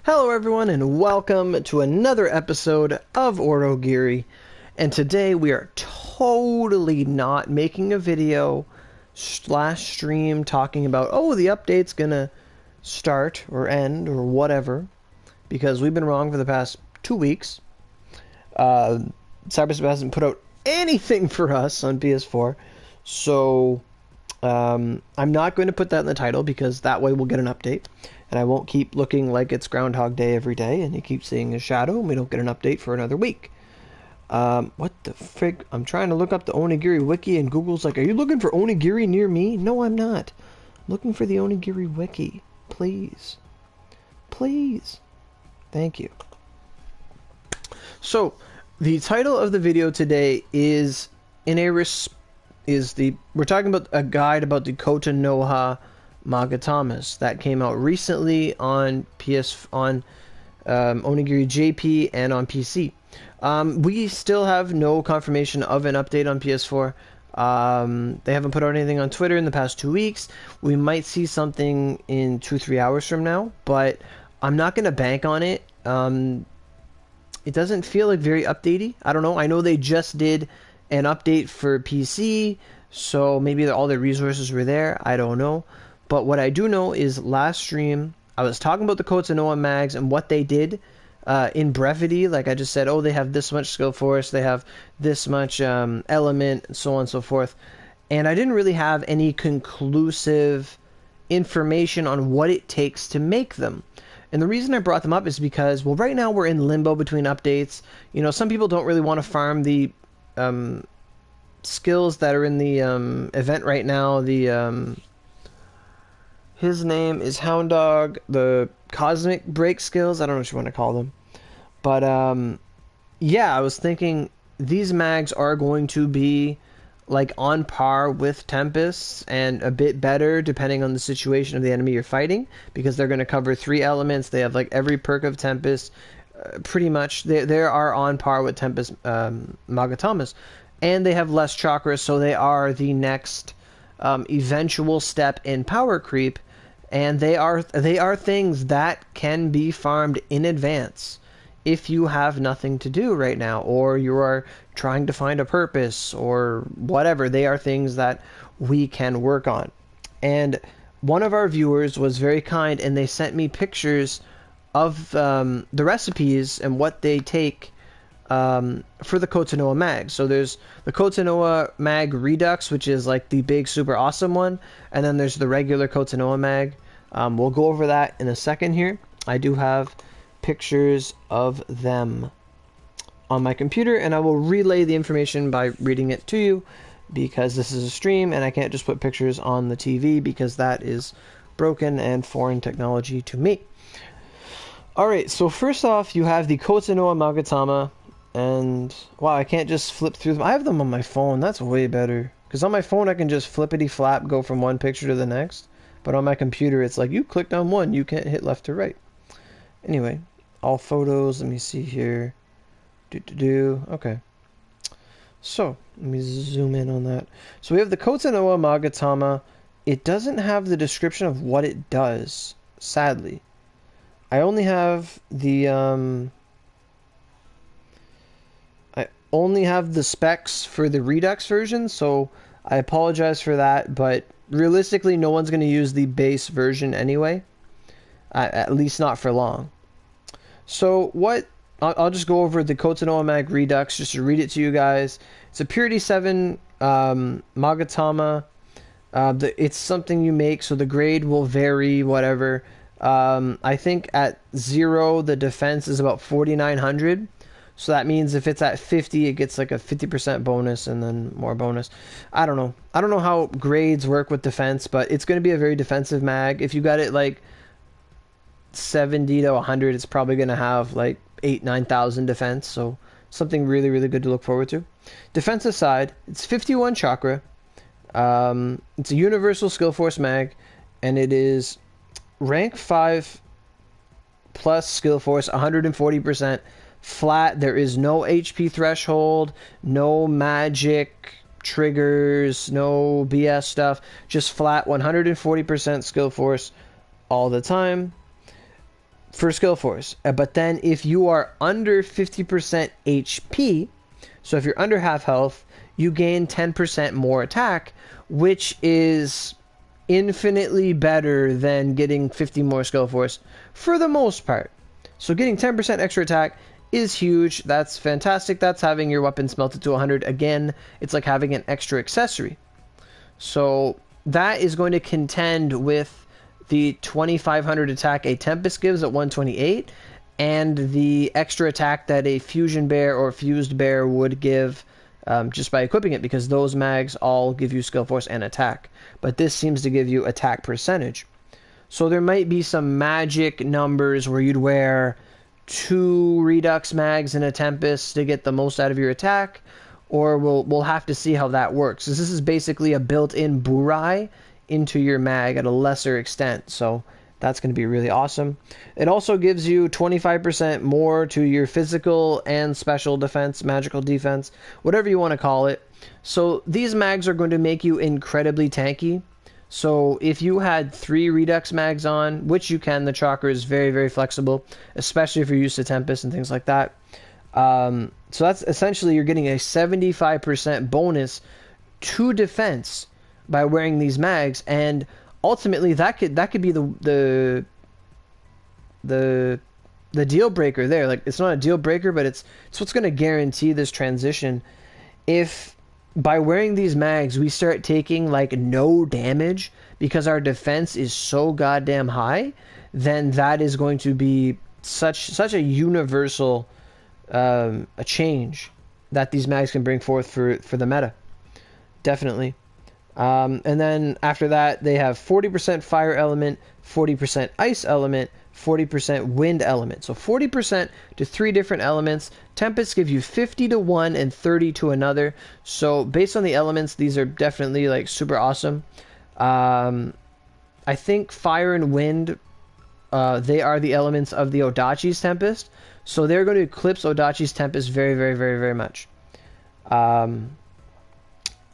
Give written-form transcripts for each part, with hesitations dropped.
Hello everyone and welcome to another episode of Aurogiri. And today we are totally not making a video slash stream talking about, oh, the update's gonna start or end or whatever, because we've been wrong for the past 2 weeks. Cyberspace hasn't put out anything for us on PS4, so I'm not going to put that in the title because that way we'll get an update. And I won't keep looking like it's Groundhog Day every day, and you keep seeing a shadow, and we don't get an update for another week. What the frig? I'm trying to look up the Onigiri wiki, and Google's like, are you looking for Onigiri near me? No, I'm not. I'm looking for the Onigiri wiki. Please. Please. Thank you. So, the title of the video today is, we're talking about a guide about the Kotonoha magatamas that came out recently on Onigiri JP and on PC. We still have no confirmation of an update on PS4. They haven't put out anything on Twitter in the past 2 weeks. We might see something in 2-3 hours from now, but I'm not going to bank on it. It doesn't feel like very updatey. I don't know. I know they just did an update for PC, so maybe all their resources were there. I don't know. But what I do know is last stream, I was talking about the Kotes-no-wa mags and what they did in brevity. Like I just said, oh, they have this much skill force, they have this much element, and so on and so forth. And I didn't really have any conclusive information on what it takes to make them. And the reason I brought them up is because, well, right now we're in limbo between updates. You know, some people don't really want to farm the skills that are in the event right now. His name is Hound Dog, the Cosmic Break skills. I don't know what you want to call them. But, yeah, I was thinking these mags are going to be, like, on par with Tempests and a bit better depending on the situation of the enemy you're fighting, because they're going to cover 3 elements. They have, like, every perk of Tempest. Pretty much, they are on par with Tempest magatamas. And they have less chakras, so they are the next eventual step in power creep. And they are things that can be farmed in advance if you have nothing to do right now, or you are trying to find a purpose, or whatever. They are things that we can work on. And one of our viewers was very kind, and they sent me pictures of the recipes and what they take for the Kotonoha mag. So there's the Kotonoha mag Redux, which is like the big super awesome one, and then there's the regular Kotonoha mag. We'll go over that in a second here. I do have pictures of them on my computer, and I will relay the information by reading it to you, because this is a stream and I can't just put pictures on the TV because that is broken and foreign technology to me. Alright, so first off, you have the Kotonoha magatama. And, wow, I can't just flip through them. I have them on my phone. That's way better. Because on my phone, I can just flippity-flap, go from one picture to the next. But on my computer, it's like, you clicked on one, you can't hit left or right. Anyway, all photos. Let me see here. Okay. So, let me zoom in on that. So we have the Kotonoha magatama. It doesn't have the description of what it does, sadly. I only have the, only have the specs for the Redux version, so I apologize for that, but realistically no one's going to use the base version anyway, at least not for long. So I'll just go over the Kotonoha mag Redux just to read it to you guys. It's a Purity 7 magatama. It's something you make, so the grade will vary, whatever. I think at 0 the defense is about 4,900. So that means if it's at 50, it gets like a 50% bonus and then more bonus. I don't know. I don't know how grades work with defense, but it's going to be a very defensive mag. If you got it like 70 to 100, it's probably going to have like 9,000 defense. So something really, really good to look forward to. Defensive side, it's 51 chakra. It's a universal skill force mag, and it is rank 5 plus skill force, 140%. Flat. There is no HP threshold, no magic triggers, no BS stuff, just flat 140% skill force all the time. for skill force. But then if you are under 50% HP, so if you're under half health, you gain 10% more attack, which is infinitely better than getting 50 more skill force for the most part. So getting 10% extra attack is huge. That's fantastic. That's having your weapon smelted to 100. Again, it's like having an extra accessory. So that is going to contend with the 2500 attack a Tempest gives at 128, and the extra attack that a Fusion Bear or Fused Bear would give just by equipping it, because those mags all give you skill force and attack. But this seems to give you attack percentage. So there might be some magic numbers where you'd wear 2 Redux mags in a Tempest to get the most out of your attack, or we'll have to see how that works. This is basically a built-in Burai into your mag at a lesser extent, so that's going to be really awesome. It also gives you 25% more to your physical and special defense, magical defense, whatever you want to call it. So these mags are going to make you incredibly tanky. So if you had 3 Redux mags on, which you can, the Chakra is very, very flexible, especially if you're used to Tempest and things like that. So that's essentially, you're getting a 75% bonus to defense by wearing these mags, and ultimately that could be the deal breaker there. Like, it's not a deal breaker, but it's what's going to guarantee this transition. If by wearing these mags we start taking like no damage because our defense is so goddamn high, then that is going to be such a universal a change that these mags can bring forth for the meta. Definitely. And then after that, they have 40% fire element, 40% ice element, 40% wind element. So 40% to 3 different elements. Tempests give you 50 to one and 30 to another. So based on the elements, these are definitely like super awesome. I think fire and wind, they are the elements of the Odachi's Tempest. So they're going to eclipse Odachi's Tempest very, very, very, very much.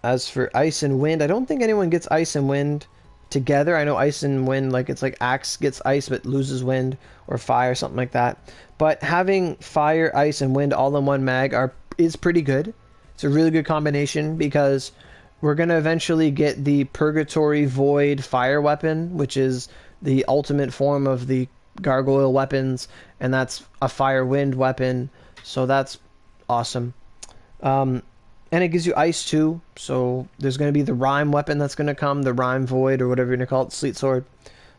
As for ice and wind, I don't think anyone gets ice and wind together. I know ice and wind, like it's like Axe gets ice but loses wind, or fire, something like that. But having fire, ice, and wind all in one mag is pretty good. It's a really good combination, because we're going to eventually get the Purgatory Void fire weapon, which is the ultimate form of the gargoyle weapons, and that's a fire wind weapon. So that's awesome. And it gives you ice too, so there's going to be the Rime weapon that's going to come, the Rime Void, or whatever you're going to call it, Sleet Sword.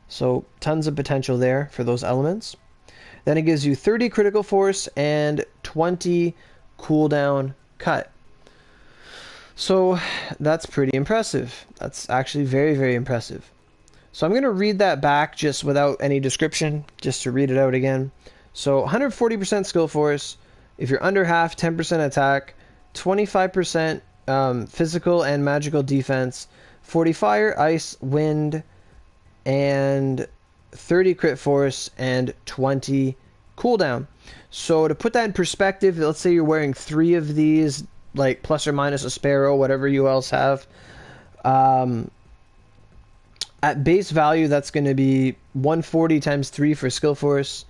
So tons of potential there for those elements. Then it gives you 30 critical force and 20 cooldown cut. So that's pretty impressive. That's actually very, very impressive. So I'm going to read that back just without any description, just to read it out again. So 140% skill force, if you're under half, 10% attack, 25% physical and magical defense, 40 fire, ice, wind, and 30 crit force, and 20 cooldown. So to put that in perspective, let's say you're wearing 3 of these, like plus or minus a sparrow, whatever you else have. At base value, that's going to be 140 times 3 for skill force.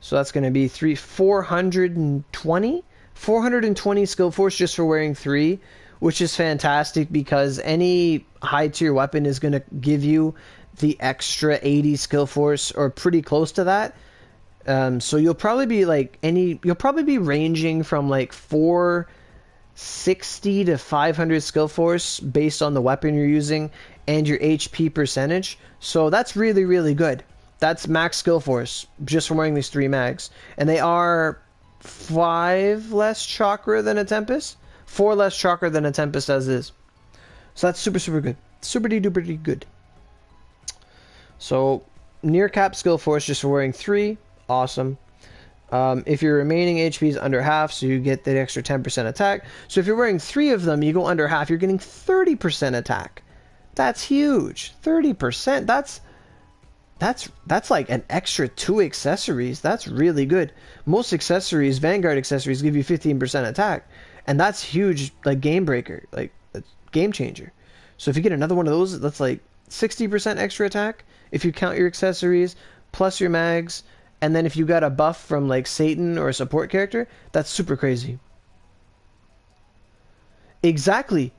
So that's going to be 420 skill force just for wearing 3, which is fantastic, because any high tier weapon is going to give you the extra 80 skill force, or pretty close to that. So you'll probably be ranging from like 460 to 500 skill force based on the weapon you're using and your HP percentage. So that's really, really good. That's max skill force just from wearing these 3 mags, and they are 5 less chakra than a Tempest, 4 less chakra than a Tempest as is. So that's super, super good. Super duper good. So near cap skill force just for wearing 3, awesome. If your remaining HP is under half, so you get the extra 10% attack. So if you're wearing 3 of them, you go under half, you're getting 30% attack. That's huge. 30%. That's like an extra 2 accessories. That's really good. Most accessories, Vanguard accessories, give you 15% attack, and that's huge, like game breaker, like game changer. So if you get another one of those, that's like 60% extra attack if you count your accessories plus your mags, and then if you got a buff from like Satan or a support character, that's super crazy. Exactly.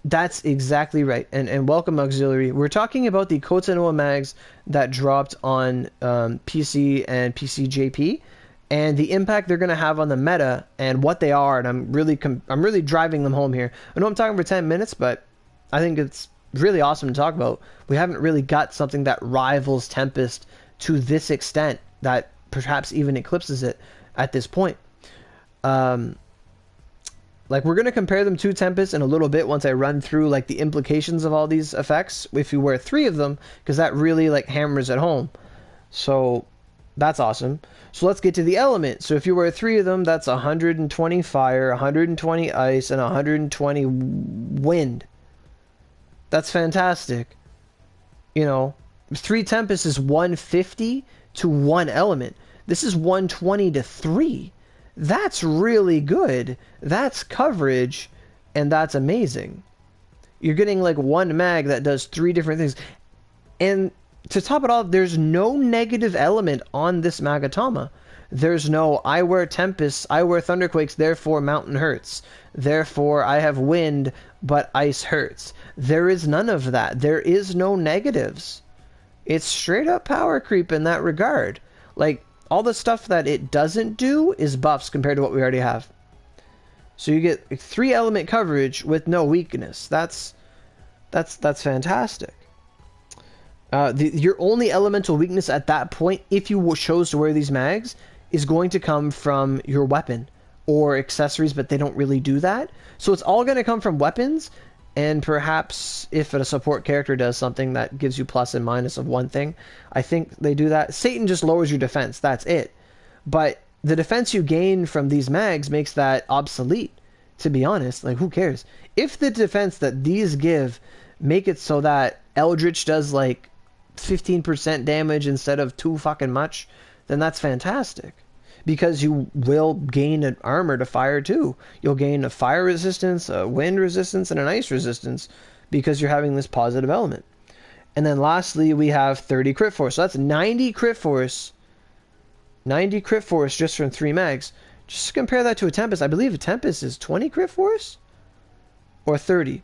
That's exactly right. And welcome, Auxiliary. We're talking about the Kotonoha mags that dropped on PC and PCJP, and the impact they're going to have on the meta and what they are. And I'm really driving them home here. I know I'm talking for 10 minutes, but I think it's really awesome to talk about. We haven't really got something that rivals Tempest to this extent, that perhaps even eclipses it at this point. Like, we're going to compare them to Tempest in a little bit once I run through, like, the implications of all these effects if you wear 3 of them, because that really, like, hammers it home. So, that's awesome. So, let's get to the element. So, if you wear 3 of them, that's 120 fire, 120 ice, and 120 wind. That's fantastic. You know, 3 Tempest is 150 to 1 element. This is 120 to 3. That's really good. That's coverage, and that's amazing. You're getting like 1 mag that does 3 different things. And to top it off, there's no negative element on this magatama. There's no, I wear Tempest, I wear Thunderquakes, therefore Mountain hurts. Therefore, I have Wind, but Ice hurts. There is none of that. There is no negatives. It's straight up power creep in that regard. Like, all the stuff that it doesn't do is buffs compared to what we already have. So you get 3 element coverage with no weakness. That's fantastic. Your only elemental weakness at that point, if you chose to wear these mags, is going to come from your weapon or accessories, but they don't really do that. So it's all going to come from weapons, and perhaps if a support character does something that gives you plus and minus of one thing, I think they do that. Satan just lowers your defense, that's it. But the defense you gain from these mags makes that obsolete, to be honest. Like, who cares? If the defense that these give make it so that Eldritch does like 15% damage instead of 2 fucking much, then that's fantastic. Because you will gain an armor to fire too. You'll gain a fire resistance, a wind resistance, and an ice resistance because you're having this positive element. And then lastly, we have 30 crit force. So that's 90 crit force. 90 crit force just from 3 mags. Just compare that to a Tempest. I believe a Tempest is 20 crit force? Or 30.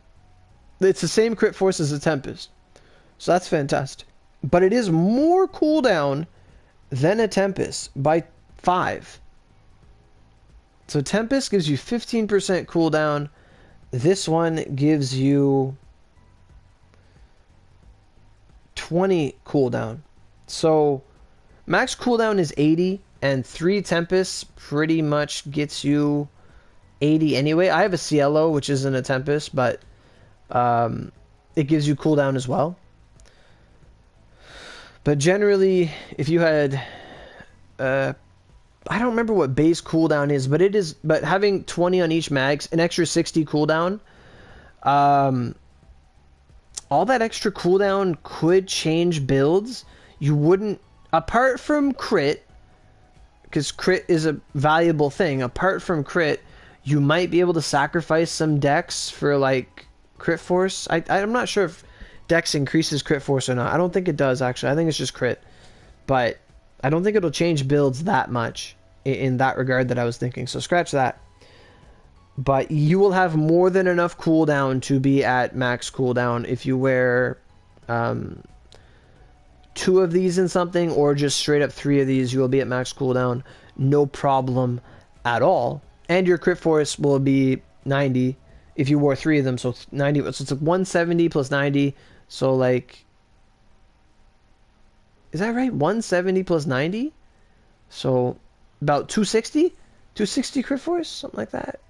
It's the same crit force as a Tempest. So that's fantastic. But it is more cooldown than a Tempest by 5. So Tempest gives you 15% cooldown. This one gives you 20 cooldown. So max cooldown is 80, and 3 Tempests pretty much gets you 80 anyway. I have a Cielo, which isn't a Tempest, but it gives you cooldown as well. But generally, if you had I don't remember what base cooldown is, but it is. But having 20 on each mag, an extra 60 cooldown, all that extra cooldown could change builds. You wouldn't, apart from crit, because crit is a valuable thing. Apart from crit, you might be able to sacrifice some dex for like crit force. I'm not sure if dex increases crit force or not. I don't think it does actually. I think it's just crit, but I don't think it'll change builds that much in that regard that I was thinking. So scratch that. But you will have more than enough cooldown to be at max cooldown if you wear 2 of these in something, or just straight up 3 of these. You will be at max cooldown, no problem at all. And your crit force will be 90 if you wore 3 of them. So 90. So it's like 170 plus 90. So like, is that right? 170 plus 90? So about 260? 260 crit force? Something like that.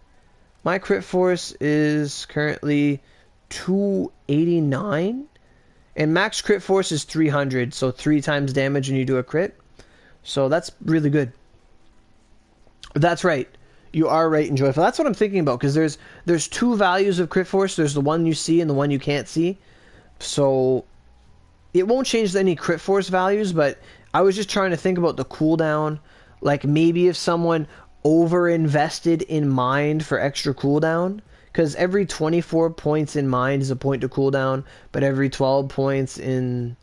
My crit force is currently 289. And max crit force is 300. So 3 times damage when you do a crit. So that's really good. That's right. You are right and joyful. That's what I'm thinking about. Because there's 2 values of crit force. There's the one you see and the one you can't see. So it won't change any crit force values, but I was just trying to think about the cooldown. Like maybe if someone over-invested in mind for extra cooldown, because every 24 points in mind is a point to cooldown, but every 12 points in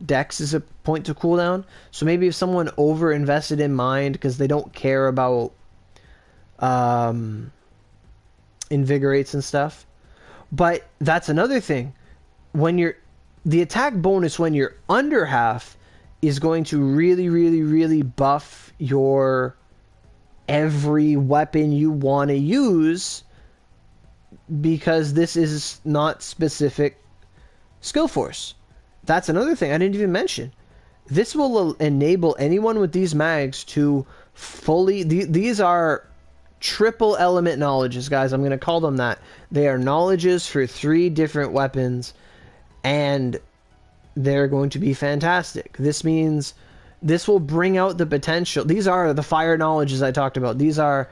Dex is a point to cooldown. So maybe if someone over invested in Mind because they don't care about invigorates and stuff. But that's another thing. When you're the attack bonus when you're under half is going to really, really, really buff your every weapon you want to use, because this is not specific skill force. That's another thing I didn't even mention. This will enable anyone with these mags to fully... These are triple element knowledges, guys. I'm going to call them that. They are knowledges for 3 different weapons, and they're going to be fantastic. This means this will bring out the potential. These are the fire knowledges I talked about. These are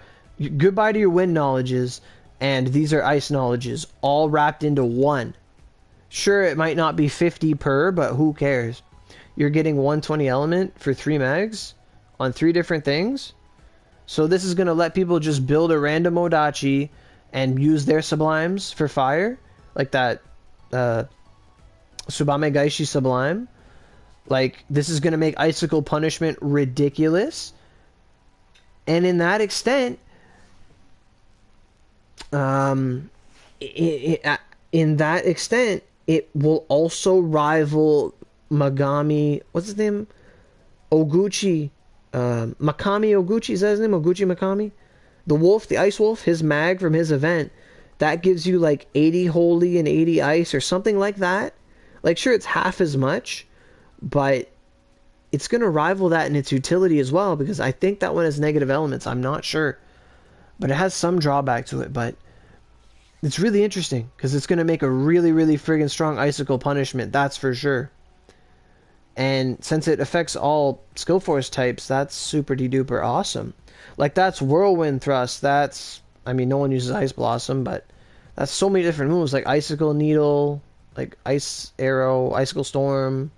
goodbye to your wind knowledges, and these are ice knowledges, all wrapped into one. Sure, it might not be 50 per, but who cares? You're getting 120 element for 3 mags on 3 different things. So this is going to let people just build a random Odachi and use their sublimes for fire, like that Tsubame Gaishi sublime. Like, this is going to make Icicle Punishment ridiculous. And in that extent, in that extent, it will also rival Magami, what's his name? Oguchi, Makami Oguchi, is that his name? Oguchi Makami? The wolf, the ice wolf, his mag from his event, that gives you like 80 holy and 80 ice or something like that. Like, sure, it's half as much, but it's going to rival that in its utility as well, because I think that one has negative elements. I'm not sure, but it has some drawback to it. But it's really interesting because it's going to make a really, really friggin' strong Icicle Punishment, that's for sure. And since it affects all skill force types, that's super duper awesome. Like, that's Whirlwind Thrust, that's, I mean, no one uses Ice Blossom, but that's so many different moves, like Icicle Needle, like Ice Arrow, Icicle Storm,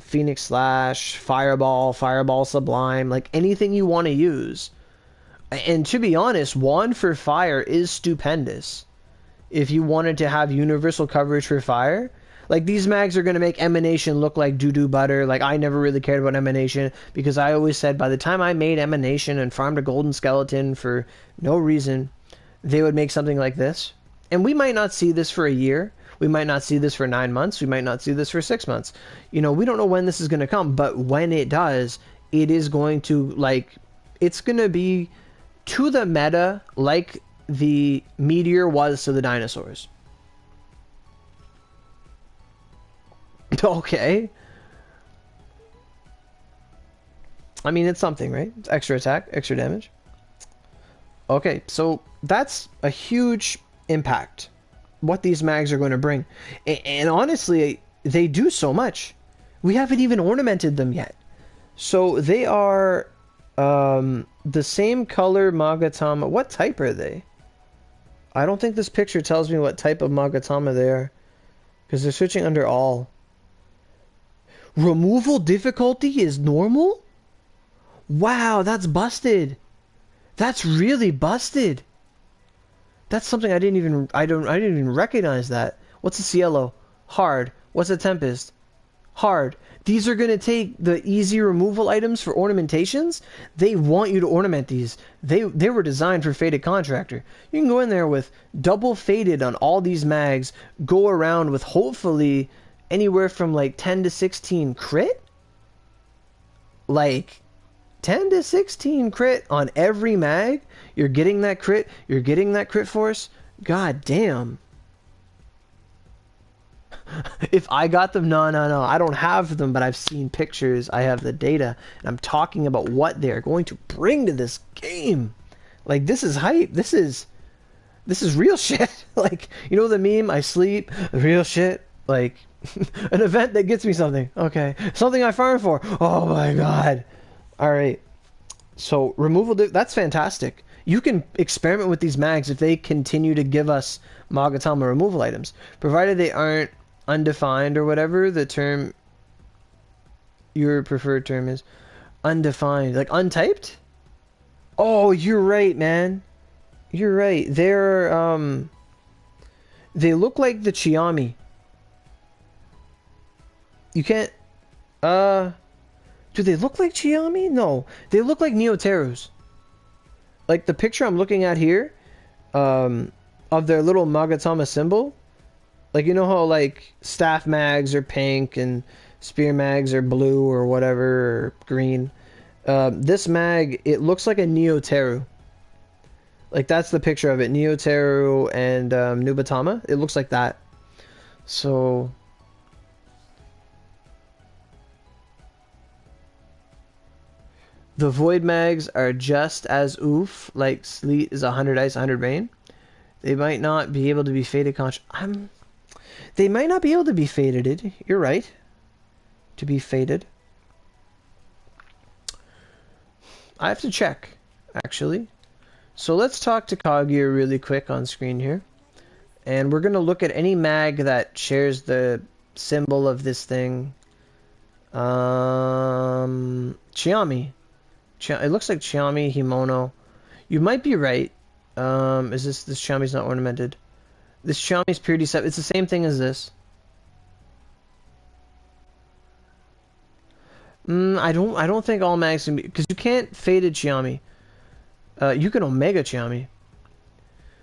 Phoenix Slash, Fireball, Fireball Sublime, like anything you want to use. And to be honest, Wand for Fire is stupendous. If you wanted to have universal coverage for fire, like, these mags are going to make Emanation look like doo-doo butter. Like, I never really cared about Emanation because I always said by the time I made Emanation and farmed a golden skeleton for no reason, they would make something like this. And we might not see this for a year. We might not see this for 9 months. We might not see this for 6 months. You know, we don't know when this is going to come, but when it does, it is going to, like, it's going to be to the meta like the meteor was to the dinosaurs. Okay. I mean, it's something, right? It's extra attack, extra damage. Okay, so that's a huge impact, what these mags are going to bring. And honestly, they do so much. We haven't even ornamented them yet. So they are the same color magatama. What type are they? I don't think this picture tells me what type of magatama they are, because they're switching under all. Removal difficulty is normal? Wow, that's busted. That's really busted. That's something I didn't even recognize that. What's a Cielo? Hard. What's a Tempest? Hard. These are going to take the easy removal items for ornamentations. They want you to ornament these. They were designed for Faded Contractor. You can go in there with double Faded on all these mags, go around with hopefully anywhere from like 10 to 16 crit? Like 10 to 16 crit on every mag? You're getting that crit. You're getting that crit force. God damn. If I got them, no. I don't have them, but I've seen pictures. I have the data. And I'm talking about what they're going to bring to this game. Like, this is hype. This is real shit. Like, you know the meme, I sleep, real shit? Like, an event that gets me something. Okay. Something I farm for. Oh my god. Alright. So, removal, that's fantastic. You can experiment with these mags if they continue to give us Magatama removal items. Provided they aren't undefined or whatever the term, your preferred term is. Undefined. Like, untyped? Oh, you're right, man. You're right. They're, they look like the Chiami. You can't... Do they look like Chiami? No. They look like Neoterus. Like, the picture I'm looking at here, of their little magatama symbol, like, you know how, like, staff mags are pink and spear mags are blue or whatever, or green. This mag, it looks like a Neoteru. Like, that's the picture of it. Neoteru and Nubatama. It looks like that. So... The Void Mags are just as oof, like Sleet is 100 Ice, 100 Rain. They might not be able to be faded They might not be able to be faded. You're right. To be faded. I have to check, actually. So let's talk to Kaguya really quick on screen here. And we're going to look at any mag that shares the symbol of this thing. Chiami. It looks like Chiami, Himono. You might be right. Is this Chiami's not ornamented? This Chiami's purity set. It's the same thing as this. I don't think all mags can be, because you can't faded Chiami. You can Omega Chiami.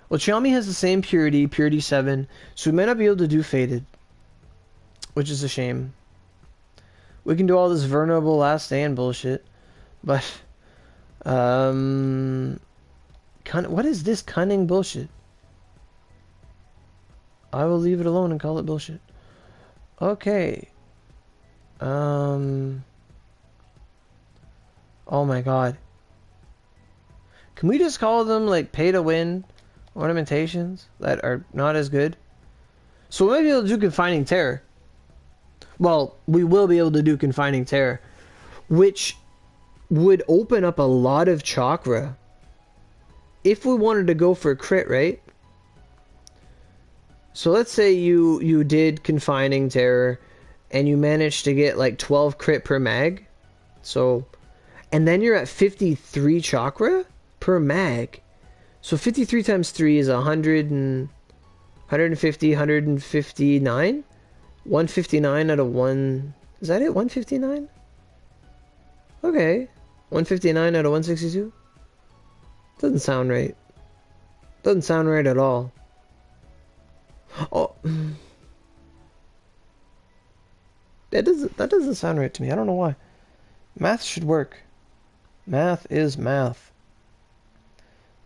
Well, Chiami has the same purity, purity 7, so we might not be able to do faded, which is a shame. We can do all this vulnerable last stand bullshit, but what is this cunning bullshit? I will leave it alone and call it bullshit. Okay. Oh my god. Can we just call them like pay to win ornamentations that are not as good? So we might be able to do Confining Terror. Well, we will be able to do Confining Terror, which would open up a lot of chakra if we wanted to go for a crit, right? So let's say you did Confining Terror and you managed to get like 12 crit per mag. So, and then you're at 53 chakra per mag. So 53 times 3 is 100 and 150, 159? 159 out of 1... Is that it? 159? Okay. 159 out of 162? Doesn't sound right. Doesn't sound right at all. Oh. That doesn't sound right to me. I don't know why. Math should work. Math is math.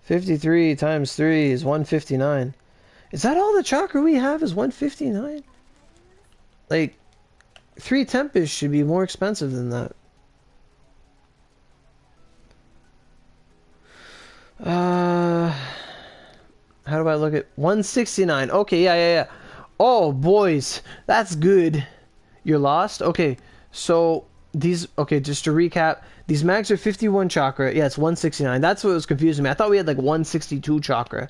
53 times 3 is 159. Is that all the chakra we have is 159? Like, 3 Tempest should be more expensive than that. How do I look at 169? Okay, yeah. Oh, boys, that's good. You're lost? Okay, so these, okay, just to recap, these mags are 51 chakra. Yeah, it's 169. That's what was confusing me. I thought we had like 162 chakra.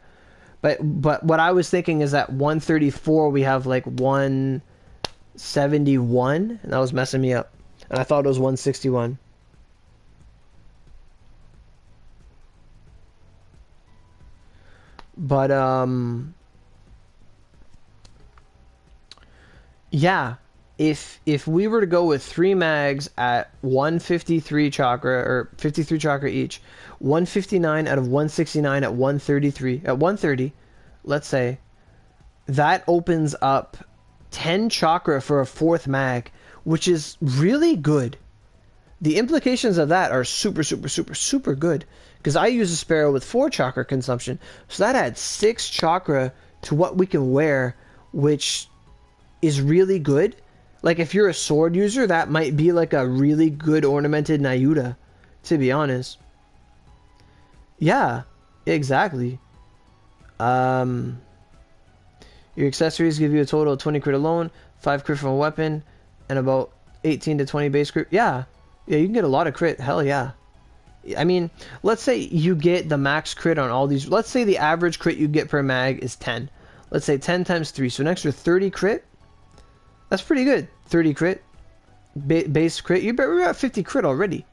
But what I was thinking is that 134 we have like 171, and that was messing me up. And I thought it was 161. But yeah, if we were to go with 3 mags at 153 chakra, or 53 chakra each, 159 out of 169 at 133, at 130, let's say, that opens up 10 chakra for a 4th mag, which is really good. The implications of that are super good, because I use a Sparrow with 4 chakra consumption, so that adds 6 chakra to what we can wear, which is really good. Like, if you're a sword user, that might be like a really good ornamented Nayuta, to be honest. Yeah, exactly. Your accessories give you a total of 20 crit alone, 5 crit from a weapon, and about 18 to 20 base crit. Yeah, you can get a lot of crit. Hell yeah. I mean, let's say you get the max crit on all these. Let's say the average crit you get per mag is 10. Let's say 10 times 3, so an extra 30 crit. That's pretty good. 30 crit. Base crit. We're at 50 crit already.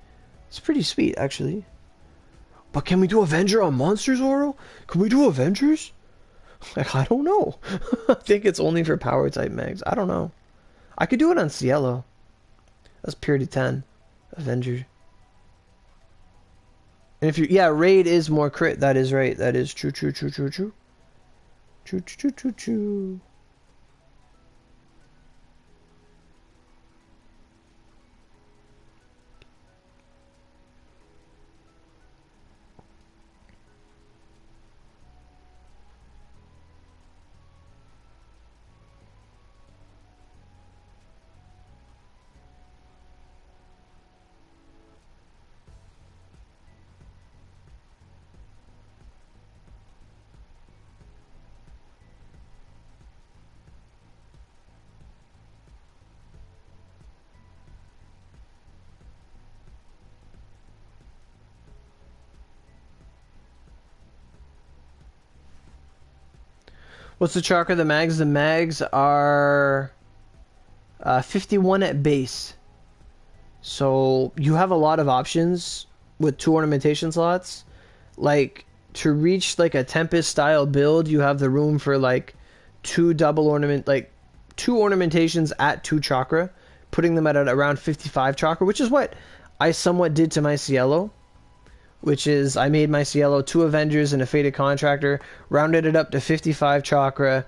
It's pretty sweet, actually. But can we do Avenger on monsters, Oro? Can we do Avengers? Like, I don't know. I think it's only for power type mags. I don't know. I could do it on Cielo. That's purity 10. Avenger. And if you, yeah, raid is more crit. That is right. That is true, true, true, true, true. True, true, true, true. What's the chakra? The mags? The mags are 51 at base. So you have a lot of options with 2 ornamentation slots. Like, to reach like a Tempest style build, you have the room for like 2 double ornament, like 2 ornamentations at 2 chakra, putting them at around 55 chakra, which is what I somewhat did to my Cielo. Which is, I made my Cielo 2 Avengers and a Fated Contractor, rounded it up to 55 chakra,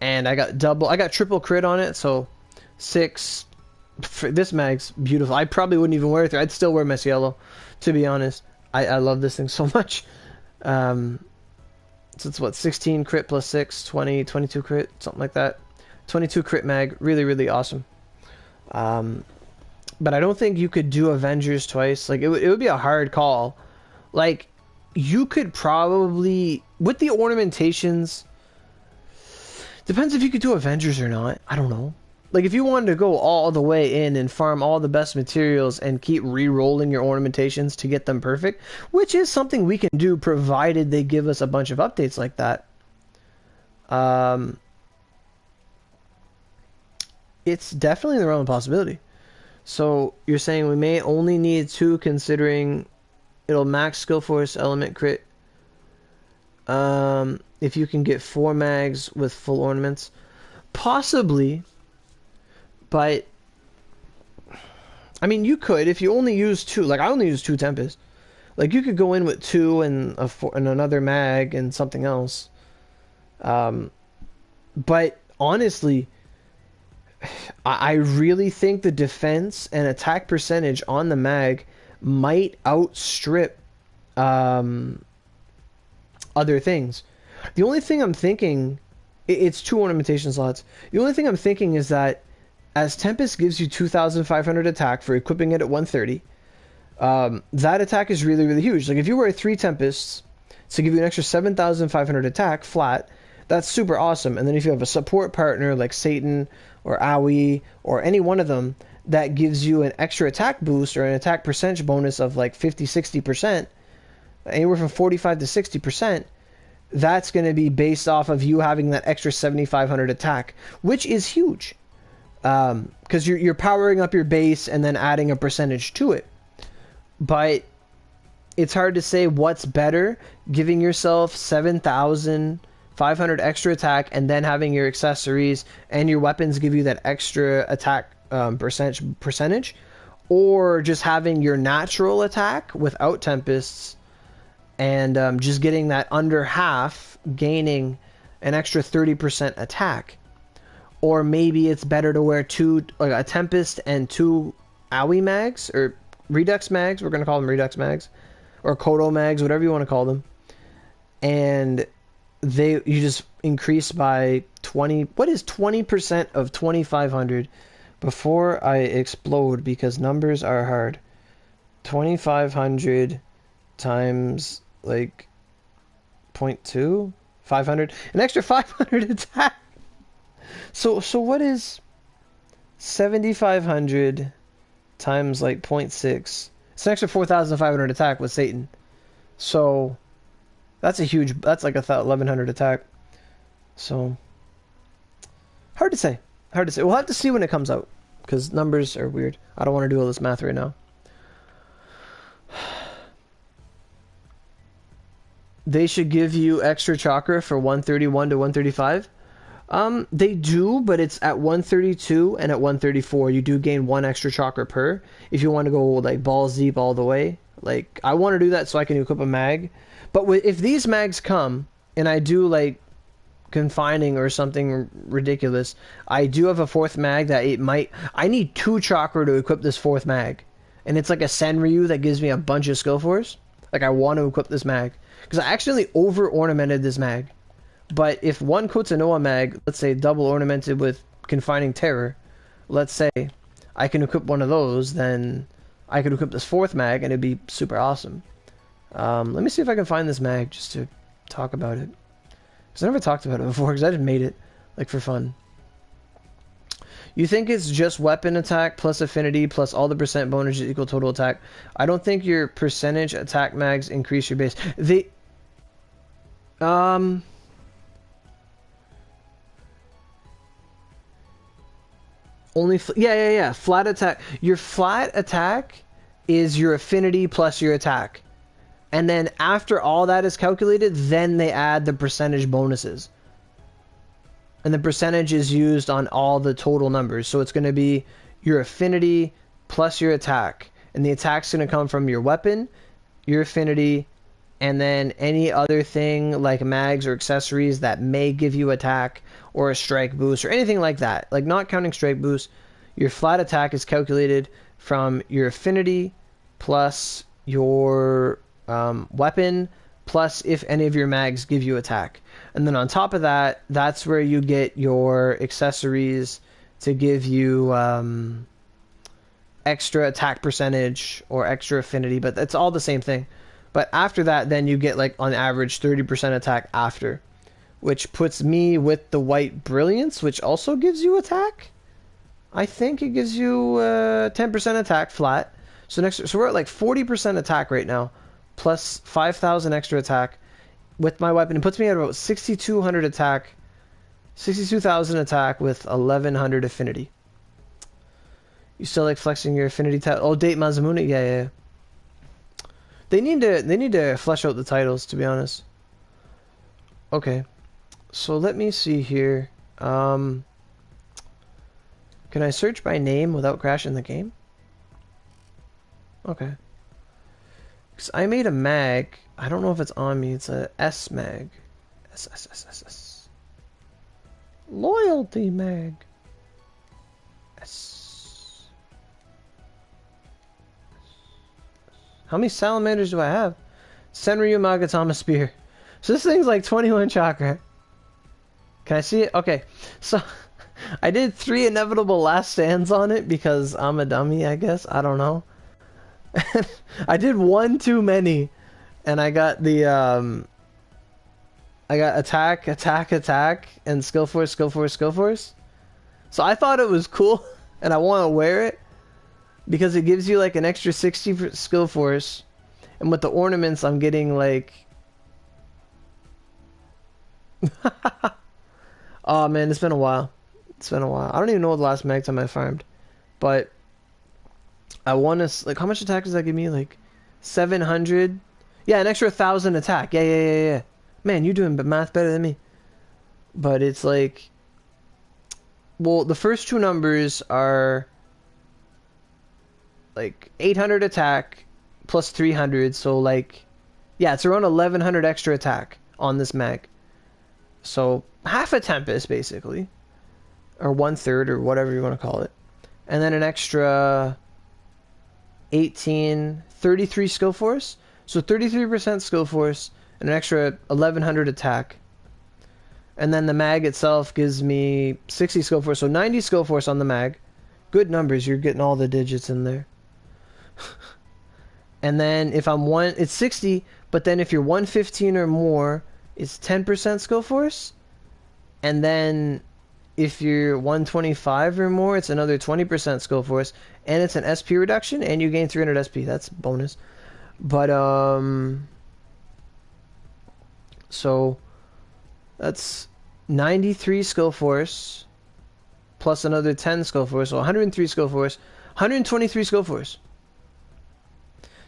and I got triple crit on it, so 6. This mag's beautiful. I probably wouldn't even wear it. I'd still wear my Cielo, to be honest. I love this thing so much. So it's what, 16 crit plus 6, 20, 22 crit, something like that. 22 crit mag, really, really awesome. But I don't think you could do Avengers twice. Like, it would be a hard call. Like, you could probably, with the ornamentations, depends if you could do Avengers or not. I don't know. Like, if you wanted to go all the way in and farm all the best materials and keep re-rolling your ornamentations to get them perfect, which is something we can do provided they give us a bunch of updates like that. It's definitely the realm of possibility. So, you're saying we may only need 2 considering it'll max skill force, element crit. If you can get 4 mags with full ornaments. Possibly. But, I mean, you could if you only use 2. Like, I only use 2 Tempest. Like, you could go in with 2 and another mag and something else. But, honestly, I really think the defense and attack percentage on the mag might outstrip other things. The only thing I'm thinking, it's 2 ornamentation slots. The only thing I'm thinking is that as Tempest gives you 2,500 attack for equipping it at 130, that attack is really, really huge. Like, if you wear 3 Tempests to give you an extra 7,500 attack flat, that's super awesome. And then if you have a support partner like Satan or Aoi or any one of them that gives you an extra attack boost or an attack percentage bonus of like 50-60%, anywhere from 45 to 60%, that's going to be based off of you having that extra 7,500 attack, which is huge. Because you're powering up your base and then adding a percentage to it. But it's hard to say what's better, giving yourself 7,500 extra attack and then having your accessories and your weapons give you that extra attack percentage, or just having your natural attack without Tempests and just getting that under half, gaining an extra 30% attack. Or maybe it's better to wear 2, like a Tempest and 2 Aoi mags, or Redux mags, we're going to call them Redux mags, or Kodo mags, whatever you want to call them. And you just increase by 20, what is 20% of 2,500? Before I explode, because numbers are hard. 2,500 times, like, 0.2? 500? An extra 500 attack! So what is 7,500 times, like, 0.6? It's an extra 4,500 attack with Satan. So, that's a huge, that's like 1,100 attack. So, hard to say. Hard to say. We'll have to see when it comes out, because numbers are weird. I don't want to do all this math right now. They should give you extra chakra for 131 to 135. They do, but it's at 132 and at 134. You do gain one extra chakra per. If you want to go like balls deep all the way, like I want to do that so I can equip a mag. But if these mags come and I do like confining or something ridiculous, I do have a fourth mag that it might. I need 2 chakra to equip this fourth mag, and it's like a Senryu that gives me a bunch of skill force. Like I want to equip this mag because I accidentally over ornamented this mag. But if one Kotonoha mag, let's say double ornamented with Confining Terror, let's say I can equip one of those, then I could equip this fourth mag and it'd be super awesome. Let me see if I can find this mag just to talk about it. Because I never talked about it before because I just made it like for fun. You think it's just weapon attack plus affinity plus all the percent bonuses equal total attack. I don't think your percentage attack mags increase your base. They... Only yeah. Flat attack. Your flat attack is your affinity plus your attack, and then after all that is calculated, then they add the percentage bonuses, and the percentage is used on all the total numbers. So it's going to be your affinity plus your attack, and the attack's going to come from your weapon, your affinity, and then any other thing like mags or accessories that may give you attack or a strike boost or anything like that. Like not counting strike boost, your flat attack is calculated from your affinity plus your weapon plus if any of your mags give you attack. And then on top of that, that's where you get your accessories to give you extra attack percentage or extra affinity, but it's all the same thing. But after that, then you get like on average 30% attack after, which puts me with the white brilliance, which also gives you attack. I think it gives you 10% attack flat. So we're at like 40% attack right now, plus 5,000 extra attack with my weapon. It puts me at about 6,200 attack, 62,000 attack with 1,100 affinity. You still like flexing your affinity oh, date Mazamune? Yeah. They need to flesh out the titles, to be honest. Okay, so let me see here. Can I search by name without crashing the game? Okay. Because I made a mag. I don't know if it's on me. It's a S mag. S. Loyalty mag. S. How many salamanders do I have? Senryu Magatama Spear. So this thing's like 21 chakra. Can I see it? Okay. So I did 3 inevitable last stands on it because I'm a dummy, I guess. I don't know. I did 1 too many. And I got the I got attack, and skill force. So I thought it was cool and I want to wear it because it gives you like an extra 60 skill force, and with the ornaments I'm getting like oh man, it's been a while. I don't even know what the last mag time I farmed, but I want to like, how much attack does that give me? Like 700. Yeah, an extra 1,000 attack. Yeah. Man, you're doing math better than me. But it's like, well, the first 2 numbers are like 800 attack plus 300, so like, yeah, it's around 1,100 extra attack on this mag. So half a Tempest basically, or 1/3 or whatever you want to call it, and then an extra 33 skill force. So 33% skill force and an extra 1,100 attack. And then the mag itself gives me 60 skill force, so 90 skill force on the mag. Good numbers, you're getting all the digits in there. And then if I'm it's 60, but then if you're 115 or more, it's 10% skill force. And then if you're 125 or more, it's another 20% skill force, and it's an SP reduction, and you gain 300 SP. That's bonus. But so that's 93 skill force plus another 10 skill force, so 103 skill force, 123 skill force.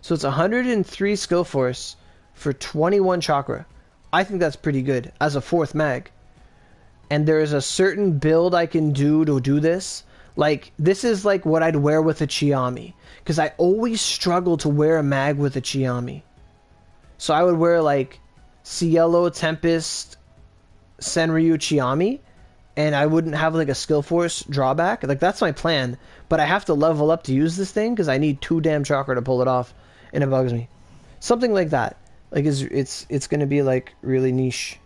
So it's 103 skill force for 21 chakra. I think that's pretty good as a 4th mag. and there's a certain build I can do to do this. Like, this is like what I'd wear with a Chiami. Because I always struggle to wear a mag with a Chiami. So I would wear like Cielo, Tempest, Senryu, Chiami, and I wouldn't have like a skill force drawback. Like, that's my plan. But I have to level up to use this thing because I need 2 damn chakra to pull it off, and it bugs me. Something like that. Like, it's gonna be like really niche.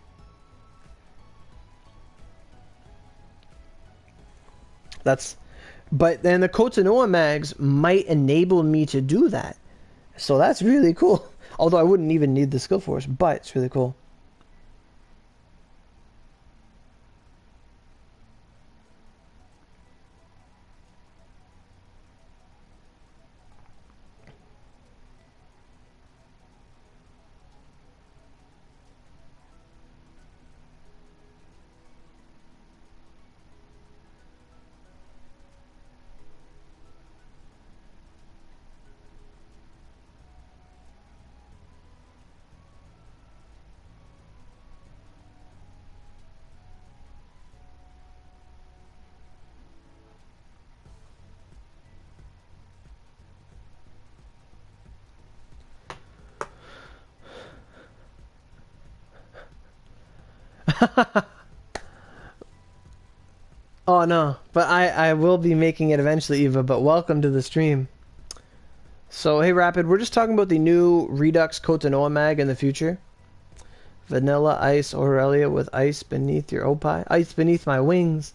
But then the Kotonoha mags might enable me to do that. So that's really cool. Although I wouldn't even need the skill force, but it's really cool. Oh no, but I will be making it eventually, Eva, but welcome to the stream. So, hey Rapid, we're just talking about the new Redux Kotonoha mag in the future. Vanilla Ice Aurelia with ice beneath your opie. Ice beneath my wings.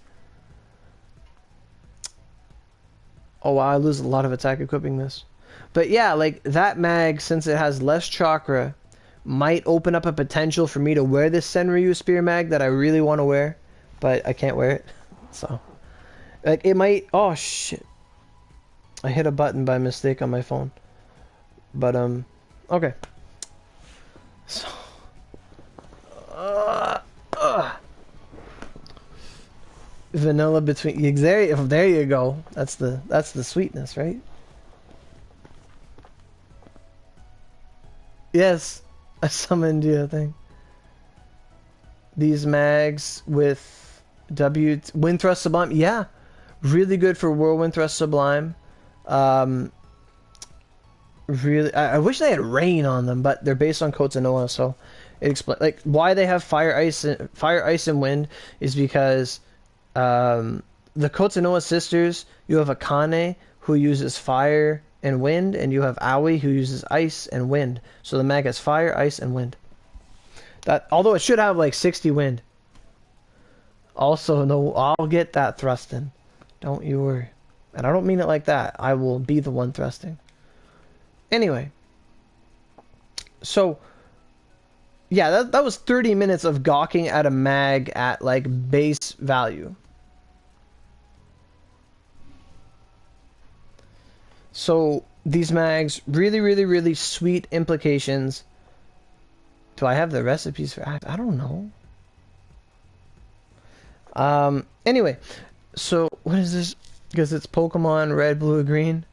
Oh wow, I lose a lot of attack equipping this. But yeah, like, that mag, since it has less chakra, might open up a potential for me to wear this Senryu Spear mag that I really want to wear, but I can't wear it. So, like, it might... Oh, shit. I hit a button by mistake on my phone. But, okay. So... Vanilla between... There you go. That's the sweetness, right? Yes. I summoned you, I think. These mags with... Wind Thrust Sublime, yeah, really good for Whirlwind Thrust Sublime. Really, I wish they had rain on them, but they're based on Kotonoha, so it explains like why they have fire, ice, and wind is because the Kotonoha sisters. You have Akane who uses fire and wind, and you have Aoi who uses ice and wind. So the mag has fire, ice, and wind. That although it should have like 60 wind. Also, no, I'll get that thrusting. Don't you worry. And I don't mean it like that. I will be the one thrusting. Anyway. So, yeah, that was 30 minutes of gawking at a mag at, like, base value. So, these mags, really, really, really sweet implications. Do I have the recipes for act? I don't know. Anyway, so what is this? Because it's Pokemon Red, Blue, Green.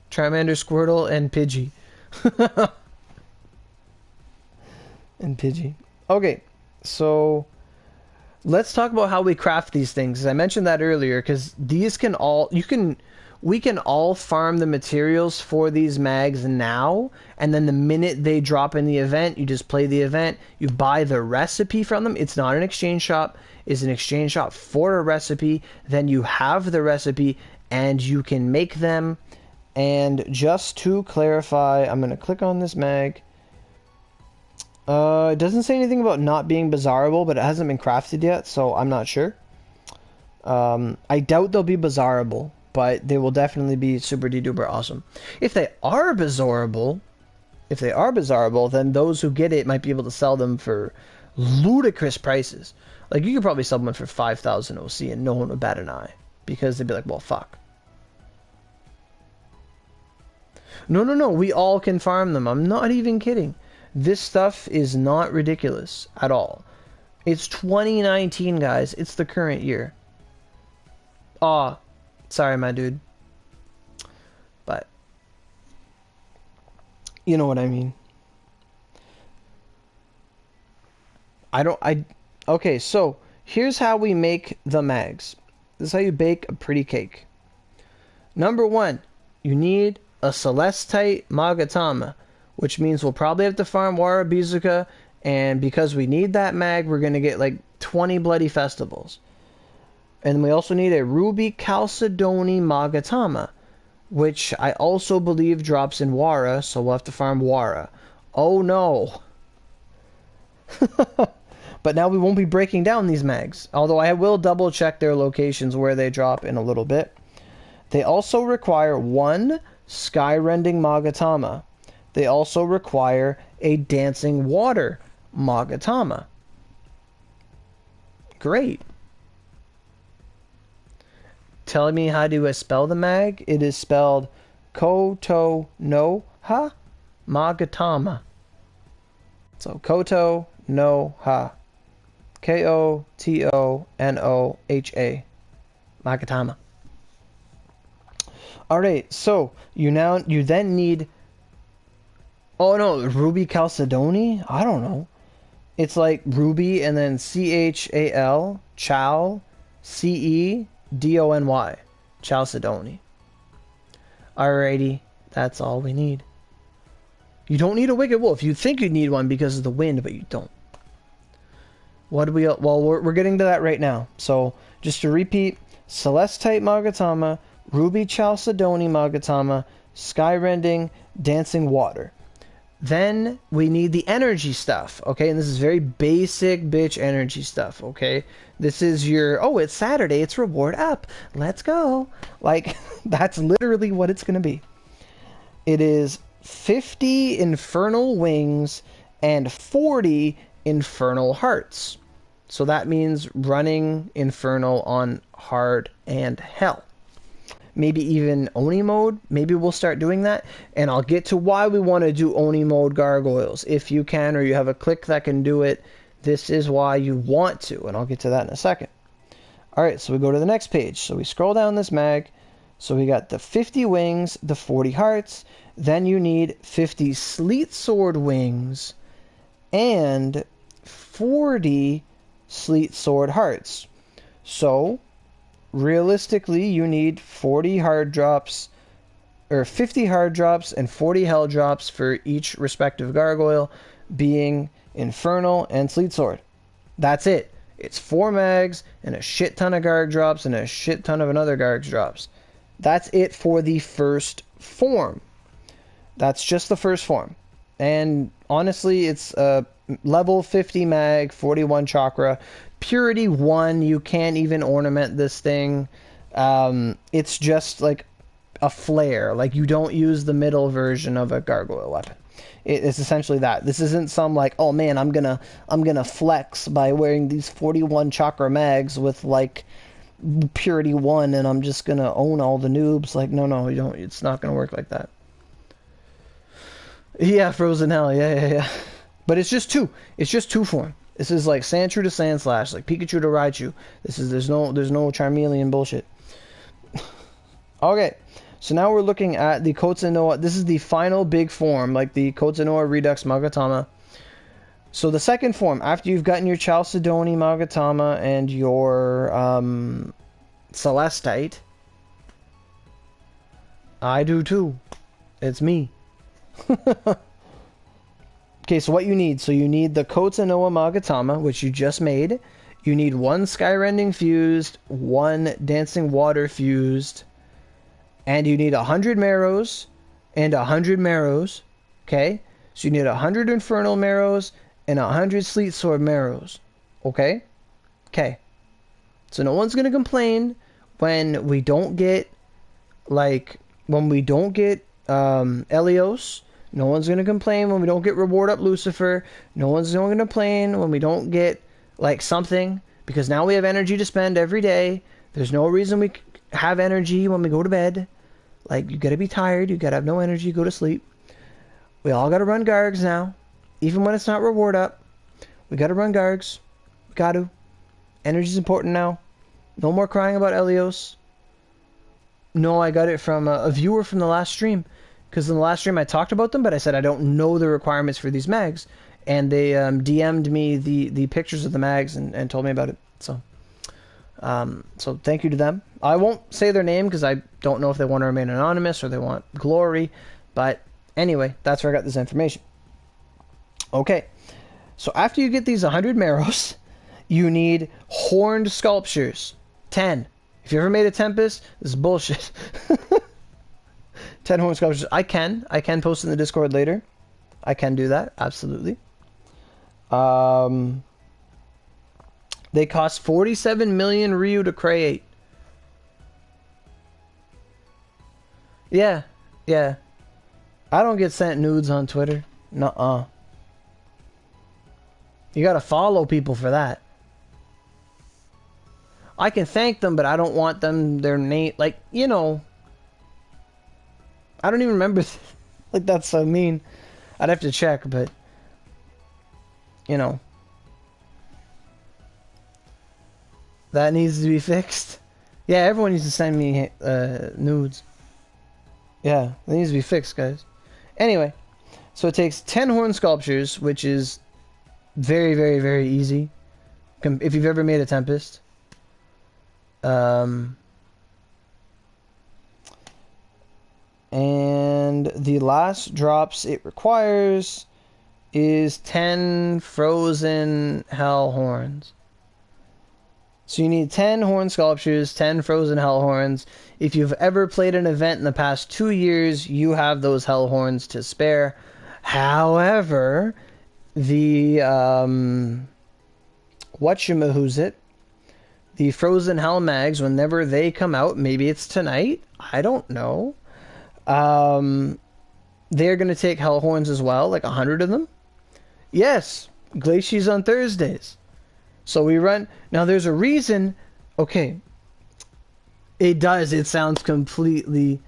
Charmander, Squirtle, and Pidgey. And Pidgey. Okay, so let's talk about how we craft these things. I mentioned that earlier, because these can all... We can all farm the materials for these mags now, and then the minute they drop in the event, you just play the event, you buy the recipe from them. It's not an exchange shop, it's an exchange shop for a recipe. Then you have the recipe, and you can make them. And just to clarify, I'm going to click on this mag. It doesn't say anything about not being bazaarable, but it hasn't been crafted yet, so I'm not sure. I doubt they'll be bazaarable, but they will definitely be super duper awesome. If they are bazaarable, then those who get it might be able to sell them for ludicrous prices. Like, you could probably sell them for 5,000 OC and no one would bat an eye, because they'd be like, well, fuck. No, we all can farm them. I'm not even kidding. This stuff is not ridiculous at all. It's 2019, guys. It's the current year. Aw. Sorry, my dude. But you know what I mean. Okay, so here's how we make the mags. This is how you bake a pretty cake. Number one, you need a Celestite Magatama, which means we'll probably have to farm Wara Bizuka, and because we need that mag, we're going to get like 20 bloody festivals. And we also need a Ruby Chalcedony Magatama, which I also believe drops in Wara, so we'll have to farm Wara. Oh no! But now we won't be breaking down these mags, although I will double check their locations where they drop in a little bit. They also require one Skyrending Magatama. They also require a Dancing Water Magatama. Great. Telling me how do I spell the mag? It is spelled Kotonoha Magatama. So Kotonoha. Kotonoha. Magatama. Alright, so you then need... Oh no, Ruby Chalcedony? I don't know. It's like Ruby and then Chal, Chal, Cedony. Chalcedony. Alrighty, that's all we need. You don't need a Wicked Wolf. You think you need one because of the wind, but you don't. What do we... Well, we're getting to that right now. So, just to repeat, Celestite Magatama, Ruby Chalcedony Magatama, Skyrending, Dancing Water. Then we need the energy stuff, okay? And this is very basic bitch energy stuff, okay? This is your, oh, it's Saturday, it's reward up. Let's go. Like, that's literally what it's going to be. It is 50 Infernal Wings and 40 Infernal Hearts. So that means running Infernal on Hard and Hell. Maybe even Oni mode. Maybe we'll start doing that. And I'll get to why we want to do Oni mode gargoyles. If you can, or you have a click that can do it, this is why you want to. And I'll get to that in a second. Alright, so we go to the next page. So we scroll down this mag. So we got the 50 wings, the 40 hearts. Then you need 50 Sleet Sword wings and 40 Sleet Sword hearts. So... realistically, you need 40 hard drops, or 50 hard drops and 40 hell drops for each respective gargoyle, being Infernal and Sleet Sword. That's it. It's 4 mags and a shit ton of Garg drops and a shit ton of another Garg drops. That's it for the first form. That's just the first form. And honestly, it's a level 50 mag, 41 chakra. Purity 1, you can't even ornament this thing. It's just like a flare. Like, you don't use the middle version of a gargoyle weapon. It's essentially that. This isn't some like, oh man, I'm gonna flex by wearing these 41 chakra mags with like Purity 1 and I'm just gonna own all the noobs. Like, no, you don't. It's not gonna work like that. Yeah, Frozen Hell, yeah. But it's just 2. It's just 2 form. This is like Sandshrew to Sandslash, like Pikachu to Raichu. There's no Charmeleon bullshit. Okay, so now we're looking at the Kotonoha. This is the final big form, like the Kotonoha Redux Magatama. So the second form, after you've gotten your Chalcedony Magatama and your Celestite. I do too. It's me. Okay, so what you need. So you need the Kotonoha Magatama, which you just made. You need 1 Skyrending fused, 1 Dancing Water fused, and you need 100 marrows and 100 marrows. Okay? So you need 100 Infernal marrows and 100 Sleet Sword marrows. Okay? Okay. So no one's going to complain when we don't get, Elios. No one's going to complain when we don't get Reward Up Lucifer. No one's going to complain when we don't get, something. Because now we have energy to spend every day. There's no reason we have energy when we go to bed. You gotta be tired. You gotta have no energy. Go to sleep. We all gotta run Gargs now. Even when it's not Reward Up. We gotta run Gargs. We gotta. Energy's important now. No more crying about Elios. No, I got it from a viewer from the last stream. Because in the last stream I talked about them, but I said I don't know the requirements for these mags. and they DM'd me the pictures of the mags and told me about it. So thank you to them. I won't say their name because I don't know if they want to remain anonymous or they want glory. But anyway, that's where I got this information. Okay, so after you get these 100 marrows, you need horned sculptures. 10. If you ever made a Tempest, this is bullshit. 10 horned sculptures. I can post in the Discord later. I can do that, absolutely. They cost 47 million Ryu to create. Yeah. I don't get sent nudes on Twitter. Nuh-uh. You gotta follow people for that. I can thank them, but I don't want them, their name, like, you know. I don't even remember. Like, that's so mean. I'd have to check, but, you know. That needs to be fixed. Yeah, everyone needs to send me nudes. Yeah, that needs to be fixed, guys. Anyway, so it takes 10 horn sculptures, which is very, very, very easy. If you've ever made a Tempest. And the last drops it requires is 10 frozen hell horns. So you need 10 horn sculptures, 10 frozen hell horns. If you've ever played an event in the past 2 years, you have those hell horns to spare. However, the whatchamahoosit, the frozen hell mags, whenever they come out, maybe it's tonight, I don't know. They're going to take hell horns as well, like 100 of them. Yes, Glaciers on Thursdays. So we run... Now, there's a reason... Okay. It does. It sounds completely...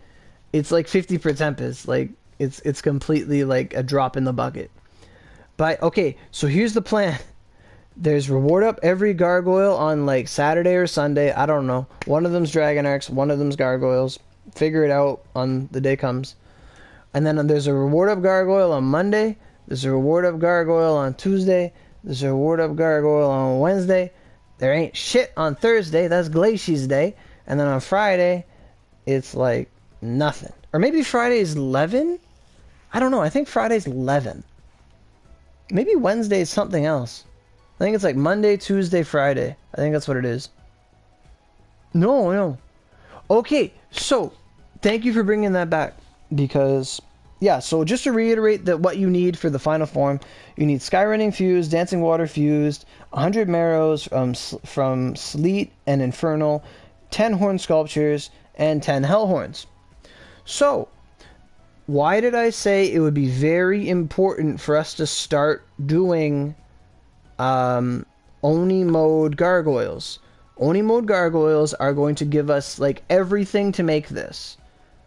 It's like 50 per Tempest. Like, it's completely like a drop in the bucket. But, okay. So here's the plan. There's reward up every gargoyle on, like, Saturday or Sunday. I don't know. One of them's Dragon Arcs. One of them's gargoyles. Figure it out on the day comes. And then there's a reward up gargoyle on Monday. There's a reward up gargoyle on Tuesday. There's a reward up gargoyle on Wednesday. There ain't shit on Thursday. That's Glaciers Day. And then on Friday, it's like nothing. Or maybe Friday's 11? I don't know. I think Friday's 11. Maybe Wednesday's something else. I think it's like Monday, Tuesday, Friday. I think that's what it is. No. Okay, so thank you for bringing that back. Because... yeah, so just to reiterate that what you need for the final form, you need Skyrunning fused, Dancing Water fused, 100 marrows from Sleet and Infernal, 10 horn sculptures, and 10 hell horns. So, why did I say it would be very important for us to start doing Oni mode gargoyles? Oni mode gargoyles are going to give us like everything to make this.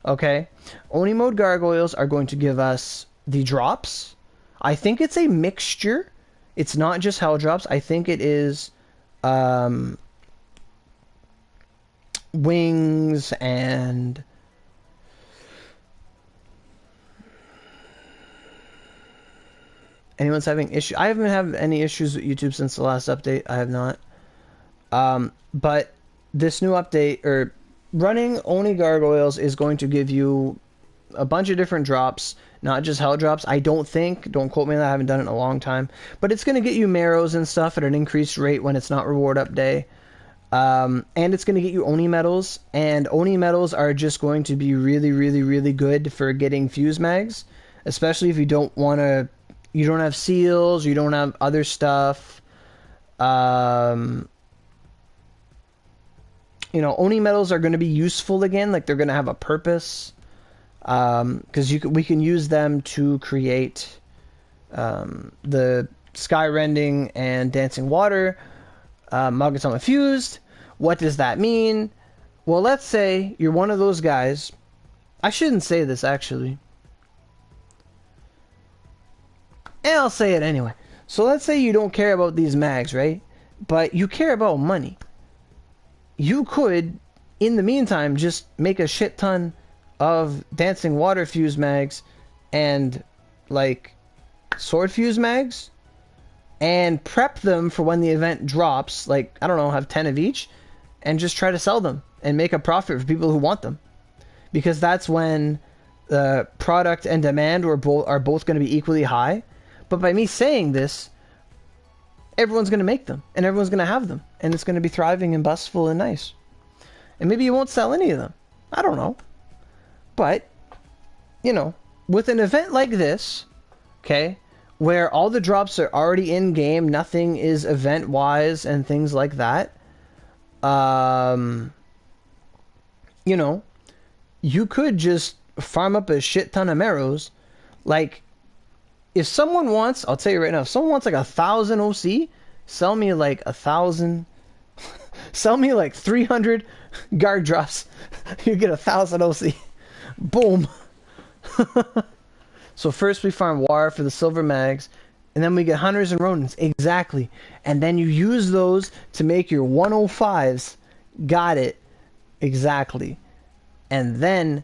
Okay, Oni mode gargoyles are going to give us the drops. I think it's a mixture. It's not just hell drops. I think it is wings and anyone's having issues. I haven't had any issues with YouTube since the last update. I have not. But this new update or running Oni gargoyles is going to give you a bunch of different drops, not just hell drops. I don't think, don't quote me on that, I haven't done it in a long time, but it's going to get you marrows and stuff at an increased rate when it's not reward up day. And it's going to get you Oni medals, and Oni medals are just going to be really, really, really good for getting fuse mags, especially if you don't want to, you don't have seals, you don't have other stuff. You know, Oni medals are going to be useful again, like they're going to have a purpose, because we can use them to create the Sky Rending and Dancing Water, Magatama fused. What does that mean? Well, let's say you're one of those guys. I shouldn't say this actually. And I'll say it anyway. So let's say you don't care about these mags, right? But you care about money. You could, in the meantime, just make a shit ton of Dancing Water fuse mags and, like, Sword fuse mags and prep them for when the event drops. Like, I don't know, have 10 of each, and just try to sell them and make a profit for people who want them. Because that's when the product and demand are both going to be equally high. But by me saying this, everyone's going to make them, and everyone's going to have them, and it's going to be thriving and bustful and nice. And maybe you won't sell any of them. I don't know. But, you know, with an event like this, okay, where all the drops are already in game, nothing is event wise and things like that, you know, you could just farm up a shit ton of marrows. Like, if someone wants, I'll tell you right now, if someone wants like 1,000 OC, sell me like 1,000, sell me like 300 guard drops. You get 1,000 OC. Boom. So first we farm War for the silver mags, and then we get Hunters and Rodents. Exactly. And then you use those to make your 105s. Got it. Exactly. And then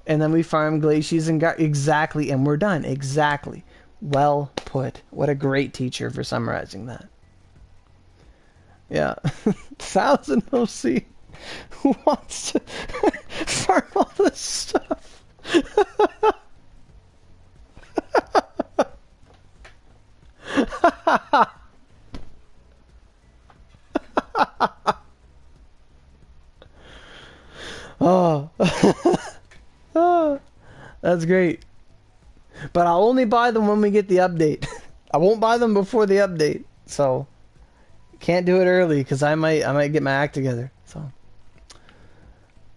and then we farm Glacies and exactly, and we're done. Exactly. Well put. What a great teacher for summarizing that. Yeah. 1,000 OC. Who wants to farm all this stuff? Oh. Oh, that's great. But I'll only buy them when we get the update. I won't buy them before the update. So can't do it early because I might get my act together. So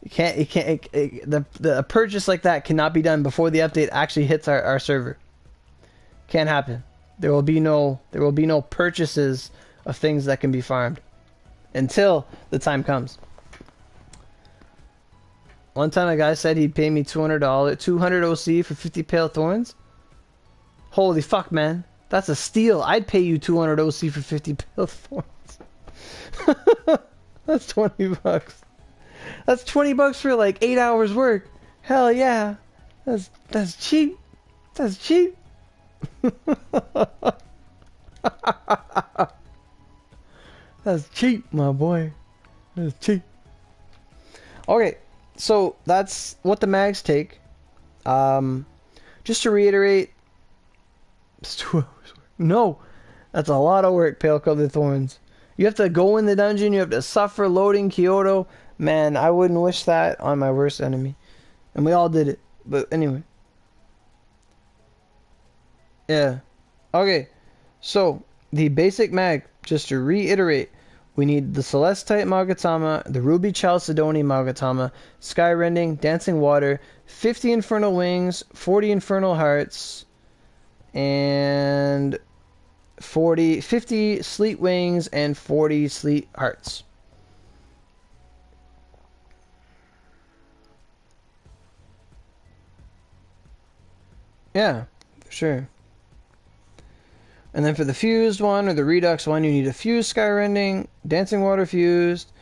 a purchase like that cannot be done before the update actually hits our server. Can't happen. There will be no purchases of things that can be farmed until the time comes. One time a guy said he'd pay me $200 OC for 50 pale thorns. Holy fuck, man. That's a steal. I'd pay you 200 OC for 50 pale thorns. That's 20 bucks. That's 20 bucks for like 8 hours work. Hell yeah. That's cheap. That's cheap. That's cheap, my boy. That's cheap. Okay, so that's what the mags take. Just to reiterate, it's 2 hours work. No, that's a lot of work, Pale Colored Thorns. You have to go in the dungeon, you have to suffer loading Kyoto. Man, I wouldn't wish that on my worst enemy. And we all did it. But anyway. Yeah. Okay. So, the basic mag, just to reiterate, we need the Celestite Magatama, the Ruby Chalcedony Magatama, Skyrending, Dancing Water, 50 Infernal Wings, 40 Infernal Hearts, and 50 Sleet Wings, and 40 Sleet Hearts. Yeah, for sure. And then for the fused one, or the redux one, you need a fused Skyrending, Dancing Water fused,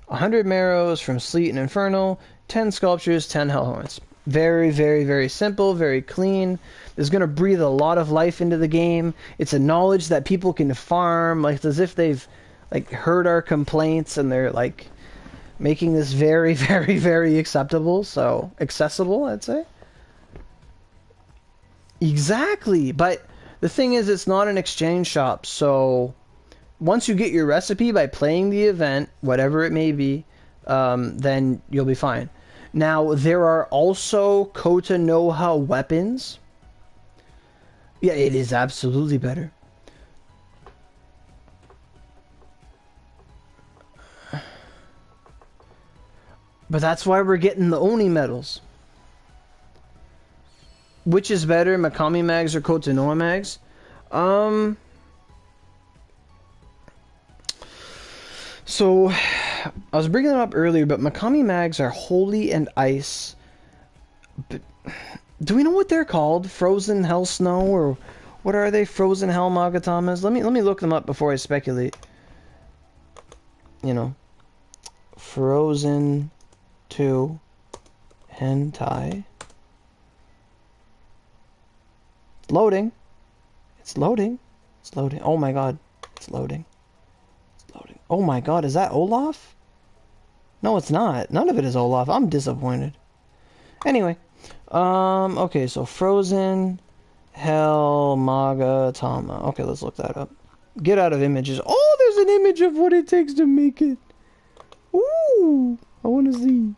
100 marrows from Sleet and Infernal, 10 sculptures, 10 Hellhorns. Very, very, very simple, very clean. It's going to breathe a lot of life into the game. It's a knowledge that people can farm, like as if they've like heard our complaints and they're like making this very, very, very acceptable. So accessible, I'd say. Exactly, but the thing is, it's not an exchange shop, so once you get your recipe by playing the event, whatever it may be, then you'll be fine. Now, there are also Kotonoha weapons. Yeah, it is absolutely better. But that's why we're getting the Oni medals. Which is better, Makami mags or Kotonoha mags? So, I was bringing them up earlier, but Makami mags are holy and ice. But, do we know what they're called? Frozen Hell Snow, or what are they? Frozen Hell Magatamas? Let me look them up before I speculate. You know, Frozen 2 Hentai. Loading. It's loading. It's loading. Oh my god. It's loading. It's loading. Oh my god, is that Olaf? No, it's not. None of it is Olaf. I'm disappointed. Anyway. Okay, so Frozen Hell Magatama. Okay, let's look that up. Get out of images. Oh, there's an image of what it takes to make it. Ooh, I want to see.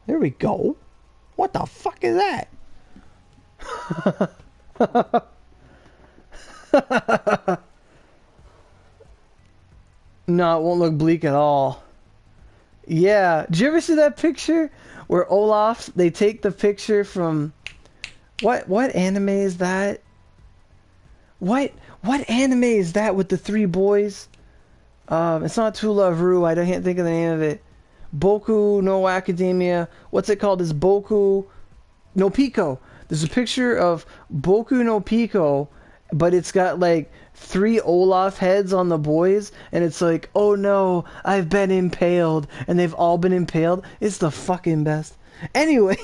There we go. What the fuck is that? No, it won't look bleak at all. Yeah, did you ever see that picture where Olaf, they take the picture from what anime is that? What anime is that with the three boys? It's not To Love Ru. I can't think of the name of it. Boku no Academia. What's it called? It's Boku no Pico. There's a picture of Boku no Pico, but it's got like 3 Olaf heads on the boys, and it's like, oh no, I've been impaled, and they've all been impaled. It's the fucking best. Anyway,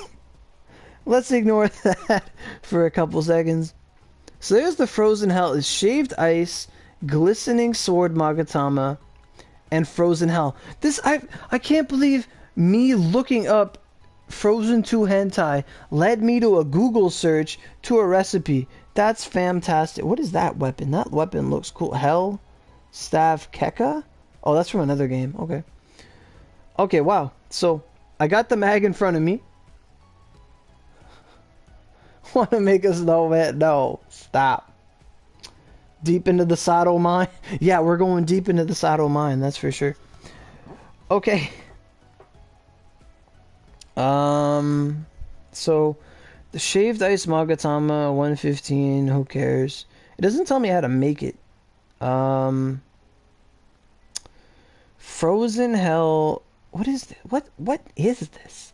let's ignore that for a couple seconds. So there's the Frozen Hell. It's Shaved Ice, Glistening Sword Magatama, and Frozen Hell. This, I can't believe me looking up Frozen 2 hentai led me to a Google search to a recipe. That's fantastic. What is that weapon? That weapon looks cool. Hell Staff Keka? Oh, that's from another game. Okay. Okay, wow. So, I got the mag in front of me. Want to make us know that? No. Stop. Deep into the Sato mine? Yeah, we're going deep into the Sato mine. That's for sure. Okay. So, the Shaved Ice Magatama 115, who cares? It doesn't tell me how to make it. Frozen Hell, what is this? What is this?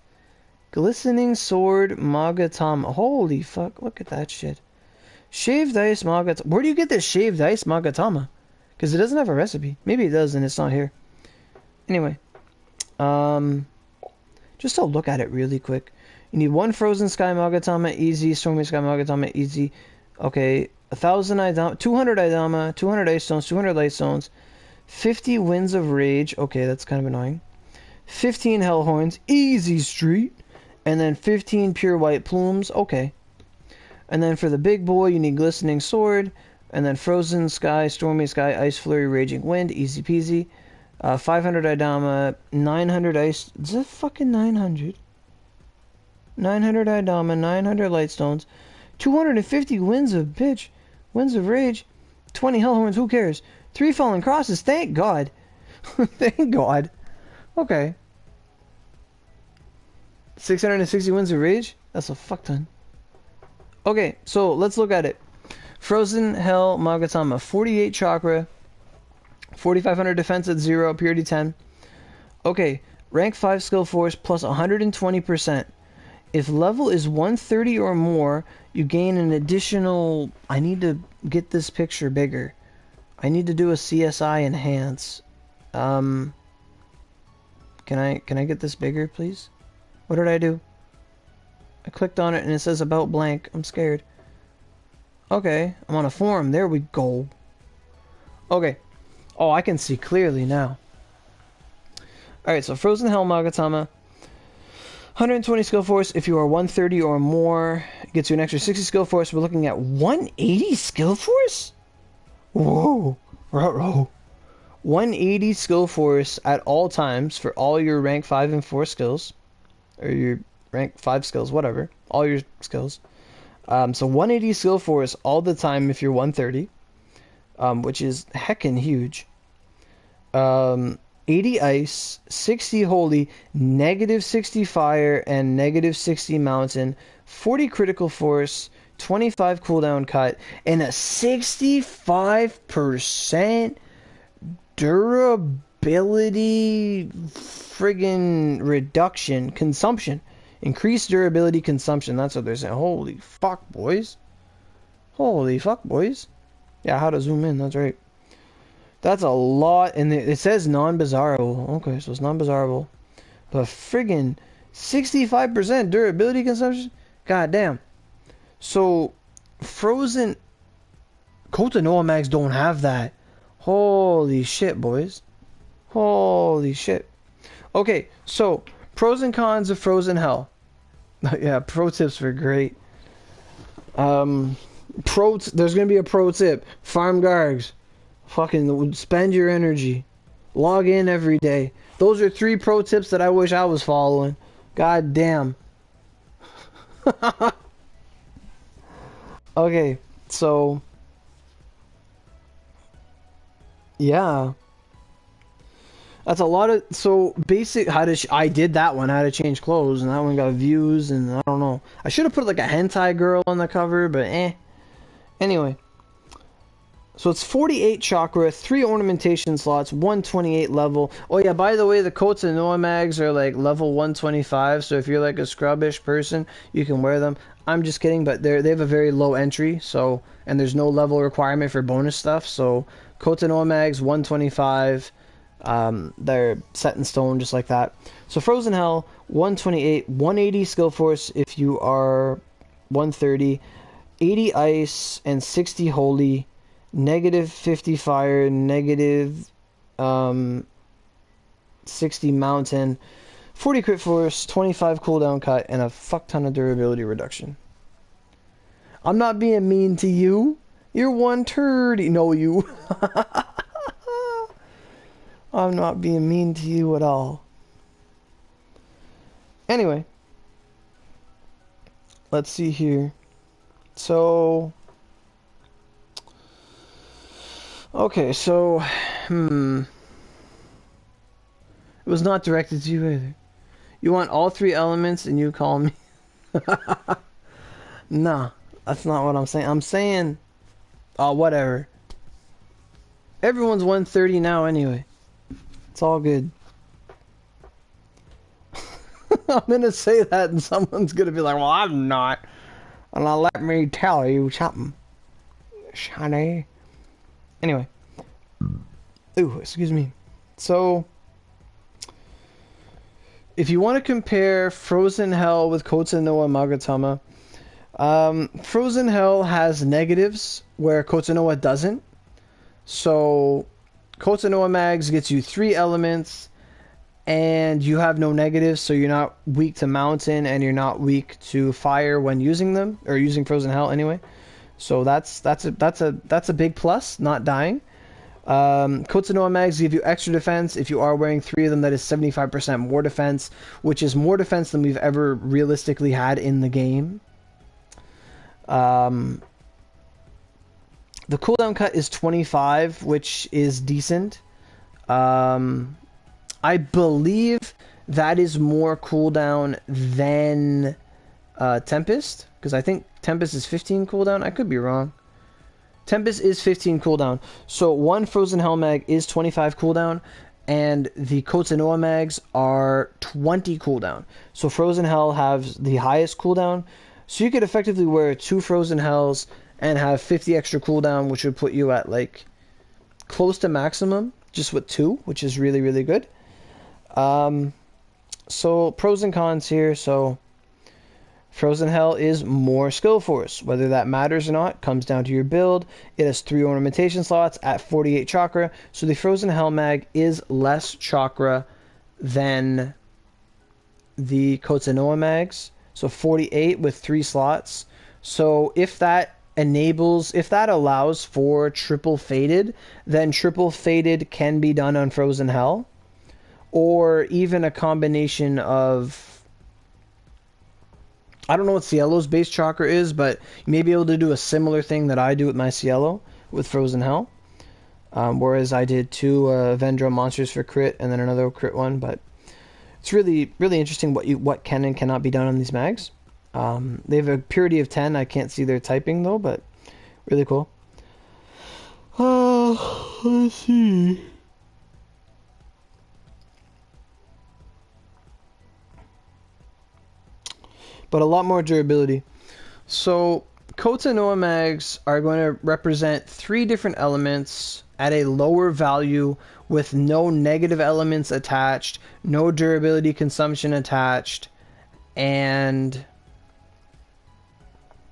Glistening Sword Magatama. Holy fuck, look at that shit. Shaved Ice Magatama. Where do you get this Shaved Ice Magatama? Because it doesn't have a recipe. Maybe it does and it's not here. Anyway. Just to look at it really quick. You need 1 Frozen Sky Magatama, easy. Stormy Sky Magatama, easy. Okay, 1,000 Idama, 200 Idama, 200 Ice Stones, 200 Light Stones, 50 Winds of Rage. Okay, that's kind of annoying. 15 Hell Horns, easy street. And then 15 Pure White Plumes. Okay. And then for the big boy, you need Glistening Sword. And then Frozen Sky, Stormy Sky, Ice Flurry, Raging Wind, easy peasy. 500 Idama, 900 Ice... Is that fucking 900? 900 Idama, 900 Light Stones, 250 Winds of Bitch, Winds of Rage, 20 Hellhorns, who cares? 3 Fallen Crosses, thank God. Thank God. Okay. 660 Winds of Rage? That's a fuck ton. Okay, so let's look at it. Frozen Hell Magatama, 48 Chakra, 4,500 defense at 0, purity 10. Okay, rank 5 skill force plus 120%. If level is 130 or more, you gain an additional... I need to get this picture bigger. I need to do a CSI enhance. Can I get this bigger, please? What did I do? I clicked on it and it says about blank. I'm scared. Okay, I'm on a forum. There we go. Okay. Oh, I can see clearly now. Alright, so Frozen Hell Magatama. 120 skill force if you are 130 or more. It gets you an extra 60 skill force. We're looking at 180 skill force? Whoa. Ruh-roh. 180 skill force at all times for all your rank 5 and 4 skills. Or your rank 5 skills, whatever. All your skills. So 180 skill force all the time if you're 130. Which is heckin' huge. 80 ice, 60 holy, negative 60 fire, and negative 60 mountain, 40 critical force, 25 cooldown cut, and a 65% durability friggin' reduction, consumption. Increased durability consumption, that's what they're saying. Holy fuck, boys. Holy fuck, boys. Yeah, how to zoom in, that's right. That's a lot, and it says non-bizarrable. Okay, so it's non-bizarrable. But friggin' 65% durability consumption? God damn. So, Frozen Kotonoha mags don't have that. Holy shit, boys. Holy shit. Okay, so pros and cons of Frozen Hell. Yeah, pro tips were great. There's gonna be a pro tip. Farm Gargs. Fucking spend your energy. Log in every day. Those are 3 pro tips that I wish I was following. God damn. Okay, so yeah. That's a lot of, so basic, I did that one, how to change clothes, and that one got views, and I don't know. I should have put like a hentai girl on the cover, but eh. Anyway. So it's 48 chakra, 3 ornamentation slots, 128 level. Oh yeah, by the way, the Kotonoha mags are like level 125, so if you're like a scrubbish person, you can wear them. I'm just kidding, but they have a very low entry, so, and there's no level requirement for bonus stuff, so Kotonoha mags 125. They're set in stone just like that. So Frozen Hell 128, 180 skill force if you are 130, 80 ice and 60 holy, negative 50 fire, negative 60 mountain, 40 crit force, 25 cooldown cut, and a fuck ton of durability reduction. I'm not being mean to you. You're 130. No, you. I'm not being mean to you at all. Anyway. Let's see here. So... Okay, so... It was not directed to you either. You want all 3 elements and you call me... Nah, that's not what I'm saying. I'm saying... whatever. Everyone's 130 now anyway. It's all good. I'm gonna say that and someone's gonna be like, well, I'm not. And now let me tell you something. Shiny. Anyway. Ooh, excuse me. So, if you want to compare Frozen Hell with Kotonoha Magatama, Frozen Hell has negatives where Kotonoha doesn't. So, Kotonoha mags gets you 3 elements, and you have no negatives, so you're not weak to mountain, and you're not weak to fire when using them, or using Frozen Hell anyway. So that's a big plus, not dying. Kotonoha mags give you extra defense. If you are wearing 3 of them, that is 75% more defense, which is more defense than we've ever realistically had in the game. The cooldown cut is 25, which is decent. I believe that is more cooldown than Tempest, because I think Tempest is 15 cooldown. I could be wrong. Tempest is 15 cooldown. So one Frozen Hell mag is 25 cooldown, and the Kotonoha mags are 20 cooldown. So Frozen Hell has the highest cooldown. So you could effectively wear 2 Frozen Hells and have 50 extra cooldown, which would put you at like close to maximum just with 2, which is really, really good. So pros and cons here. So Frozen Hell is more skill force. Whether that matters or not comes down to your build. It has 3 ornamentation slots at 48 chakra. So the Frozen Hell mag is less chakra than the Kotonoha mags. So 48 with 3 slots. So if that allows for triple faded, then triple faded can be done on Frozen Hell. Or even a combination of, I don't know what Cielo's base chakra is, but you may be able to do a similar thing that I do with my Cielo with Frozen Hell. Whereas I did 2 Vendro monsters for crit and then another crit one, but it's really, really interesting what can and cannot be done on these mags. They have a purity of 10. I can't see their typing though, but really cool. Let's see. But a lot more durability. So Kotonoha mags are going to represent 3 different elements at a lower value with no negative elements attached, no durability consumption attached, and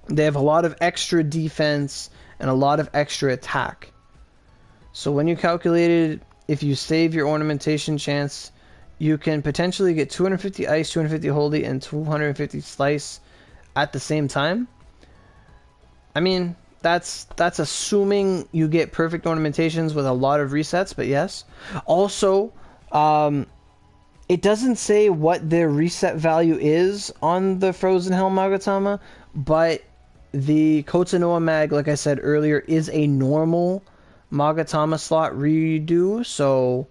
they have a lot of extra defense and a lot of extra attack. So when you calculated, if you save your ornamentation chance, you can potentially get 250 ice, 250 holy, and 250 slice at the same time. I mean, that's assuming you get perfect ornamentations with a lot of resets, but yes. Also, it doesn't say what their reset value is on the Frozen Hell Magatama, but the Kotonoha mag, like I said earlier, is a normal Magatama slot redo, so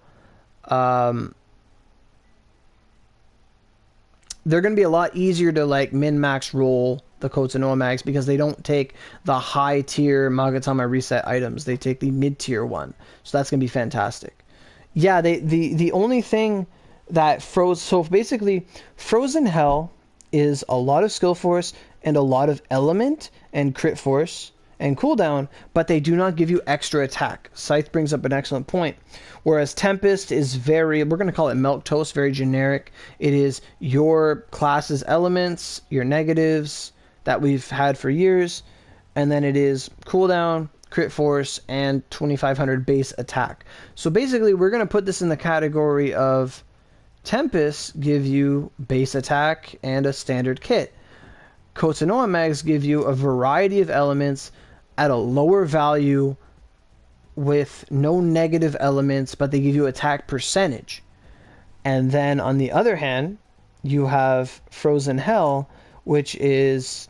they're going to be a lot easier to like min-max roll the Kotonoha mags because they don't take the high tier Magatama reset items. They take the mid tier one, so that's going to be fantastic. Yeah, the only thing that so basically Frozen Hell is a lot of skill force and a lot of element and crit force and cooldown, but they do not give you extra attack. Scythe brings up an excellent point. Whereas Tempest is very, we're going to call it milquetoast, very generic. It is your class's elements, your negatives that we've had for years, and then it is cooldown, crit force, and 2500 base attack. So basically, we're going to put this in the category of Tempest give you base attack and a standard kit. Kotonoha mags give you a variety of elements at a lower value with no negative elements, but they give you attack percentage. And then on the other hand, you have Frozen Hell, which is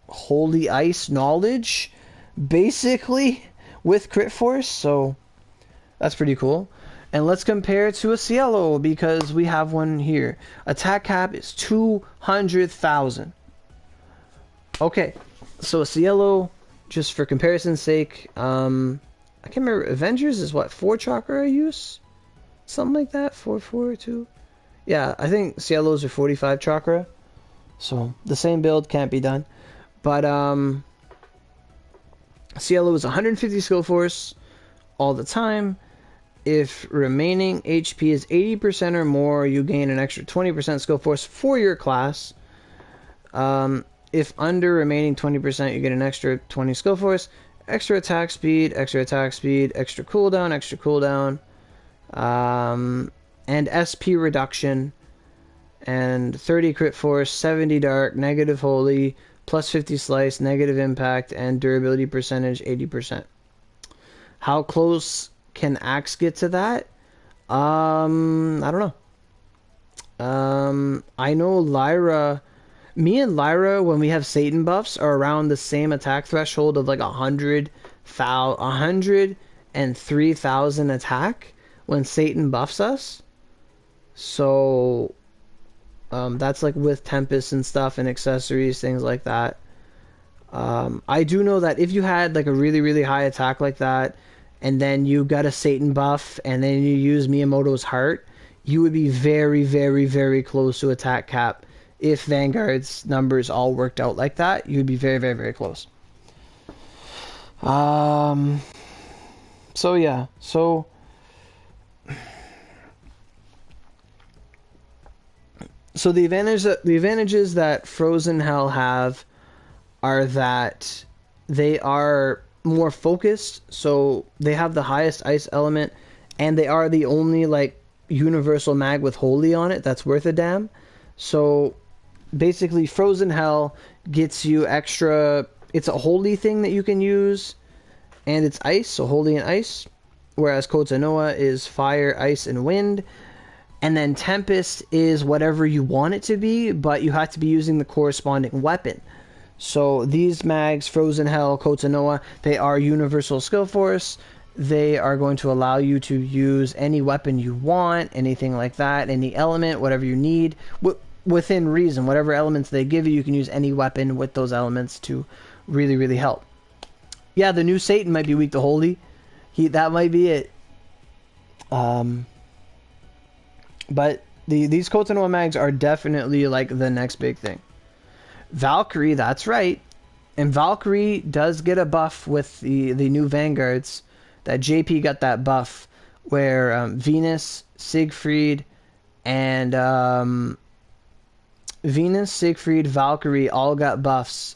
Holy Ice Knowledge, basically, with crit force. So that's pretty cool. And let's compare it to a Cielo, because we have one here. Attack cap is 200,000. Okay, so a Cielo, just for comparison's sake, I can't remember, Avengers is what, 4 chakra use? Something like that, 442? Yeah, I think Cielos are 45 chakra, so the same build can't be done. But, Cielo is 150 skill force all the time. If remaining HP is 80% or more, you gain an extra 20% skill force for your class. If under remaining 20%, you get an extra 20 skill force, extra attack speed, extra cooldown, and SP reduction, and 30 crit force, 70 dark, negative holy, plus 50 slice, negative impact, and durability percentage 80%. How close can Axe get to that? I don't know. I know Lyra. Me and Lyra, when we have Satan buffs, are around the same attack threshold of like 103,000 attack when Satan buffs us. So that's like with Tempest and stuff and accessories, things like that. I do know that if you had like a really, really high attack like that, and then you got a Satan buff, and then you use Miyamoto's Heart, you would be very, very, very close to attack cap. If Vanguard's numbers all worked out like that, you'd be very, very, very close. So yeah, so the advantages that Frozen Hell have are that they are more focused, so they have the highest ice element, and they are the only like universal mag with holy on it that's worth a damn. So basically, Frozen Hell gets you extra. It's a holy thing that you can use, and it's ice, so holy and ice. Whereas Kotonoha is fire, ice, and wind. And then Tempest is whatever you want it to be, but you have to be using the corresponding weapon. So these mags, Frozen Hell, Kotonoha, they are universal skill force. They are going to allow you to use any weapon you want, anything like that, any element, whatever you need. Within reason, whatever elements they give you, you can use any weapon with those elements to really, really help. Yeah, the new Satan might be weak to holy. That might be it. But these Kotonoha mags are definitely like the next big thing. Valkyrie, that's right. And Valkyrie does get a buff with the new Vanguards. That JP got that buff where Venus, Siegfried, and Valkyrie all got buffs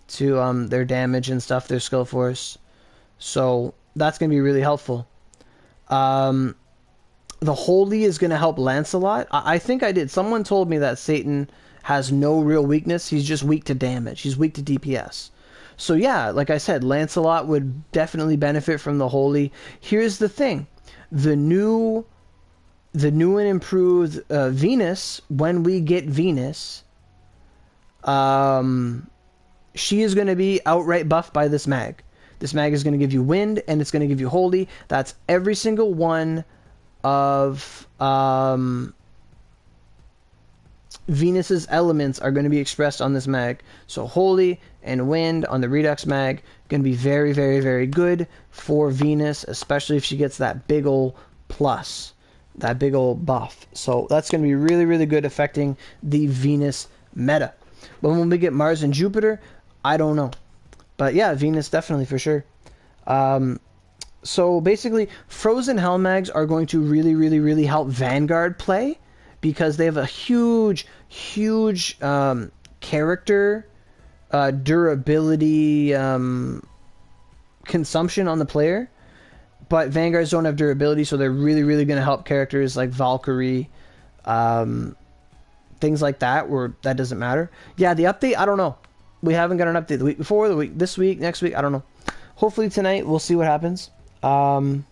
to their damage and stuff, their skill force. So that's going to be really helpful. The Holy is going to help Lancelot. I think I did. Someone told me that Satan has no real weakness. He's just weak to damage. He's weak to DPS. So yeah, like I said, Lancelot would definitely benefit from the Holy. Here's the thing. The new and improved Venus, when we get Venus, she is going to be outright buffed by this mag. This mag is going to give you wind, and it's going to give you holy. That's every single one of Venus's elements are going to be expressed on this mag. So holy and wind on the Redux mag going to be very, very, very good for Venus, especially if she gets that big ol' plus, that big ol' buff. So that's going to be really, really good, affecting the Venus meta. But when we get Mars and Jupiter, I don't know. But yeah, Venus definitely for sure. So basically, Frozen Hell mags are going to really, really, really help Vanguard play, because they have a huge, huge character durability consumption on the player. But Vanguards don't have durability, so they're really, really going to help characters like Valkyrie, things like that, where that doesn't matter. Yeah, the update, I don't know. We haven't got an update the week before, this week, next week, I don't know. Hopefully tonight, we'll see what happens. So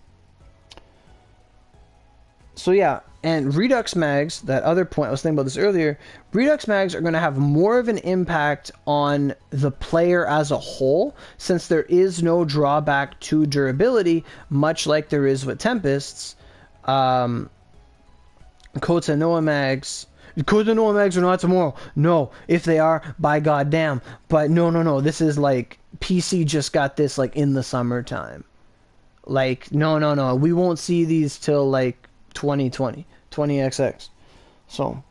yeah, and Redux mags, that other point, I was thinking about this earlier, Redux mags are going to have more of an impact on the player as a whole, since there is no drawback to durability, much like there is with Tempests. Kotonoha mags... Kotonoha mags are not tomorrow. No, if they are, by goddamn. But no. This is like, PC just got this like in the summertime. Like, no. We won't see these till like 2020. 20XX. So,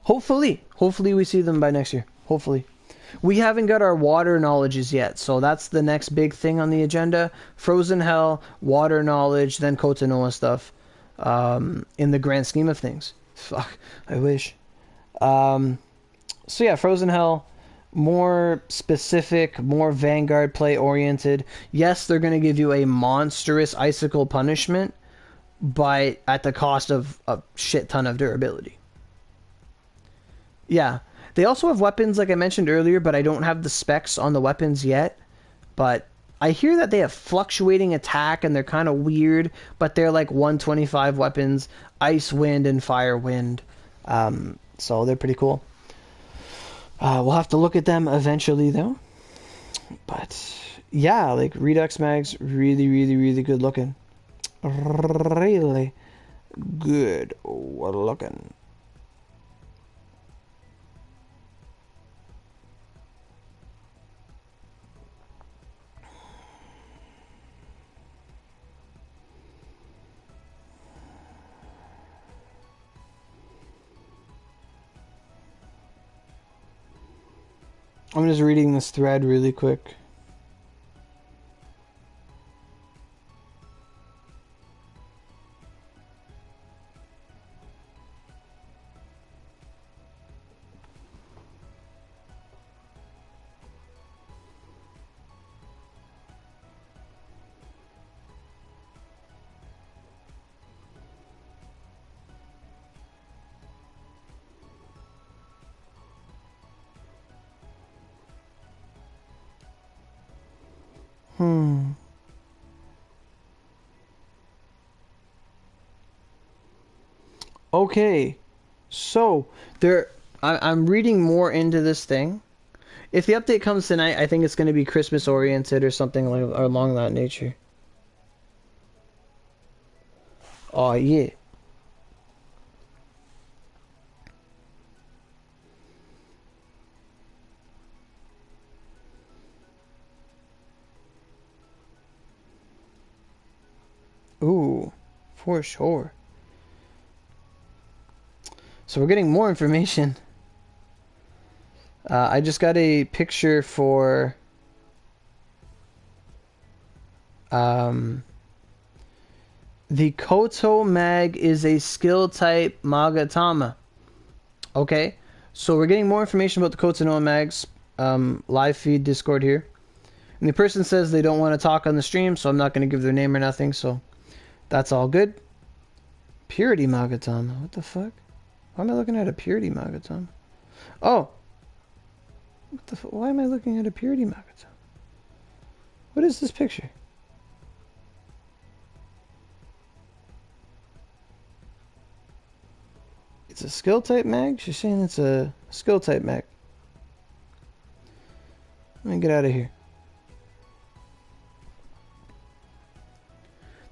hopefully we see them by next year. Hopefully. We haven't got our water knowledges yet, so that's the next big thing on the agenda. Frozen Hell, water knowledge, then Kotonoha stuff. In the grand scheme of things. Fuck, I wish. So yeah, Frozen Hell, more specific, more Vanguard play oriented. Yes, they're going to give you a monstrous icicle punishment, but at the cost of a shit ton of durability. Yeah, they also have weapons like I mentioned earlier, but I don't have the specs on the weapons yet. But I hear that they have fluctuating attack and they're kind of weird, but they're like 125 weapons, ice wind and fire wind. So they're pretty cool. We'll have to look at them eventually though. But yeah, like Redux mags, really, really, really good looking. Really good looking. I'm just reading this thread really quick. Okay, so I'm reading more into this thing. If the update comes tonight, I think it's going to be Christmas oriented or something like along that nature. Oh yeah. Ooh, for sure. So we're getting more information. I just got a picture for the Koto mag is a skill type magatama. Okay, so we're getting more information about the Kotonoha mags. live feed Discord here. And the person says they don't want to talk on the stream, so I'm not going to give their name or nothing, so that's all good. Purity magatama. What the fuck? Why am I looking at a purity magatama? Oh! What the fuck? Why am I looking at a purity magatama? What is this picture? It's a skill type mag? She's saying it's a skill type mag. Let me get out of here.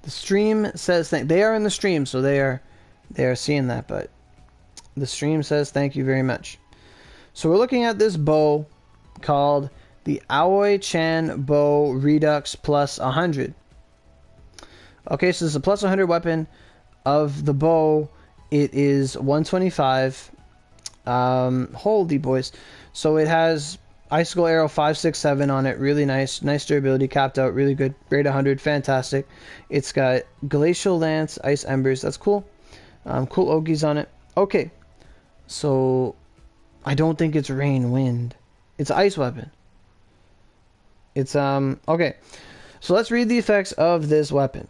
The stream says they are in the stream, so they are seeing that, but the stream says thank you very much. So we're looking at this bow called the Aoi-chan Bow Redux plus 100. Okay, so this is a plus 100 weapon of the bow. It is 125. Holy boys. So it has Icicle Arrow 567 on it. Really nice. Nice durability. Capped out. Really good. Grade 100. Fantastic. It's got Glacial Lance, Ice Embers. That's cool. Cool Ogies on it. Okay. So I don't think it's Rain Wind. It's an ice weapon. It's okay. So let's read the effects of this weapon.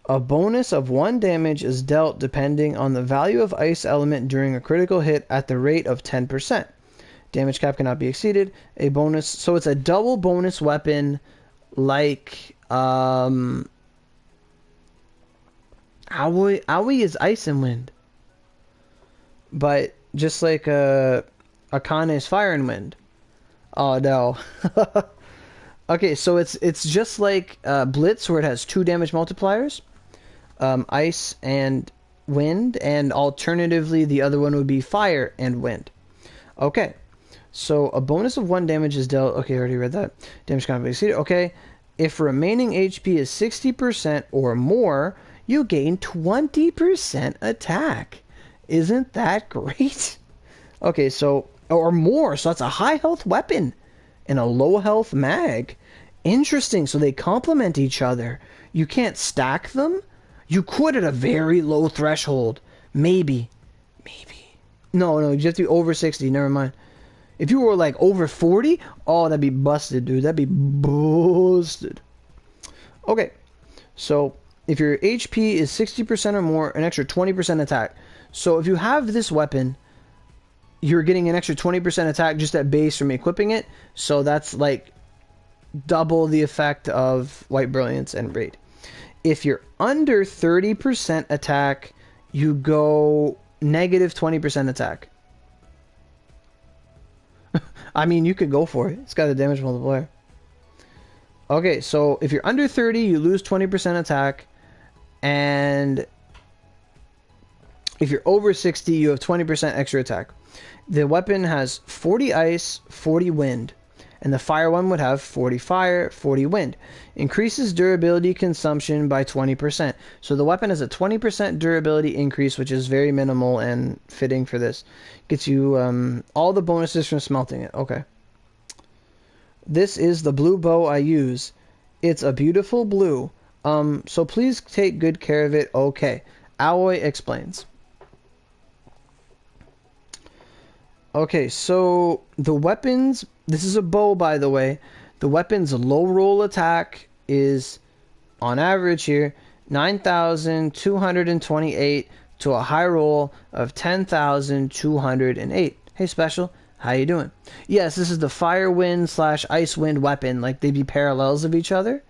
A bonus of 1 damage is dealt depending on the value of ice element during a critical hit at the rate of 10%. Damage cap cannot be exceeded. A bonus, so it's a double bonus weapon like Aoi is ice and wind. But just like Akane is fire and wind. Oh no. Okay, so it's just like Blitz, where it has 2 damage multipliers. Ice and wind, and alternatively the other one would be fire and wind. Okay, so a bonus of 1 damage is dealt. Okay, I already read that. Damage cannot be exceeded. Okay, if remaining HP is 60% or more, you gain 20% attack. Isn't that great? Okay, so or more, so that's a high health weapon and a low health mag. Interesting, so they complement each other. You can't stack them. You could at a very low threshold. Maybe. No, you have to be over 60. Never mind. If you were like over 40, oh, that'd be busted, dude. That'd be busted. Okay, so if your HP is 60% or more, an extra 20% attack. So if you have this weapon, you're getting an extra 20% attack just at base from equipping it. So that's like double the effect of White Brilliance and Raid. If you're under 30% attack, you go negative 20% attack. I mean, you could go for it. It's got a damage multiplier. Okay, so if you're under 30, you lose 20% attack. And if you're over 60, you have 20% extra attack. The weapon has 40 ice, 40 wind. And the fire one would have 40 fire, 40 wind. Increases durability consumption by 20%. So the weapon has a 20% durability increase, which is very minimal and fitting for this. Gets you all the bonuses from smelting it. Okay. This is the blue bow I use. It's a beautiful blue. So please take good care of it. Okay. Aoi explains. Okay, so the weapons, this is a bow, by the way. The weapon's low roll attack is, on average here, 9,228 to a high roll of 10,208. Hey, Special, how you doing? Yes, this is the fire wind / ice wind weapon. Like, they'd be parallels of each other.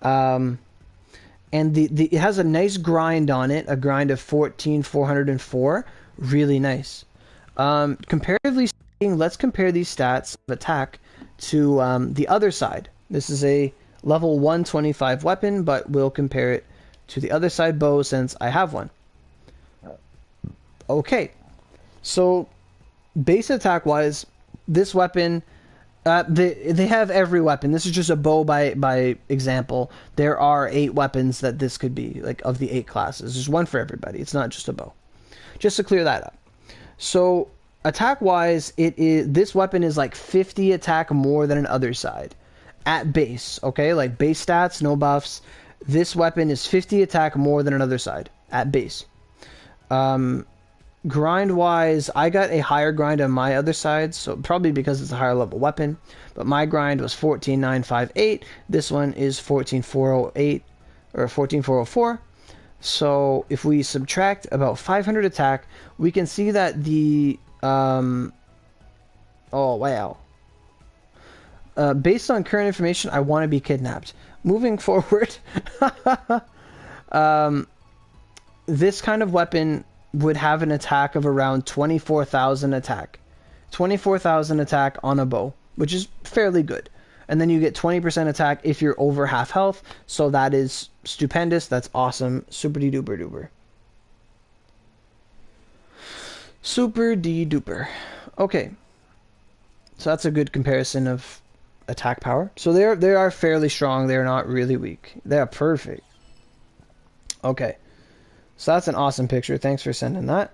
And it has a nice grind on it, a grind of 14,404. Really nice. Comparatively speaking, let's compare these stats of attack to the other side. This is a level 125 weapon, but we'll compare it to the other side bow since I have one. Okay, so base attack wise, this weapon, they have every weapon. This is just a bow by example. There are 8 weapons that this could be, like of the 8 classes. There's one for everybody. It's not just a bow. Just to clear that up. So attack-wise, this weapon is like 50 attack more than an other side at base. Okay, like base stats, no buffs. This weapon is 50 attack more than another side at base. grind wise, I got a higher grind on my other side, so probably because it's a higher level weapon. But my grind was 14,958. This one is 14,408 or 14,404. So if we subtract about 500 attack, we can see that the oh wow. Based on current information, I want to be kidnapped. Moving forward, this kind of weapon would have an attack of around 24,000 attack. 24,000 attack on a bow, which is fairly good. And then you get 20% attack if you're over half health, so that is stupendous, that's awesome, super de duper duper. Super de duper. Okay. So that's a good comparison of attack power. So they are fairly strong, they're not really weak. They are perfect. Okay. So that's an awesome picture. Thanks for sending that.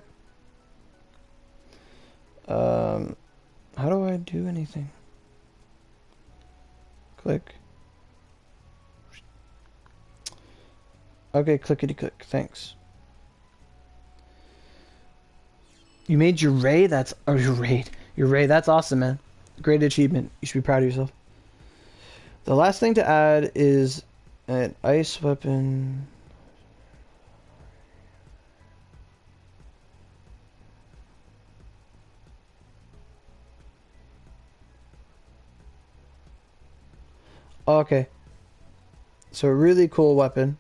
How do I do anything? Click. Okay, clickety click. Thanks. You made your raid? That's your raid. Your raid. That's awesome, man. Great achievement. You should be proud of yourself. The last thing to add is an ice weapon. Okay. So a really cool weapon.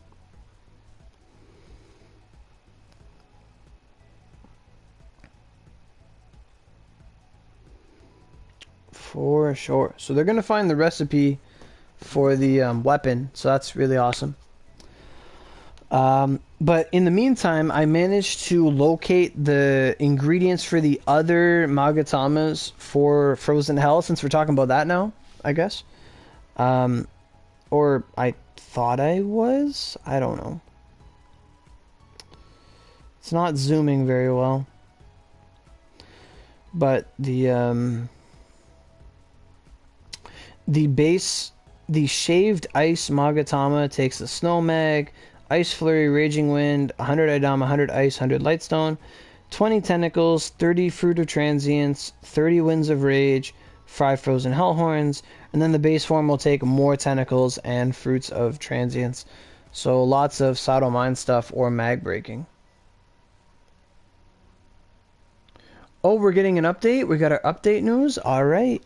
For sure. So they're going to find the recipe for the weapon. So that's really awesome. But in the meantime, I managed to locate the ingredients for the other magatamas for Frozen Hell, since we're talking about that now, I guess. Or I thought I was? I don't know. It's not zooming very well. But the shaved ice magatama takes the snow mag, ice flurry, raging wind, 100 idama, 100 ice, 100 lightstone, 20 tentacles, 30 fruit of transience, 30 winds of rage, 5 frozen hellhorns, and then the base form will take more tentacles and fruits of transience. So lots of Sato Mine stuff or mag breaking. Oh, we're getting an update? We got our update news? Alright.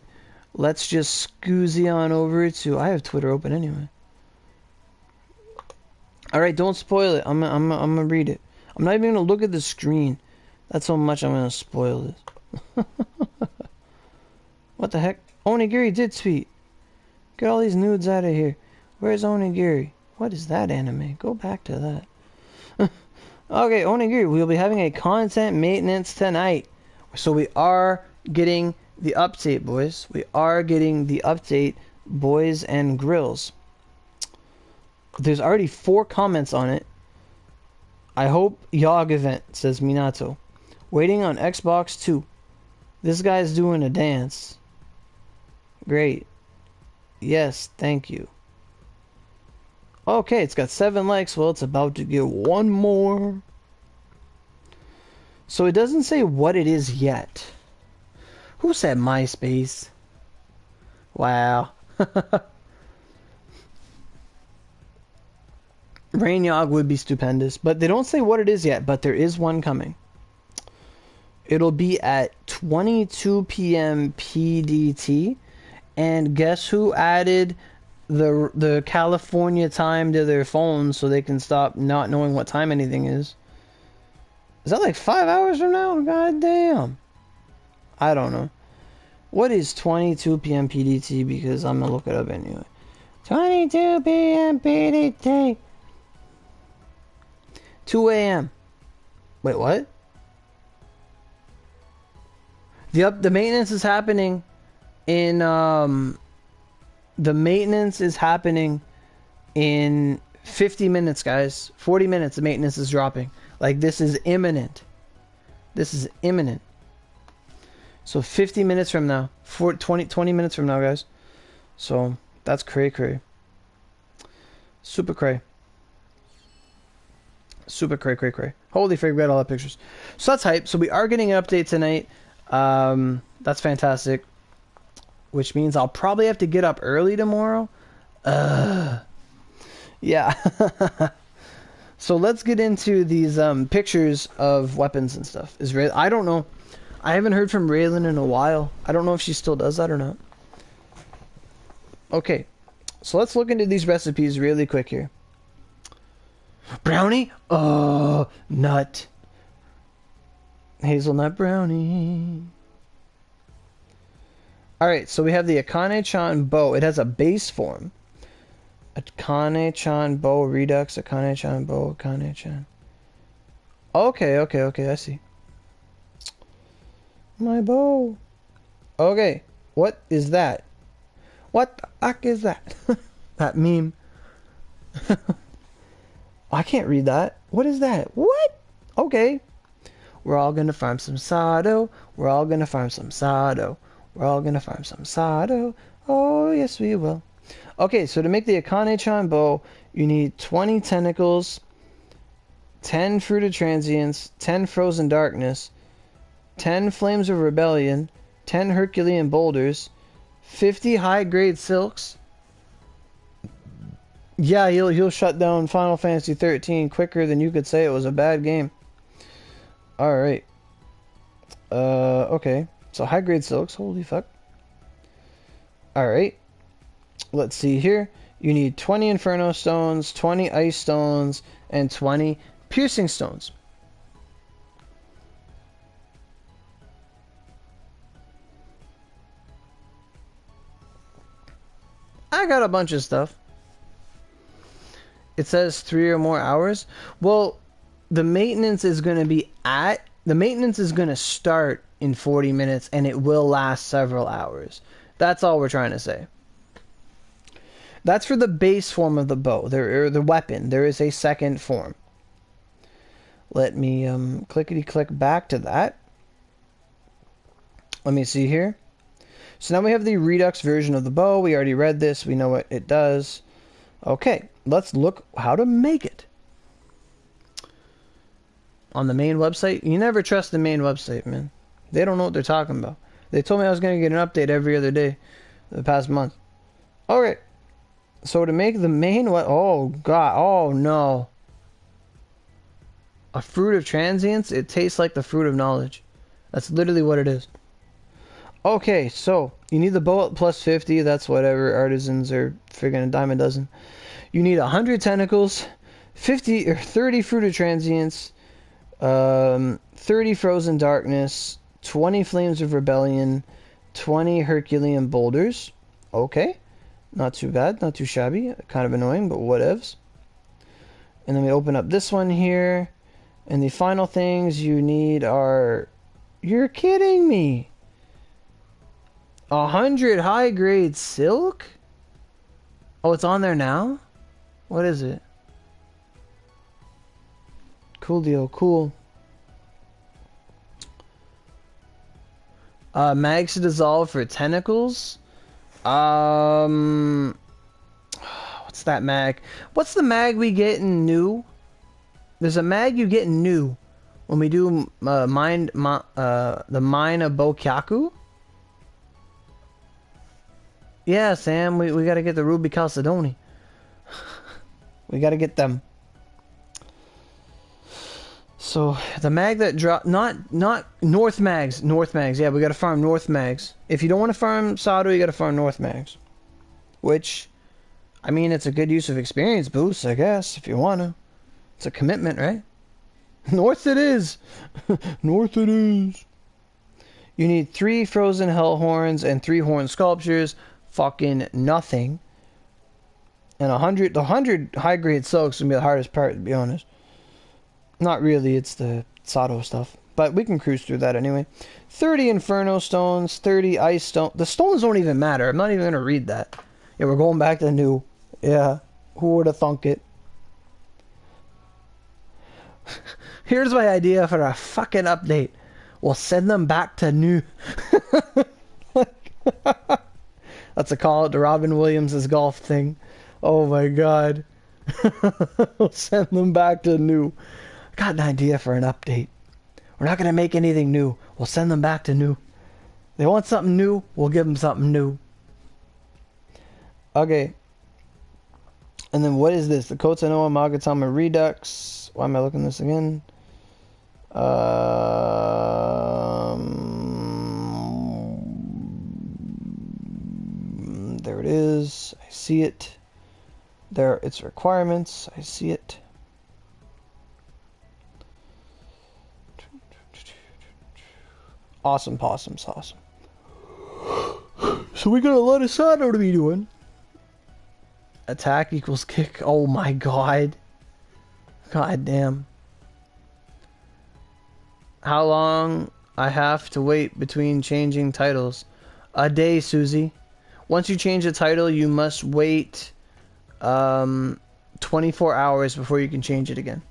Let's just scoozy on over to... I have Twitter open anyway. Alright, don't spoil it. I'm gonna read it. I'm not even gonna look at the screen. That's how much I'm gonna spoil this. What the heck? Onigiri did tweet. Get all these nudes out of here. Where's Onigiri? What is that anime? Go back to that. Okay, Onigiri, we'll be having a content maintenance tonight. So we are getting the update, boys. We are getting the update, boys and grills. There's already 4 comments on it. I hope Yog event, says Minato. Waiting on Xbox 2. This guy's doing a dance. Great. Yes, thank you. Okay, it's got 7 likes. Well, it's about to get 1 more. So it doesn't say what it is yet. Who said MySpace? Wow. Rain Yog would be stupendous. But they don't say what it is yet, but there is one coming. It'll be at 22 p.m. PDT. And guess who added the California time to their phones so they can stop not knowing what time anything is? Is that like 5 hours from now? God damn. I don't know. What is 22 p.m. PDT? Because I'm going to look it up anyway. 22 p.m. PDT. 2 a.m. Wait, what? The maintenance is happening in the maintenance is happening in 50 minutes, guys. 40 minutes the maintenance is dropping. Like, this is imminent. This is imminent. So 50 minutes from now, 20 minutes from now, guys. So that's cray. Super cray. Super cray cray cray. Holy frig, we got all the pictures. So that's hype. So we are getting an update tonight. That's fantastic. Which means I'll probably have to get up early tomorrow. Yeah. So let's get into these pictures of weapons and stuff. I don't know. I haven't heard from Raylan in a while. I don't know if she still does that or not. Okay. So let's look into these recipes really quick here. Brownie? Oh, nut. Hazelnut brownie. Alright, so we have the Akane-chan bow. It has a base form. Akane-chan bow redux, Akane-chan bow, Akane-chan. Okay, I see. My bow. Okay, what is that? What the fuck is that? That meme. I can't read that. What is that? What? Okay. We're all gonna farm some sado. We're all gonna farm some sado. We're all gonna farm some sado. Oh, yes, we will. Okay, so to make the Akane-chan bow, you need 20 tentacles, 10 fruited transients, 10 frozen darkness, 10 flames of rebellion, 10 Herculean boulders, 50 high-grade silks. Yeah, he'll shut down Final Fantasy 13 quicker than you could say it was a bad game. Alright. Okay. So high-grade silks, holy fuck. Alright. Let's see here. You need 20 Inferno stones, 20 ice stones, and 20 piercing stones. I got a bunch of stuff. It says 3 or more hours. Well, the maintenance is going to be the maintenance is going to start in 40 minutes and it will last several hours. That's all we're trying to say. That's for the base form of the bow, the weapon. There is a second form. Let me clickety-click back to that. Let me see here. So now we have the Redux version of the bow. We already read this. We know what it does. Okay, let's look how to make it. On the main website? You never trust the main website, man. They don't know what they're talking about. They told me I was going to get an update every other day the past month. Okay. So to make the main oh god, oh no. A fruit of transience? It tastes like the fruit of knowledge. That's literally what it is. Okay, so you need the bow at plus 50. That's whatever. Artisans are friggin' a dime a dozen. You need 100 tentacles, 50 or 30 fruit of transience, 30 frozen darkness, 20 flames of rebellion, 20 Herculean boulders. Okay, not too bad, not too shabby. Kind of annoying, but whatevs. And then we open up this one here, and the final things you need are... You're kidding me! 100 high-grade silk? Oh, it's on there now? What is it? Cool deal, cool. Mags to dissolve for tentacles? What's that mag? What's the mag we get in new? There's a mag you get in new when we do the Mine of Bokyaku. Yeah, Sam, we gotta get the Ruby Chalcedony. We gotta get them. So the mag that drop not North Mags. Yeah, we gotta farm North Mags. If you don't want to farm Sado, you gotta farm North Mags. Which, I mean, it's a good use of experience boost, I guess, if you wanna. It's a commitment, right? North it is. North it is. You need 3 frozen hell horns and 3 horn sculptures. Fucking nothing. And 100 high grade silks gonna be the hardest part, to be honest. Not really, it's the Sado stuff. But we can cruise through that anyway. 30 Inferno stones, 30 ice stones. The stones don't even matter. I'm not even gonna read that. Yeah, we're going back to new. Yeah, who would have thunk it? Here's my idea for a fucking update. We'll send them back to new. That's a call out to Robin Williams' golf thing. Oh my god. We'll send them back to new. I got an idea for an update. We're not going to make anything new. We'll send them back to new. They want something new, we'll give them something new. Okay. And then what is this? The Kotonoha Magatama Redux. Why am I looking at this again? There it is. I see it. There, its requirements. I see it. Awesome possum sauce. So we got a lot of Sado to be doing. Attack equals kick. Oh my god. God damn. How long I have to wait between changing titles? A day, Susie. Once you change the title, you must wait 24 hours before you can change it again.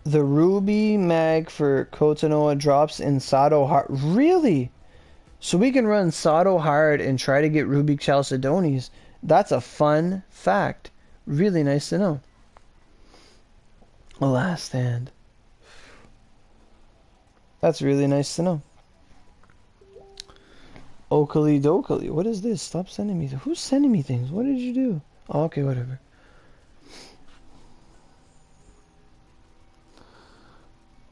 The Ruby mag for Kotonoha drops in Sado Hard. Really? So we can run Sado Hard and try to get Ruby Chalcedonis. That's a fun fact. Really nice to know. Last stand. That's really nice to know. Oakley Dokley. What is this? Stop sending me. Who's sending me things? What did you do? Oh, okay, whatever.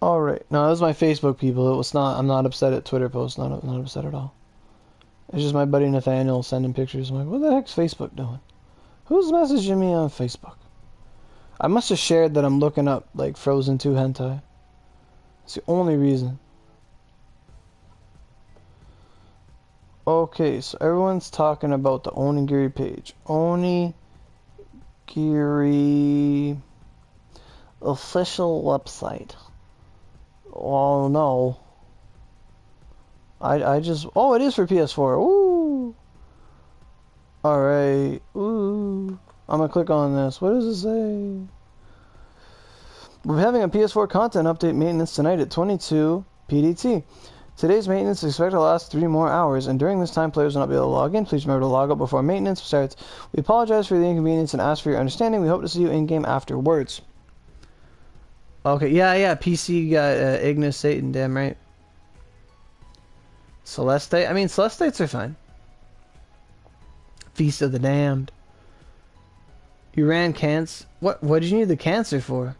Alright. No, that was my Facebook people. It was not. I'm not upset at Twitter posts. Not upset at all. It's just my buddy Nathaniel sending pictures. I'm like, what the heck's Facebook doing? Who's messaging me on Facebook? I must have shared that I'm looking up, like, Frozen 2 hentai. It's the only reason. Okay, so everyone's talking about the Onigiri page. Onigiri official website. Oh no. I just... Oh, it is for PS4. Ooh. Alright. Ooh. I'm gonna click on this. What does it say? We're having a PS4 content update maintenance tonight at 22 PDT. Today's maintenance is expected to last 3 more hours, and during this time players will not be able to log in. Please remember to log out before maintenance starts. We apologize for the inconvenience and ask for your understanding. We hope to see you in-game afterwards. Okay, yeah, PC got Ignis Satan, damn right. Celestite? I mean, Celestites are fine. Feast of the Damned. You ran cancer. What did you need the cancer for?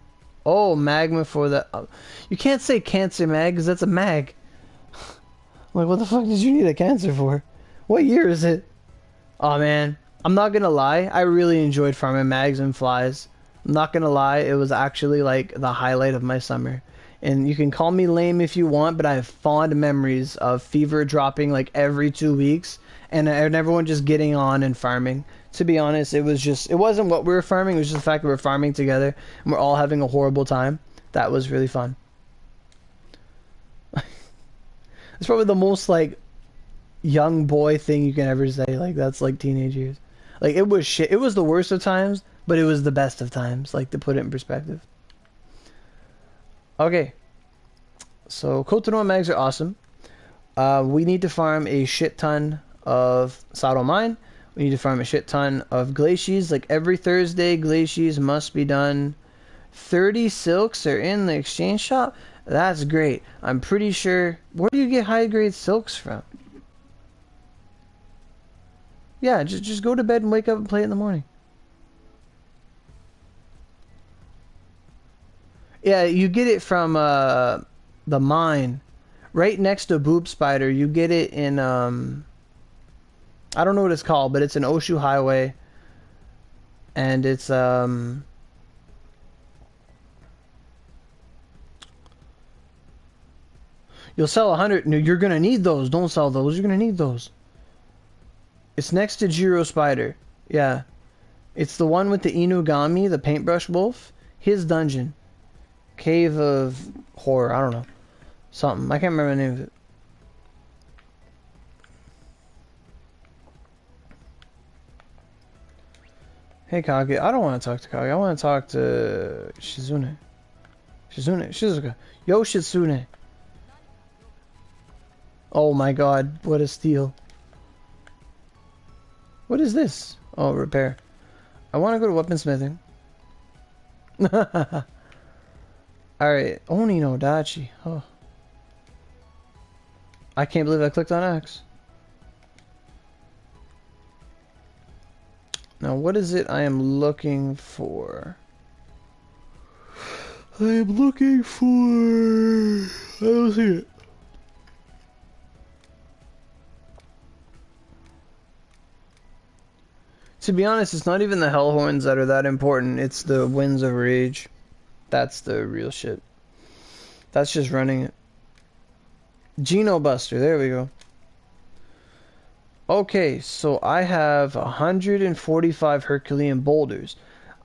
Oh, magma for the... you can't say cancer mag, because that's a mag. I'm like, what the fuck did you need a cancer for? What year is it? Oh man, I'm not gonna lie, I really enjoyed farming mags and flies. I'm not gonna lie, it was actually like the highlight of my summer. And you can call me lame if you want, but I have fond memories of fever dropping like every 2 weeks and everyone just getting on and farming. To be honest, it wasn't what we were farming, it was just the fact that we were farming together and we're all having a horrible time. That was really fun. It's probably the most like young boy thing you can ever say. Like that's like teenage years. Like it was shit. It was the worst of times, but it was the best of times. Like to put it in perspective. Okay. So Kotonoha mags are awesome. We need to farm a shit ton of Sado Mine. We need to farm a shit ton of glacies. Like every Thursday, glacies must be done. 30 silks are in the exchange shop. That's great. I'm pretty sure... Where do you get high-grade silks from? Yeah, just go to bed and wake up and play it in the morning. Yeah, you get it from the mine. Right next to Boob Spider. You get it in... I don't know what it's called, but it's an Oshu Highway. And it's... You'll sell 100. No, you're gonna need those. Don't sell those. You're gonna need those. It's next to Jiro Spider. Yeah. It's the one with the Inugami, the paintbrush wolf. His dungeon. Cave of Horror. I don't know. Something. I can't remember the name of it. Hey Kage. I don't want to talk to Kage. I want to talk to Shizune. Shizune. Shizuka. Yo, Shizune. Oh my god, what a steal. What is this? Oh, repair. I want to go to weaponsmithing. Alright, Oni no Dachi. Oh. I can't believe I clicked on X. Now, what is it I am looking for? I am looking for... I don't see it. To be honest, it's not even the Hellhorns that are that important. It's the Winds of Rage. That's the real shit. That's just running it. Geno Buster. There we go. Okay, so I have 145 Herculean boulders.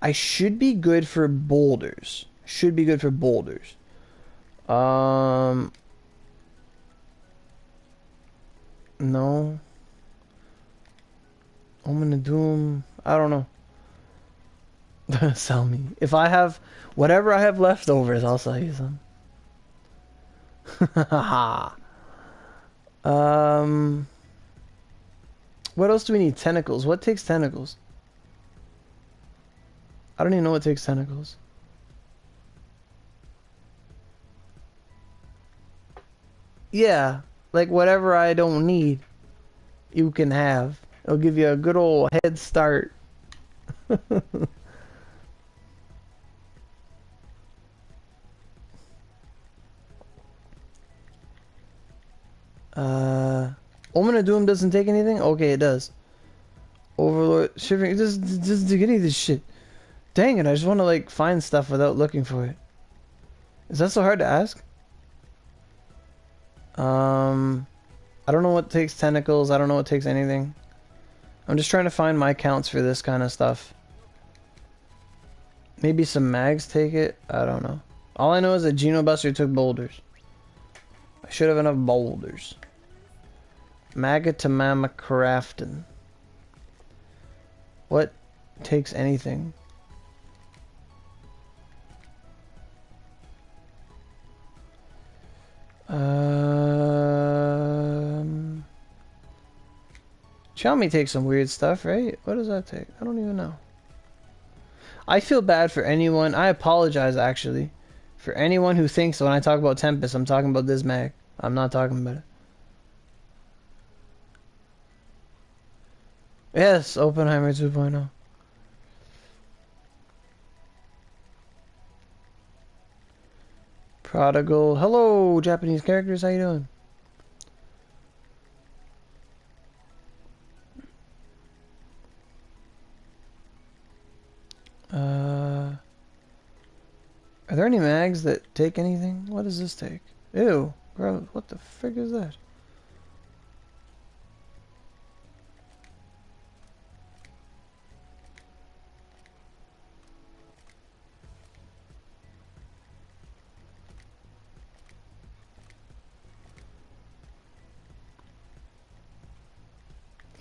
I should be good for boulders. Should be good for boulders. No. I'm gonna do them. I don't know. Sell me. If I have whatever I have leftovers, I'll sell you some. What else do we need? Tentacles. What takes tentacles? I don't even know what takes tentacles. Yeah, like whatever I don't need, you can have. It'll give you a good old head start. Omina Doom doesn't take anything? Okay, it does. Overlord Shivering doesn't take any of this shit. Dang it, I just want to like find stuff without looking for it. Is that so hard to ask? I don't know what takes tentacles, I don't know what takes anything. I'm just trying to find my counts for this kind of stuff. Maybe some mags take it? I don't know. All I know is that Geno Buster took boulders. I should have enough boulders. Magatama crafting. What takes anything? Xiaomi takes some weird stuff, right? What does that take? I don't even know. I feel bad for anyone. I apologize, actually, for anyone who thinks when I talk about Tempest, I'm talking about this mag. I'm not talking about it. Yes, Oppenheimer 2.0. Prodigal. Hello, Japanese characters. How you doing? Are there any mags that take anything? What does this take? Ew, gross. What the frick is that?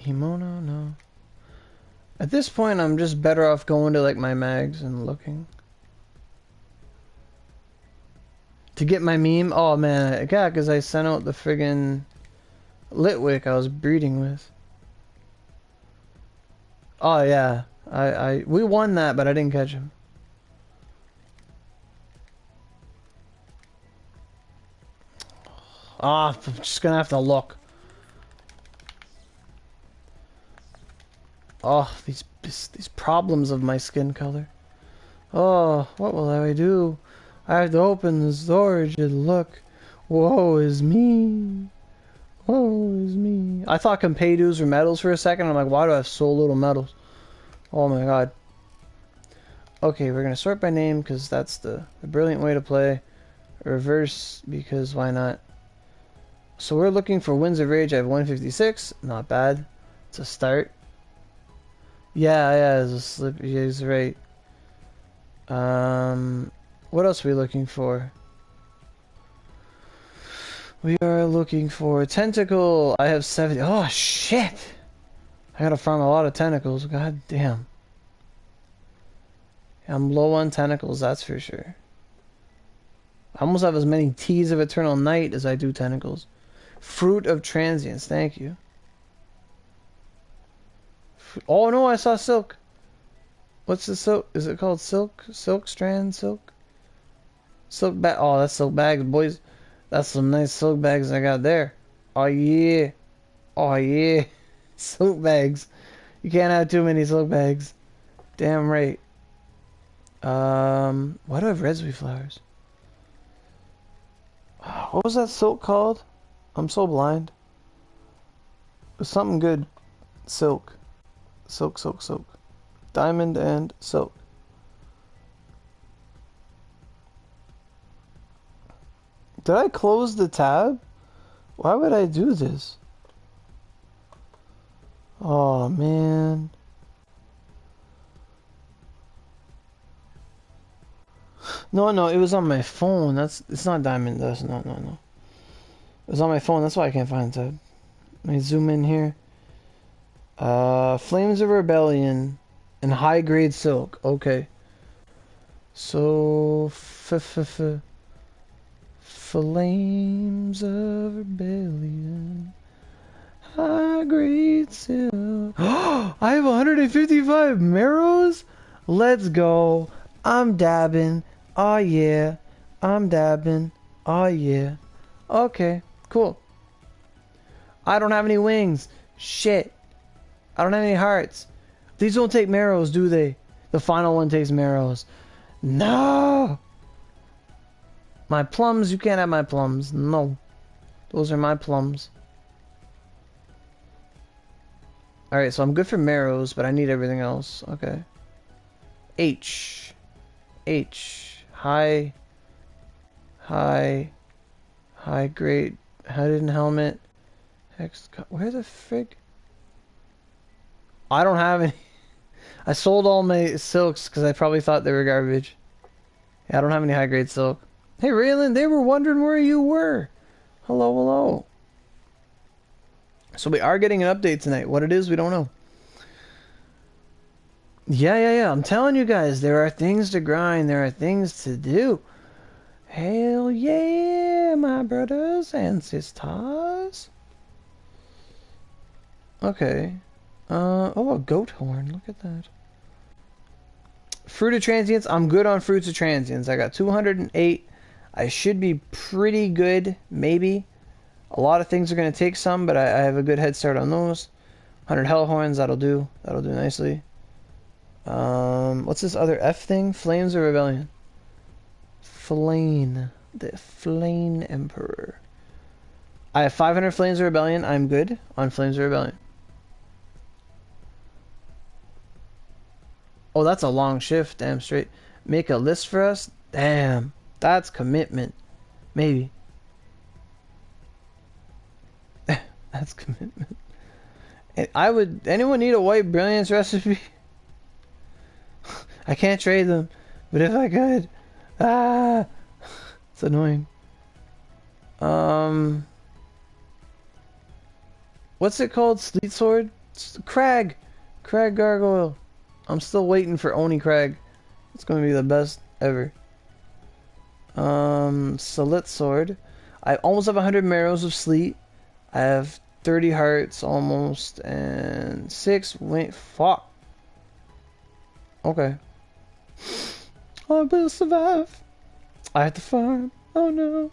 Himono? No. At this point, I'm just better off going to like my mags and looking. To get my meme? Oh man, yeah, because I sent out the friggin' Litwick I was breeding with. Oh yeah, we won that, but I didn't catch him. Ah, I'm just gonna have to look. Oh, these problems of my skin color. Oh, what will I do? I have to open the storage and look. Woe is me. Woe is me. I thought Compedos were metals for a second. I'm like, why do I have so little metals? Oh my god. Okay, we're going to sort by name because that's the brilliant way to play. Reverse because why not? So we're looking for Winds of Rage. I have 156. Not bad. It's a start. Yeah, it's a slip. He's right. What else are we looking for? We are looking for tentacle. I have 70. Oh shit! I gotta farm a lot of tentacles. God damn. I'm low on tentacles, that's for sure. I almost have as many T's of Eternal Night as I do tentacles. Fruit of Transience, thank you. Oh no, I saw silk. What's the silk? Is it called silk? Silk strand? Silk? Silk bag. Oh, that's silk bags, boys. That's some nice silk bags I got there. Oh yeah. Oh yeah. Silk bags. You can't have too many silk bags. Damn right. Why do I have red sweet flowers? What was that silk called? I'm so blind. It was something good. Silk. Silk, silk, silk. Diamond and silk. Did I close the tab? Why would I do this? Oh man. No, it was on my phone. It's not diamond dust. No. It was on my phone. That's why I can't find the tab. Let me zoom in here. Flames of Rebellion and high grade silk. Okay. So Flames of Rebellion. High grade silk. I have 155 marrows? Let's go. I'm dabbing. Oh yeah. I'm dabbing. Oh yeah. Okay, cool. I don't have any wings. Shit. I don't have any hearts. These don't take marrows, do they? The final one takes marrows. No! My plums, you can't have my plums. No. Those are my plums. Alright, so I'm good for marrows, but I need everything else. Okay. H. High grade hidden helmet. Hex. Where the frig? I don't have any. I sold all my silks because I probably thought they were garbage. Yeah, I don't have any high grade silk. Hey Raylan, they were wondering where you were. Hello. So we are getting an update tonight. What it is, we don't know. Yeah. I'm telling you guys, there are things to grind. There are things to do. Hell yeah, my brothers and sisters. Okay. Oh, a goat horn. Look at that. Fruit of Transience. I'm good on Fruits of Transience. I got 208. I should be pretty good, maybe. A lot of things are going to take some, but I have a good head start on those. 100 hell horns. That'll do. That'll do nicely. What's this other F thing? Flames of Rebellion. Flame. The Flame Emperor. I have 500 Flames of Rebellion. I'm good on Flames of Rebellion. Oh, that's a long shift. Damn straight. Make a list for us? Damn. That's commitment. Maybe. That's commitment. Anyone need a white brilliance recipe? I can't trade them. But if I could. It's annoying. What's it called? Sleet Sword? Crag Gargoyle. I'm still waiting for Oni Crag. It's going to be the best ever. Salit Sword. I almost have 100 marrows of sleet. I have 30 hearts almost. And 6. Wait, fuck. Okay. I will survive. I have to farm. Oh no.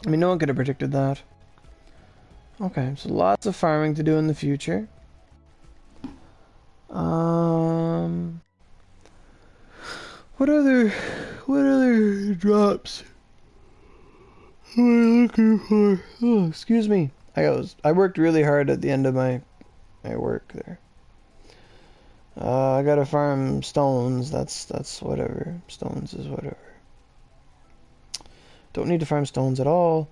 I mean, no one could have predicted that. Okay, so lots of farming to do in the future. What other drops am I looking for? Oh, excuse me. I worked really hard at the end of my work there. I gotta farm stones. That's whatever. Stones is whatever. Don't need to farm stones at all.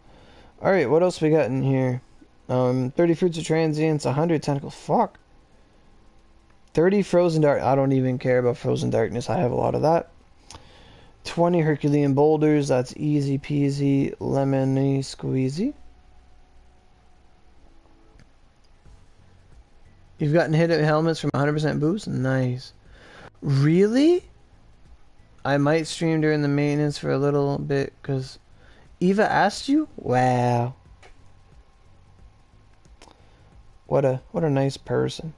Alright, what else we got in here? 30 Fruits of Transience, 100 Tentacles. Fuck. 30 Frozen Dark. I don't even care about Frozen Darkness. I have a lot of that. 20 Herculean Boulders. That's easy peasy, lemony squeezy. You've gotten hit at helmets from 100% boost? Nice. Really? I might stream during the maintenance for a little bit, because Eva asked you? Wow. What a nice person.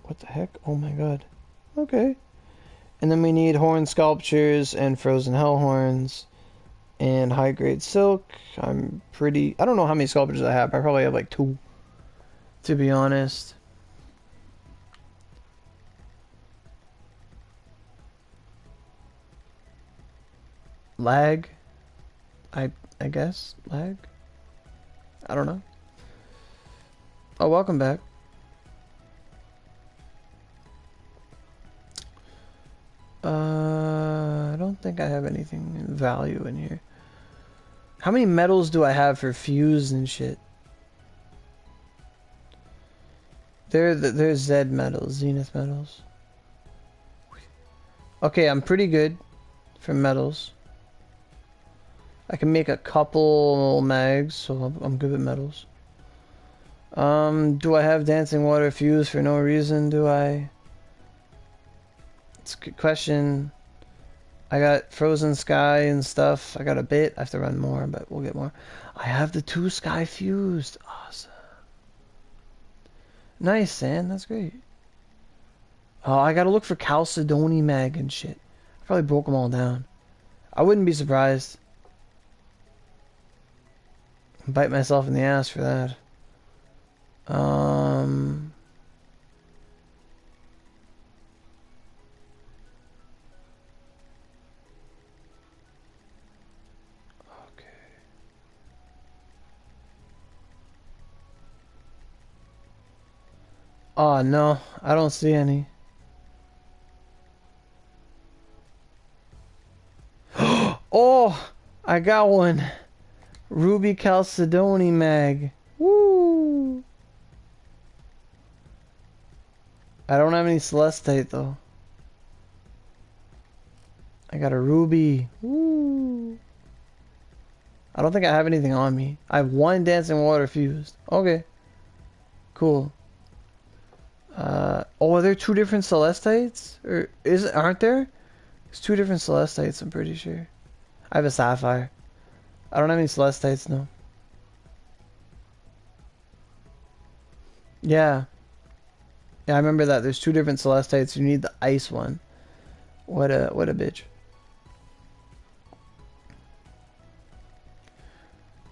What the heck? Oh my god. Okay. And then we need horn sculptures and frozen hell horns and high grade silk. I don't know how many sculptures I have. I probably have like 2, to be honest. Lag? I guess? Lag? I don't know. Oh, welcome back. I don't think I have anything in value in here. How many medals do I have for fuse and shit? They're Z medals, Zenith medals. Okay, I'm pretty good for medals. I can make a couple mags, so I'm good with medals. Do I have dancing water fuse for no reason? Do I? It's a good question. I got frozen sky and stuff. I got a bit. I have to run more, but we'll get more. I have the 2 sky fused. Awesome. Nice, Sand. That's great. Oh, I gotta look for Chalcedony mag and shit. I probably broke them all down. I wouldn't be surprised. Bite myself in the ass for that. Oh no, I don't see any. Oh, I got one. Ruby Chalcedony mag. Woo! I don't have any Celestite though. I got a ruby. Woo! I don't think I have anything on me. I have 1 dancing water fused. Okay. Cool. Oh, are there 2 different Celestites? Or aren't there? There's 2 different Celestites, I'm pretty sure. I have a Sapphire. I don't have any Celestites, no. Yeah. Yeah, I remember that. There's 2 different Celestites. You need the ice one. What a bitch.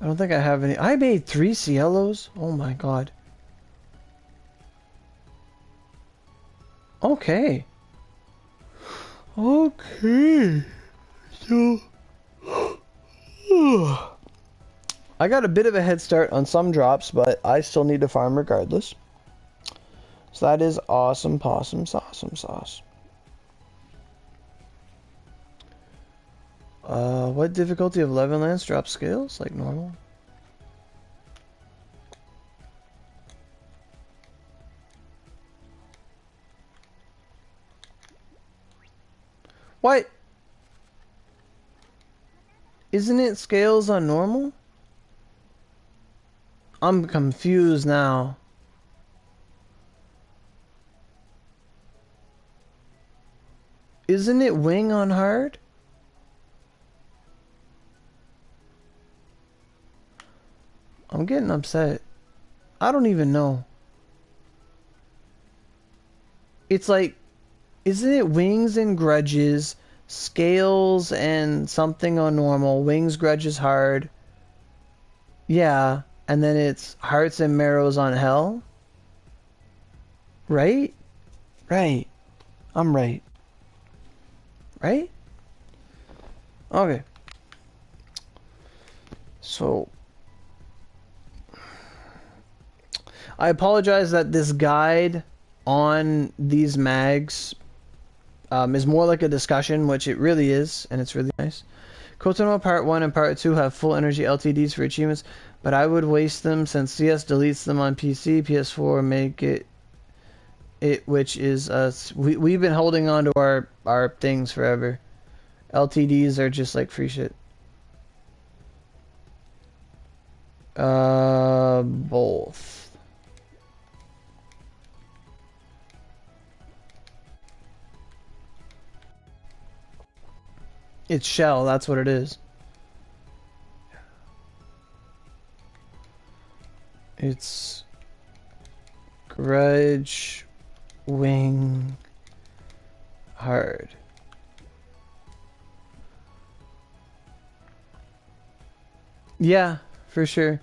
I don't think I have any. I made 3 Cielos? Oh my god. Okay. Okay. So... I got a bit of a head start on some drops, but I still need to farm regardless. So that is awesome possum sauce. What difficulty of 11 lands drop scales? Like normal? What? Isn't it scales on normal? I'm confused now. Isn't it wing on hard? I'm getting upset. I don't even know. It's like, isn't it wings and grudges, scales and something on normal, wings, grudges, hard? Yeah, and then it's hearts and marrows on hell? Right? Right. I'm right. Right? Okay. So... I apologize that this guide on these mags is more like a discussion, which it really is, and it's really nice. Kotonoha Part 1 and Part 2 have full energy LTDs for achievements, but I would waste them since CS deletes them on PC, PS4 make it which is we've been holding on to our things forever. LTDs are just like free shit. Both. It's shell, that's what it is. It's grudge wing hard. Yeah, for sure.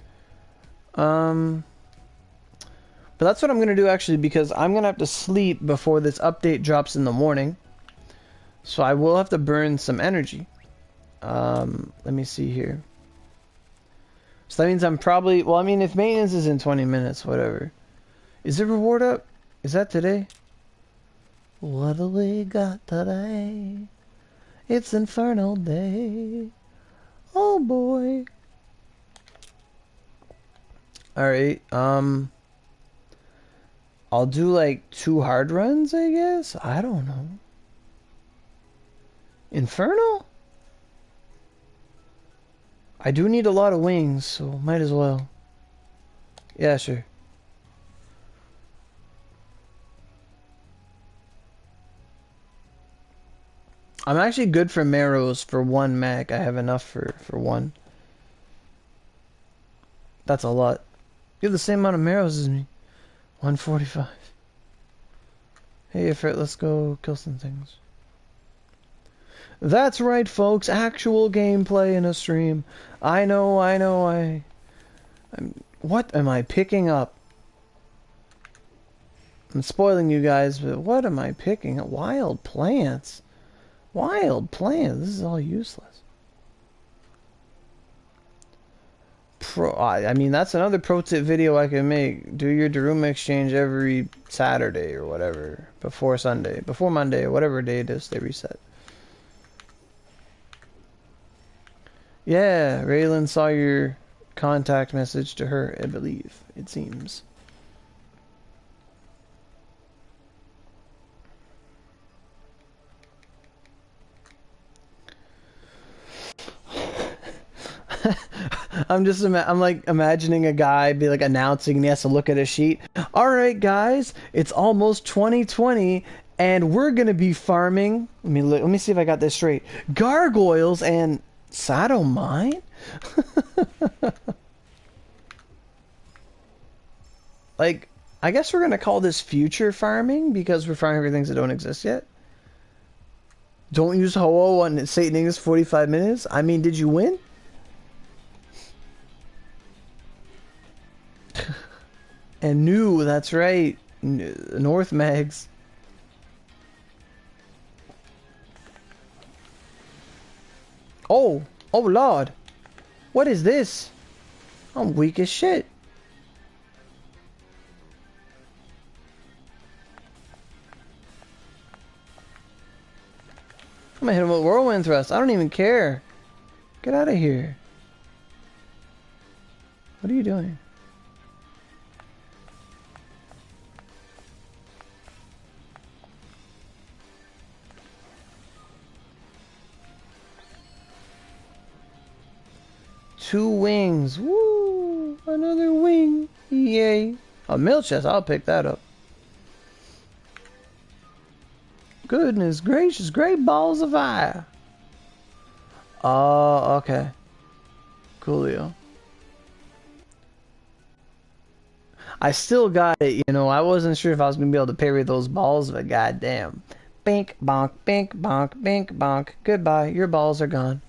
But that's what I'm gonna do actually, because I'm gonna have to sleep before this update drops in the morning. So I will have to burn some energy. Let me see here. So that means I'm probably, well, I mean, if maintenance is in 20 minutes, whatever. Is the reward up? Is that today? What do we got today? It's Infernal Day. Oh boy. Alright, I'll do like 2 hard runs, I guess? I don't know. Infernal? I do need a lot of wings, so might as well. Yeah, sure. I'm actually good for marrows for 1 mag. I have enough for 1. That's a lot. You have the same amount of marrows as me. 145. Hey, Ifrit, let's go kill some things. That's right, folks. Actual gameplay in a stream. I know. What am I picking up? I'm spoiling you guys, but what am I picking up? Wild plants. Wild plants. This is all useless. I mean, that's another pro tip video I can make. Do your Daruma exchange every Saturday or whatever. Before Sunday. Before Monday or whatever day it is they reset. Yeah, Raylan saw your contact message to her, I believe. It seems. I'm like imagining a guy be like announcing and he has to look at a sheet. All right, guys, it's almost 2020 and we're going to be farming. Let me see if I got this straight. Gargoyles and Sato mine? Like, I guess we're going to call this future farming because we're farming for things that don't exist yet. Don't use Ho-Oh on Satan English 45 minutes. I mean, did you win? And new, that's right. North Mags. Oh Lord. What is this? I'm weak as shit. I'm gonna hit him with whirlwind thrust. I don't even care. Get out of here. What are you doing? Two wings. Woo! Another wing. Yay. A mill chest. I'll pick that up. Goodness gracious. Great balls of fire. Oh, okay. Coolio. I still got it, you know. I wasn't sure if I was going to be able to parry those balls, but goddamn. Bink, bonk, bink, bonk, bink, bonk. Goodbye. Your balls are gone.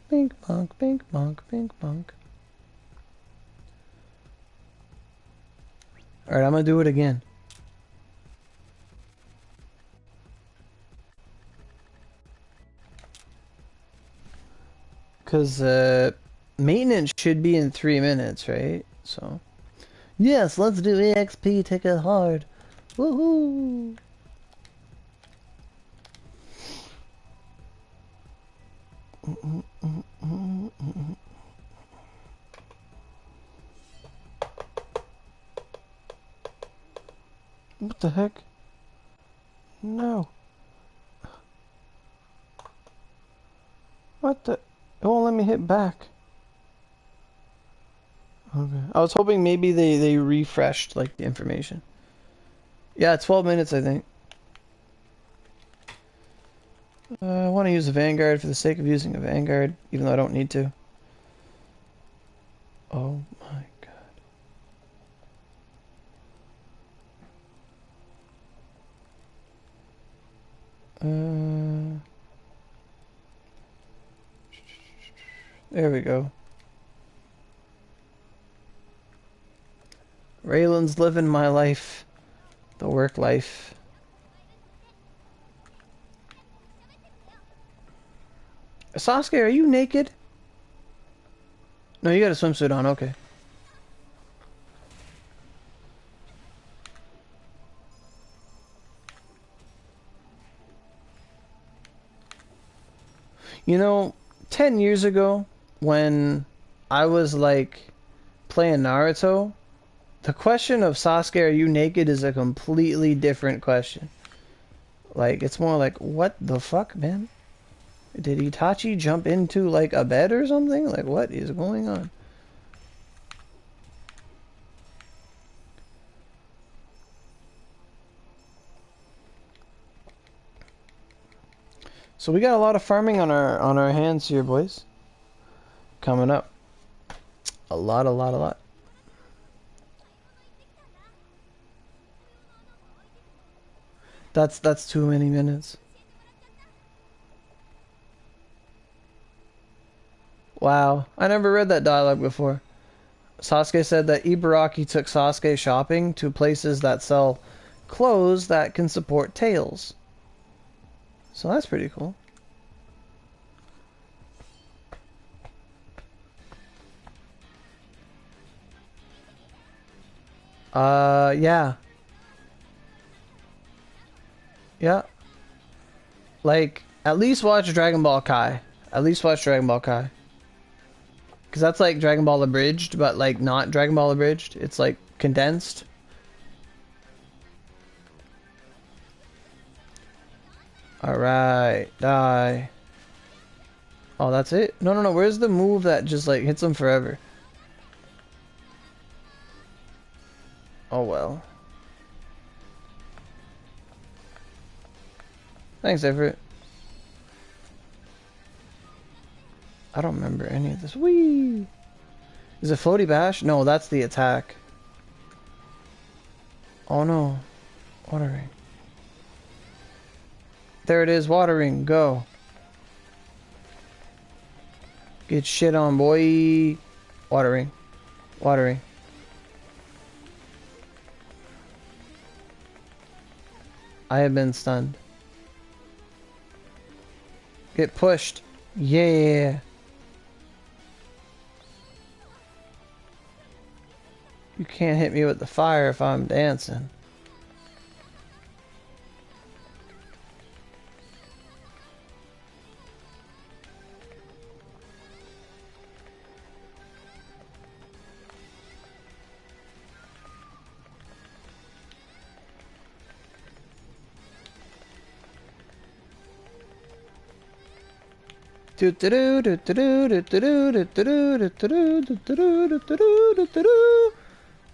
Bink, bonk, bink, bonk, bink, bonk. Alright, I'm gonna do it again. Because, maintenance should be in 3 minutes, right? So. Yes, let's do EXP, take it hard. Woohoo! What the heck? No. What the? It won't let me hit back. Okay. I was hoping maybe they refreshed like the information. Yeah, 12 minutes I think. I want to use a Vanguard for the sake of using a Vanguard, even though I don't need to. Oh my god. There we go. Raylan's living my life. The work life. Sasuke, are you naked? No, you got a swimsuit on, okay. You know, 10 years ago, when I was like playing Naruto, the question of Sasuke, are you naked is a completely different question. Like, it's more like, what the fuck, man? Did Itachi jump into like a bed or something? Like, what is going on? So we got a lot of farming on our hands here, boys. Coming up. A lot. That's too many minutes. Wow, I never read that dialogue before. Sasuke said that Ibaraki took Sasuke shopping to places that sell clothes that can support tails. So that's pretty cool. Yeah. Yeah. Like, at least watch Dragon Ball Kai. At least watch Dragon Ball Kai. Because that's like Dragon Ball Abridged, but like not Dragon Ball Abridged. It's like condensed. Alright, die. Oh, that's it? No. Where's the move that just like hits him forever? Oh well. Thanks, Everett. I don't remember any of this. Whee! Is it floaty bash? No, that's the attack. Oh no. Watering. There it is, watering. Go. Get shit on, boy. Watering. Watering. I have been stunned. Get pushed. Yeah. You can't hit me with the fire if I'm dancing.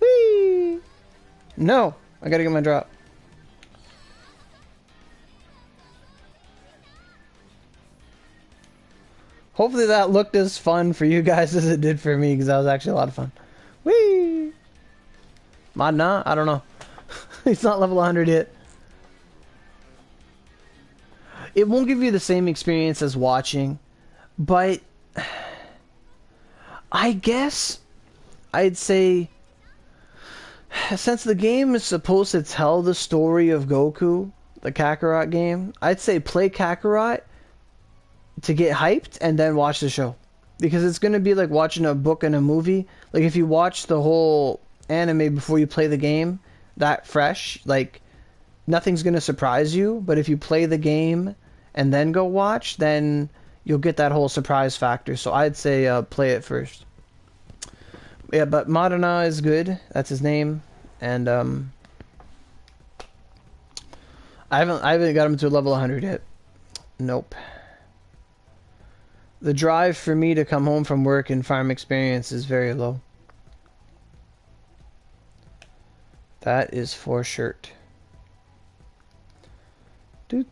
Whee! No, I gotta get my drop. Hopefully that looked as fun for you guys as it did for me, because that was actually a lot of fun. Whee! Madna? I don't know. He's not level 100 yet. It won't give you the same experience as watching, but I guess I'd say, since the game is supposed to tell the story of Goku, the Kakarot game, I'd say play Kakarot to get hyped and then watch the show. Because it's going to be like watching a book and a movie. Like if you watch the whole anime before you play the game, that fresh, like nothing's going to surprise you. But if you play the game and then go watch, then you'll get that whole surprise factor. So I'd say play it first. Yeah, but Madana is good. That's his name. And I haven't got him to level 100 yet. Nope. The drive for me to come home from work and farm experience is very low. That is for sure. That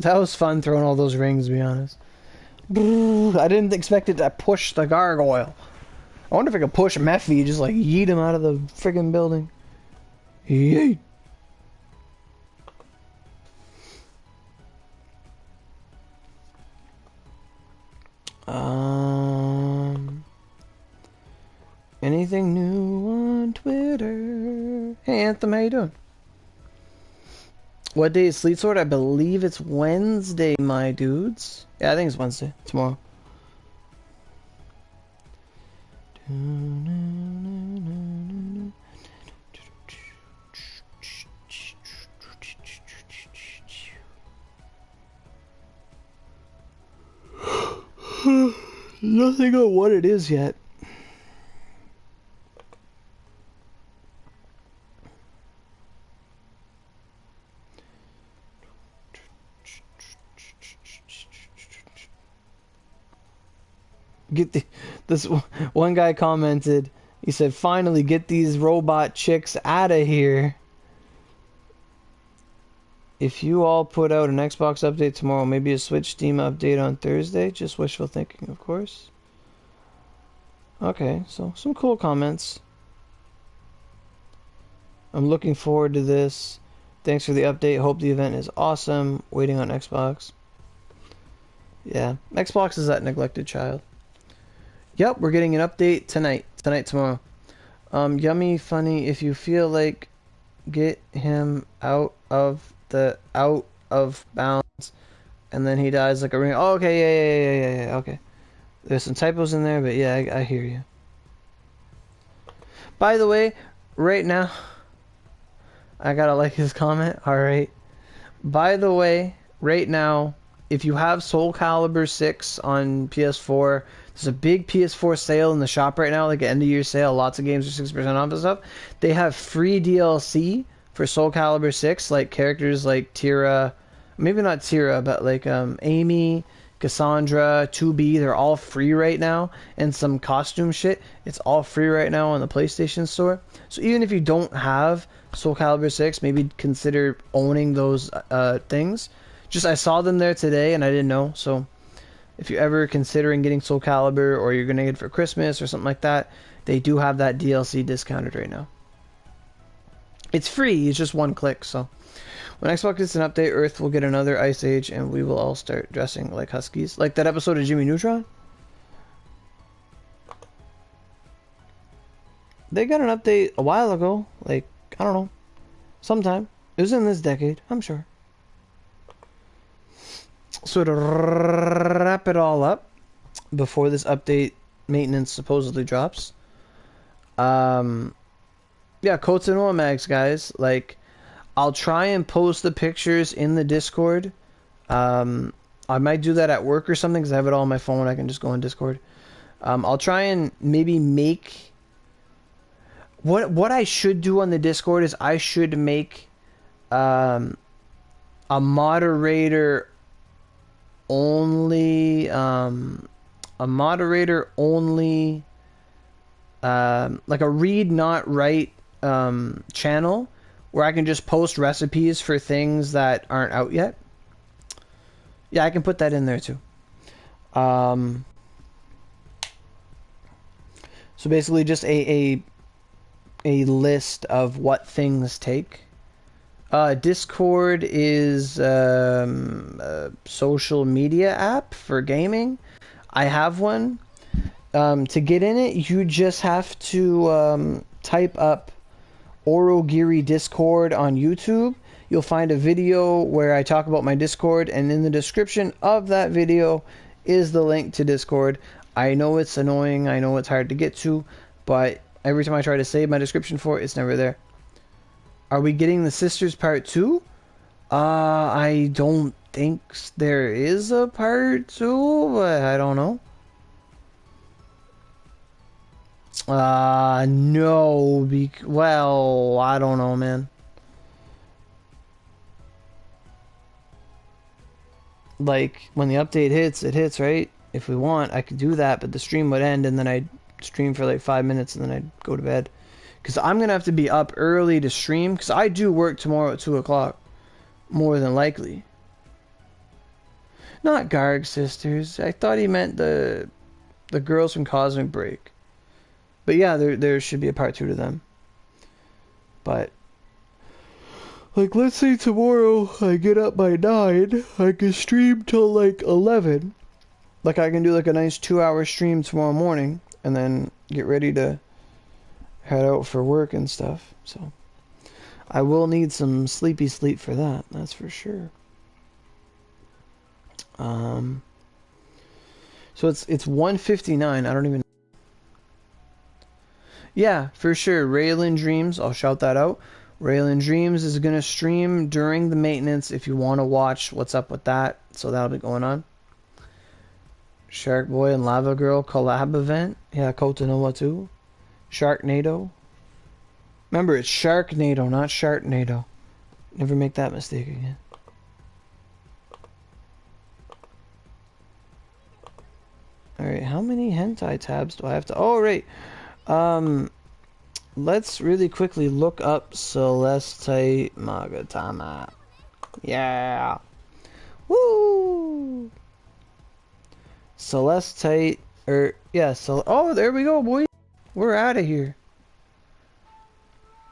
was fun throwing all those rings, to be honest. I didn't expect it to push the gargoyle. I wonder if I could push Mephi, just like yeet him out of the friggin' building. Yeet. Anything new on Twitter? Hey Anthem, how you doing? What day is Sleet Sword? I believe it's Wednesday, my dudes. Yeah, I think it's Wednesday. Tomorrow. Nothing on what it is yet. This one guy commented, he said, finally get these robot chicks out of here. If you all put out an Xbox update tomorrow, maybe a Switch Steam update on Thursday. Just wishful thinking, of course. Okay, so some cool comments. I'm looking forward to this. Thanks for the update. Hope the event is awesome. Waiting on Xbox. Yeah, Xbox is that neglected child. Yep, we're getting an update tonight. Tomorrow. Yummy, funny. If you feel like, get him out of bounds, and then he dies like a ring. Oh, okay, yeah. Okay. There's some typos in there, but yeah, I hear you. By the way, right now, I gotta like his comment. All right. By the way, right now, if you have Soul Calibur 6 on PS4. There's a big PS4 sale in the shop right now, like an end of year sale. Lots of games are 6% off and stuff. They have free DLC for Soul Calibur 6, like characters like Tira, maybe not Tira, but like Amy, Cassandra, 2B. They're all free right now, and some costume shit. It's all free right now on the PlayStation Store. So even if you don't have Soul Calibur 6, maybe consider owning those things. Just I saw them there today, and I didn't know, so. If you're ever considering getting Soul Calibur or you're going to get it for Christmas or something like that, they do have that DLC discounted right now. It's free. It's just one click. So when Xbox gets an update, Earth will get another Ice Age and we will all start dressing like Huskies. Like that episode of Jimmy Neutron. They got an update a while ago. Like, I don't know. Sometime. It was in this decade, I'm sure. So to wrap it all up, before this update maintenance supposedly drops, yeah, Kotonoha mags, guys. Like, I'll try and post the pictures in the Discord. I might do that at work or something because I have it all on my phone. I can just go on Discord. I'll try and maybe make what I should do on the Discord is I should make a moderator only like a read not write channel where I can just post recipes for things that aren't out yet. Yeah, I can put that in there too. So basically just a list of what things take. Discord is a social media app for gaming. I have one. To get in it, you just have to type up Aurogiri Discord on YouTube. You'll find a video where I talk about my Discord, and in the description of that video is the link to Discord. I know it's annoying, I know it's hard to get to, but every time I try to save my description for it, it's never there. Are we getting the Sisters Part 2? I don't think there is a Part 2, but I don't know. No, well, I don't know, man. like when the update hits, it hits, right? If we want, I could do that, but the stream would end and then I'd stream for like 5 minutes and then I'd go to bed. Because I'm going to have to be up early to stream, because I do work tomorrow at 2 o'clock, more than likely. Not Garg Sisters. I thought he meant the girls from Cosmic Break. But yeah, there should be a part 2 to them. But like, let's say tomorrow I get up by 9, I can stream till like 11. Like, I can do like a nice 2-hour stream tomorrow morning and then get ready to head out for work and stuff. So I will need some sleepy sleep for that, that's for sure. So it's 1:59. I don't even. Yeah, for sure. Raylan Dreams. I'll shout that out. Raylan Dreams is gonna stream during the maintenance if you want to watch what's up with that. So that'll be going on. Shark Boy and Lava Girl collab event. Yeah, Kotonoha too. Sharknado. Remember, it's Sharknado, not Sharknado. Never make that mistake again. Alright, how many hentai tabs do I have to... Oh, right. Let's really quickly look up Celestite Magatama. Yeah. Woo! Celestite... yeah, oh, there we go, boy. We're out of here.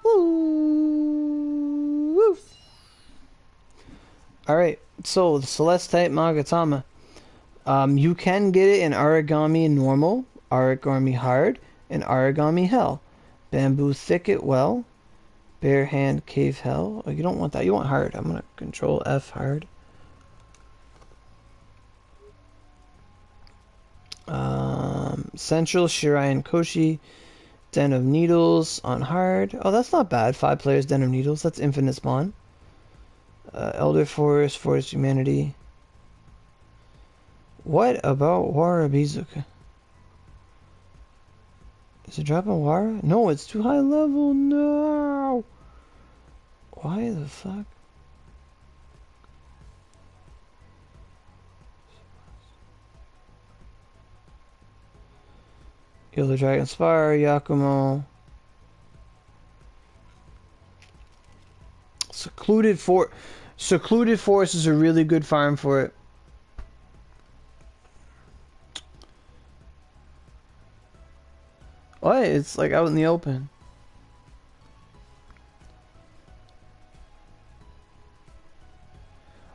Woo! Woo! Alright, so the Celestite Magatama. You can get it in Origami Normal, Origami Hard, and Origami Hell. Bamboo Thicket Well, Bare Hand Cave Hell. Oh, you don't want that. You want Hard. I'm going to Control F Hard. Central Shirayan Koshi, Den of Needles on Hard. Oh, that's not bad. 5 players, Den of Needles. That's infinite spawn. Elder Forest, Forest Humanity. What about Warabizuka? Is it dropping Wara? No, it's too high level. No. Why the fuck? Yellow Dragon Spire, Yakumo. Secluded Forest is a really good farm for it. What? It's like out in the open.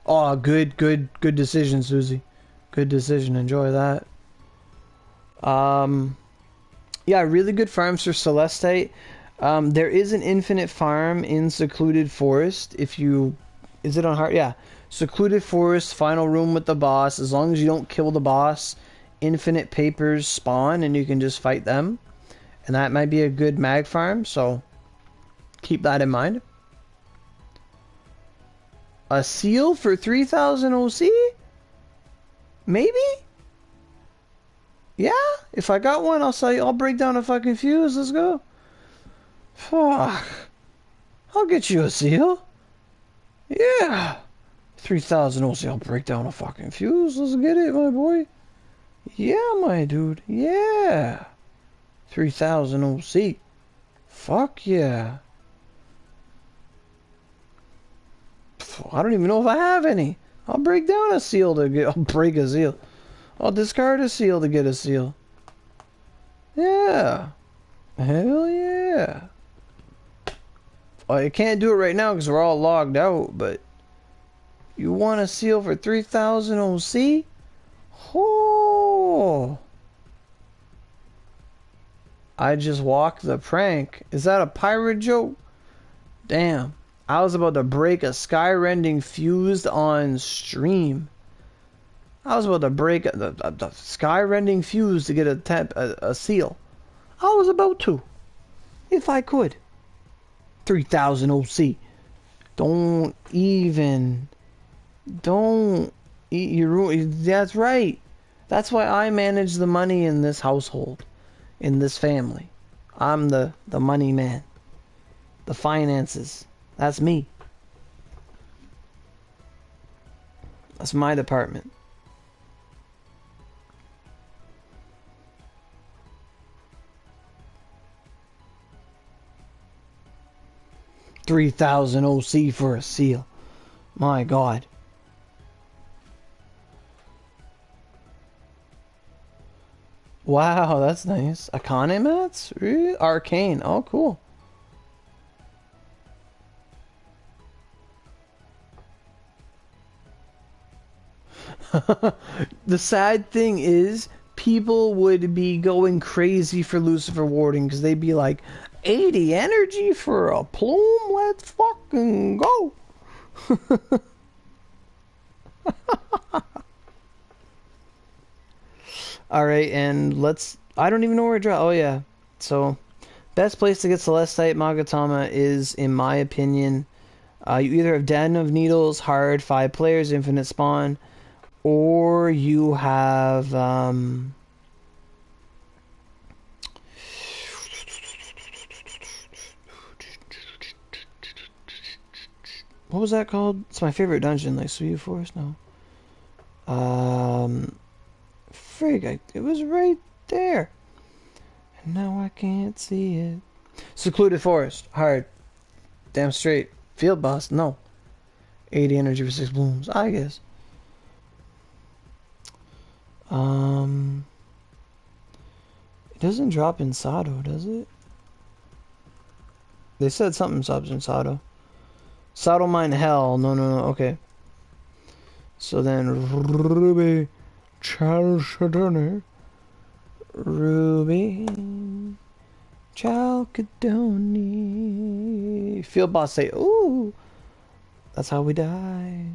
Oh, good decision, Susie. Good decision. Enjoy that. Yeah, really good farms for Celestite. There is an infinite farm in Secluded Forest. If you... Is it on hard? Yeah. Secluded Forest, final room with the boss. As long as you don't kill the boss, infinite papers spawn and you can just fight them. And that might be a good mag farm, so keep that in mind. A seal for 3000 OC? Maybe? Yeah? If I got one, I'll break down a fucking fuse. Let's go. Fuck. I'll get you a seal. Yeah. 3000 OC, I'll break down a fucking fuse. Let's get it, my boy. Yeah, my dude. Yeah. 3000 OC. Fuck yeah. I don't even know if I have any. I'll break down a seal to get... I'll break a seal. I'll discard a seal to get a seal. Yeah. Hell yeah. Well, I can't do it right now because we're all logged out, but... You want a seal for 3000 OC? Oh... I just walked the prank. Is that a pirate joke? Damn. I was about to break a sky-rending fuse on stream. I was about to break the sky-rending fuse to get a seal. I was about to. If I could. 3000 OC. Don't even. Don't. That's right. That's why I manage the money in this household. In this family. I'm the money man. The finances. That's me. That's my department. $3,000 OC for a seal. My God. Wow, that's nice. Akane mats? Really? Arcane. Oh, cool. The sad thing is, people would be going crazy for Lucifer Warding because they'd be like, 80 energy for a plume? Let's fucking go. Alright, and let's... I don't even know where to draw. Oh, yeah. So, best place to get Celestite Magatama is, in my opinion, you either have Den of Needles, hard, 5 players, infinite spawn, or you have... what was that called? It's my favorite dungeon, like Sweet Forest? No. Frig, it was right there. And now I can't see it. Secluded Forest, hard. Damn straight. Field Boss, no. 80 energy for 6 blooms, I guess. It doesn't drop in Sado, does it? They said something subs in Sado. Sado Mine Hell. No, okay. So then Ruby Chalcedony. Ruby Chalcedony. Field Boss say, ooh. That's how we die.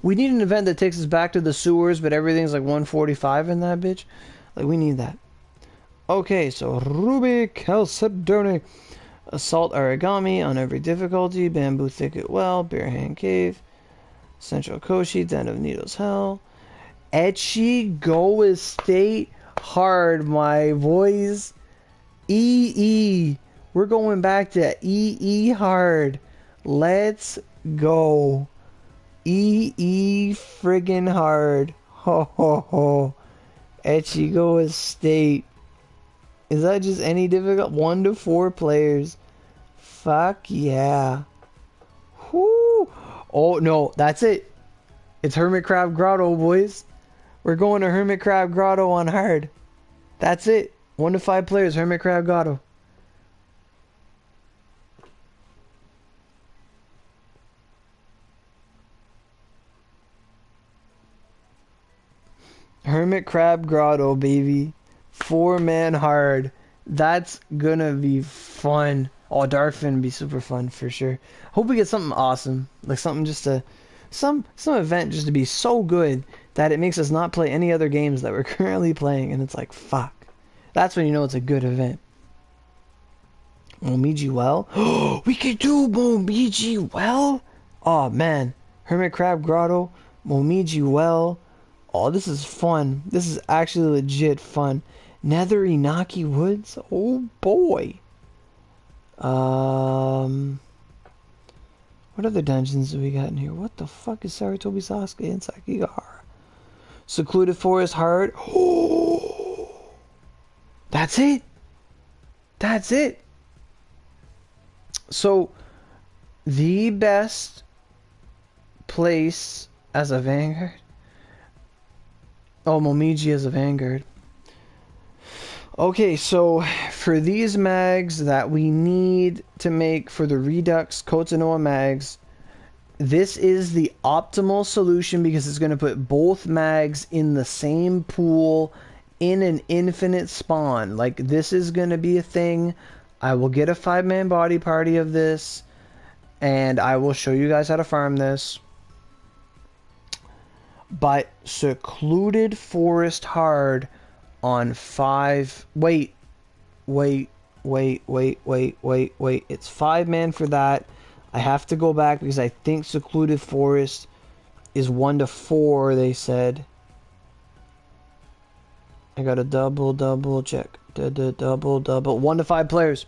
We need an event that takes us back to the sewers, but everything's like 145 in that bitch. Like, we need that. Okay, so Ruby Chalcedony. Assault Origami on every difficulty. Bamboo Thicket Well. Bare Hand Cave. Central Koshi. Den of Needles Hell. Etchy Go Estate hard, my boys. EE. We're going back to EE hard. Let's go. EE friggin' hard. Ho ho ho. Etchy Go Estate. Is that just any difficult? 1 to 4 players. Fuck yeah. Whoo. Oh no, that's it. It's Hermit Crab Grotto, boys. We're going to Hermit Crab Grotto on hard. That's it. 1 to 5 players, Hermit Crab Grotto. Hermit Crab Grotto, baby. 4-man hard. That's gonna be fun. Oh, Darkfin would be super fun for sure. Hope we get something awesome. Like something just to... Some event just to be so good that it makes us not play any other games that we're currently playing. And it's like, fuck. That's when you know it's a good event. Momiji Well? We could do Momiji Well? Oh, man. Hermit Crab Grotto. Momiji Well. Oh, this is fun. This is actually legit fun. Nether Inaki Woods? Oh, boy. What other dungeons do we got in here? What the fuck is Saratobi Sasuke and Sakigahara? Secluded Forest Hard. Oh, that's it. That's it. So, the best place as a Vanguard. Oh, Momiji as a Vanguard. Okay, so for these mags that we need to make for the Redux Kotonoha mags, this is the optimal solution because it's going to put both mags in the same pool in an infinite spawn. Like, this is going to be a thing. I will get a 5-man body party of this, and I will show you guys how to farm this. But Secluded Forest Hard on 5... Wait. It's 5-man for that. I have to go back because I think Secluded Forest is 1 to 4, they said. I gotta double check. Double. 1 to 5 players.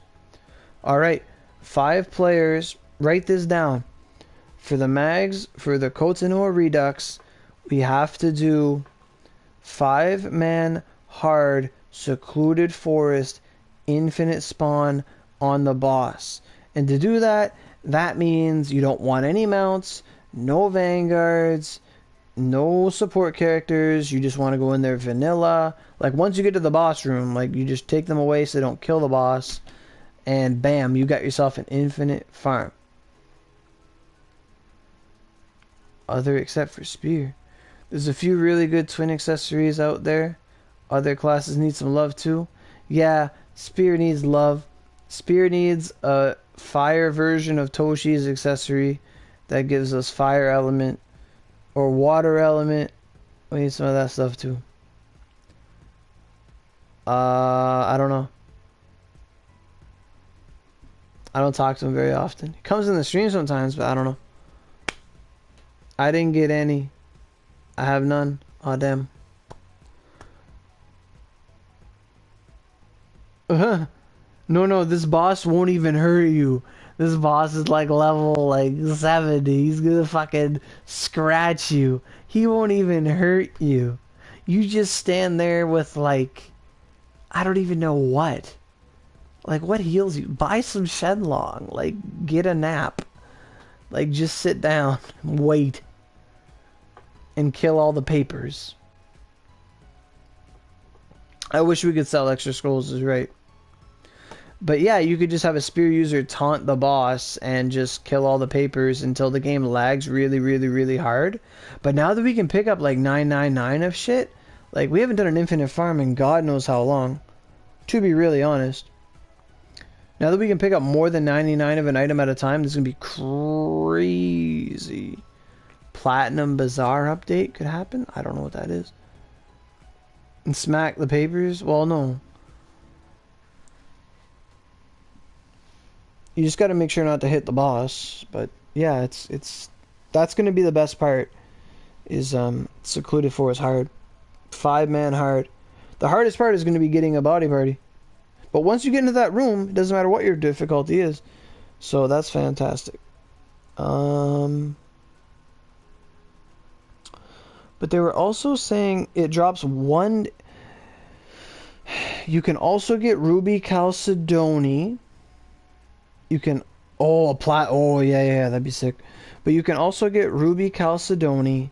Alright. 5 players. Write this down. For the mags, for the Kotonoha Redux, We have to do 5-man hard secluded forest infinite spawn on the boss. And to do that, that means you don't want any mounts, no vanguards, no support characters. You just want to go in there vanilla. Like once you get to the boss room, like you just take them away so they don't kill the boss, and bam, you got yourself an infinite farm. Other except for spear. There's a few really good twin accessories out there. Other classes need some love too. Yeah, spear needs love. Spear needs a fire version of Toshi's accessory that gives us fire element or water element. We need some of that stuff too. I don't know. I don't talk to him very often. He comes in the stream sometimes, but I don't know. I didn't get any. I have none. Aw, damn. No, this boss won't even hurt you. This boss is like level like 70. He's gonna fucking scratch you. He won't even hurt you. You just stand there with like, I don't even know what. Like what heals you? Buy some Shenlong. Like get a nap. Like just sit down, wait, and kill all the papers. I wish we could sell extra scrolls, is right. But yeah, you could just have a spear user taunt the boss and just kill all the papers until the game lags really, really, really hard. But now that we can pick up like 999 of shit, like we haven't done an infinite farm in God knows how long, to be really honest. Now that we can pick up more than 99 of an item at a time, this is going to be crazy. Platinum Bazaar update could happen? I don't know what that is. And smack the papers? Well, no. You just got to make sure not to hit the boss. But yeah, it's that's going to be the best part. Is secluded forest hard, 5-man hard. The hardest part is going to be getting a body party. But once you get into that room, it doesn't matter what your difficulty is. So that's fantastic. But they were also saying it drops one. You can also get Ruby Chalcedony. You can yeah, that'd be sick. But you can also get Ruby Chalcedony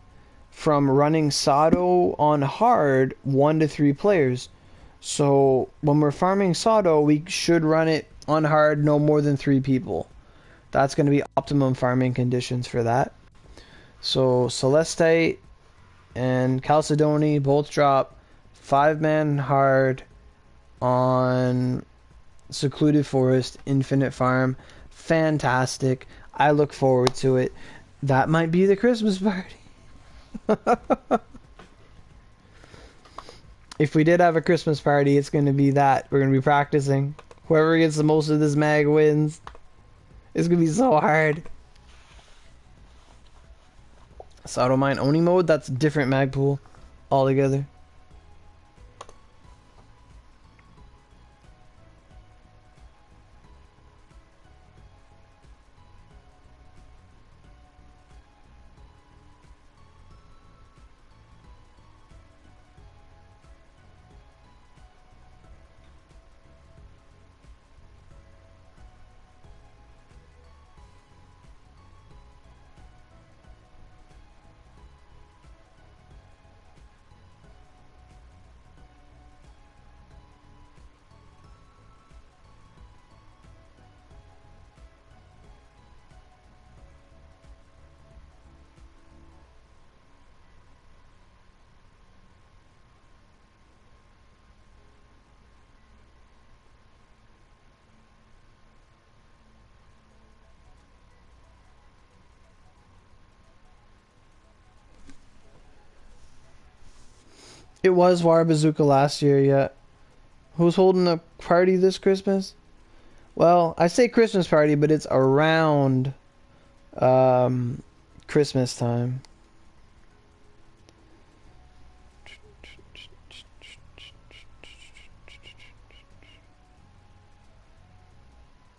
from running Sado on hard 1 to 3 players. So when we're farming Sado, we should run it on hard no more than 3 people. That's going to be optimum farming conditions for that. So Celestite and Chalcedony both drop 5-man hard on secluded forest infinite farm. Fantastic. I look forward to it. That might be the Christmas party. If we did have a Christmas party, it's going to be that. We're going to be practicing. Whoever gets the most of this mag wins. It's going to be so hard. Sado Mine Oni mode, that's a different mag pool altogether. It was War Bazooka last year, yeah. Who's holding a party this Christmas? Well, I say Christmas party, but it's around Christmas time.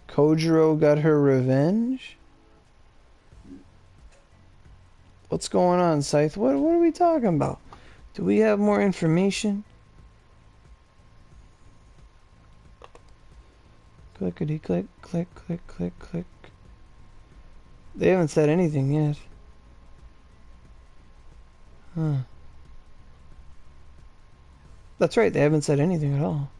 Kojiro got her revenge? What's going on, Scythe? What are we talking about? Do we have more information? Clickety click, click, click, click, click. They haven't said anything yet. Huh. That's right, they haven't said anything at all.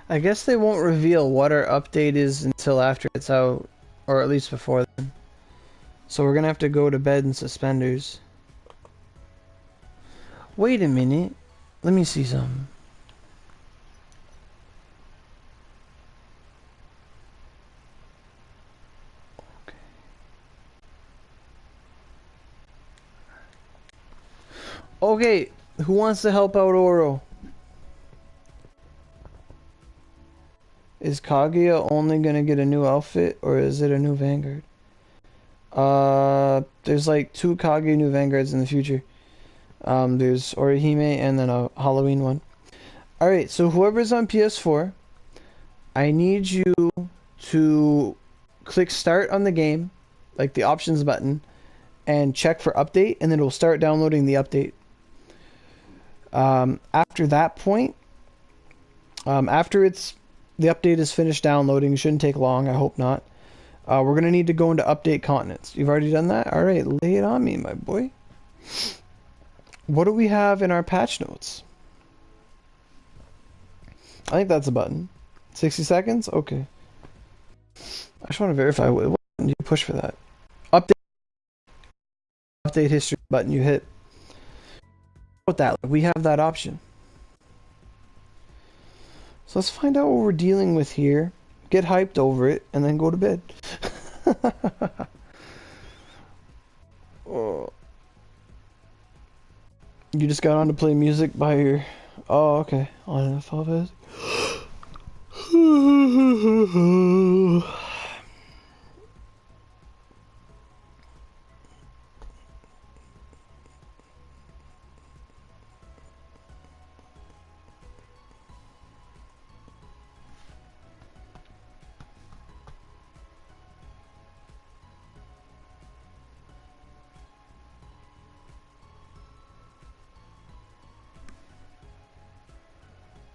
I guess they won't reveal what our update is until after it's out, or at least before then. So we're gonna have to go to bed in suspenders. Wait a minute. Let me see something. Okay, who wants to help out Oro? Is Kaguya only gonna get a new outfit, or is it a new Vanguard? There's like 2 Kaguya new Vanguards in the future. There's Orihime and then a Halloween one. Alright, so whoever's on PS4, I need you to click start on the game, like the options button, and check for update, and then it'll start downloading the update. After that point, after the update is finished downloading, it shouldn't take long, I hope not. We're going to need to go into update continents. You've already done that? Alright, lay it on me, my boy. What do we have in our patch notes? I think that's a button. 60 seconds? Okay. I just want to verify what button you push for that. Update history button you hit. With that, we have that option. So let's find out what we're dealing with here. Get hyped over it, and then go to bed. Oh. You just got on to play music by your... Oh, okay. On FFS.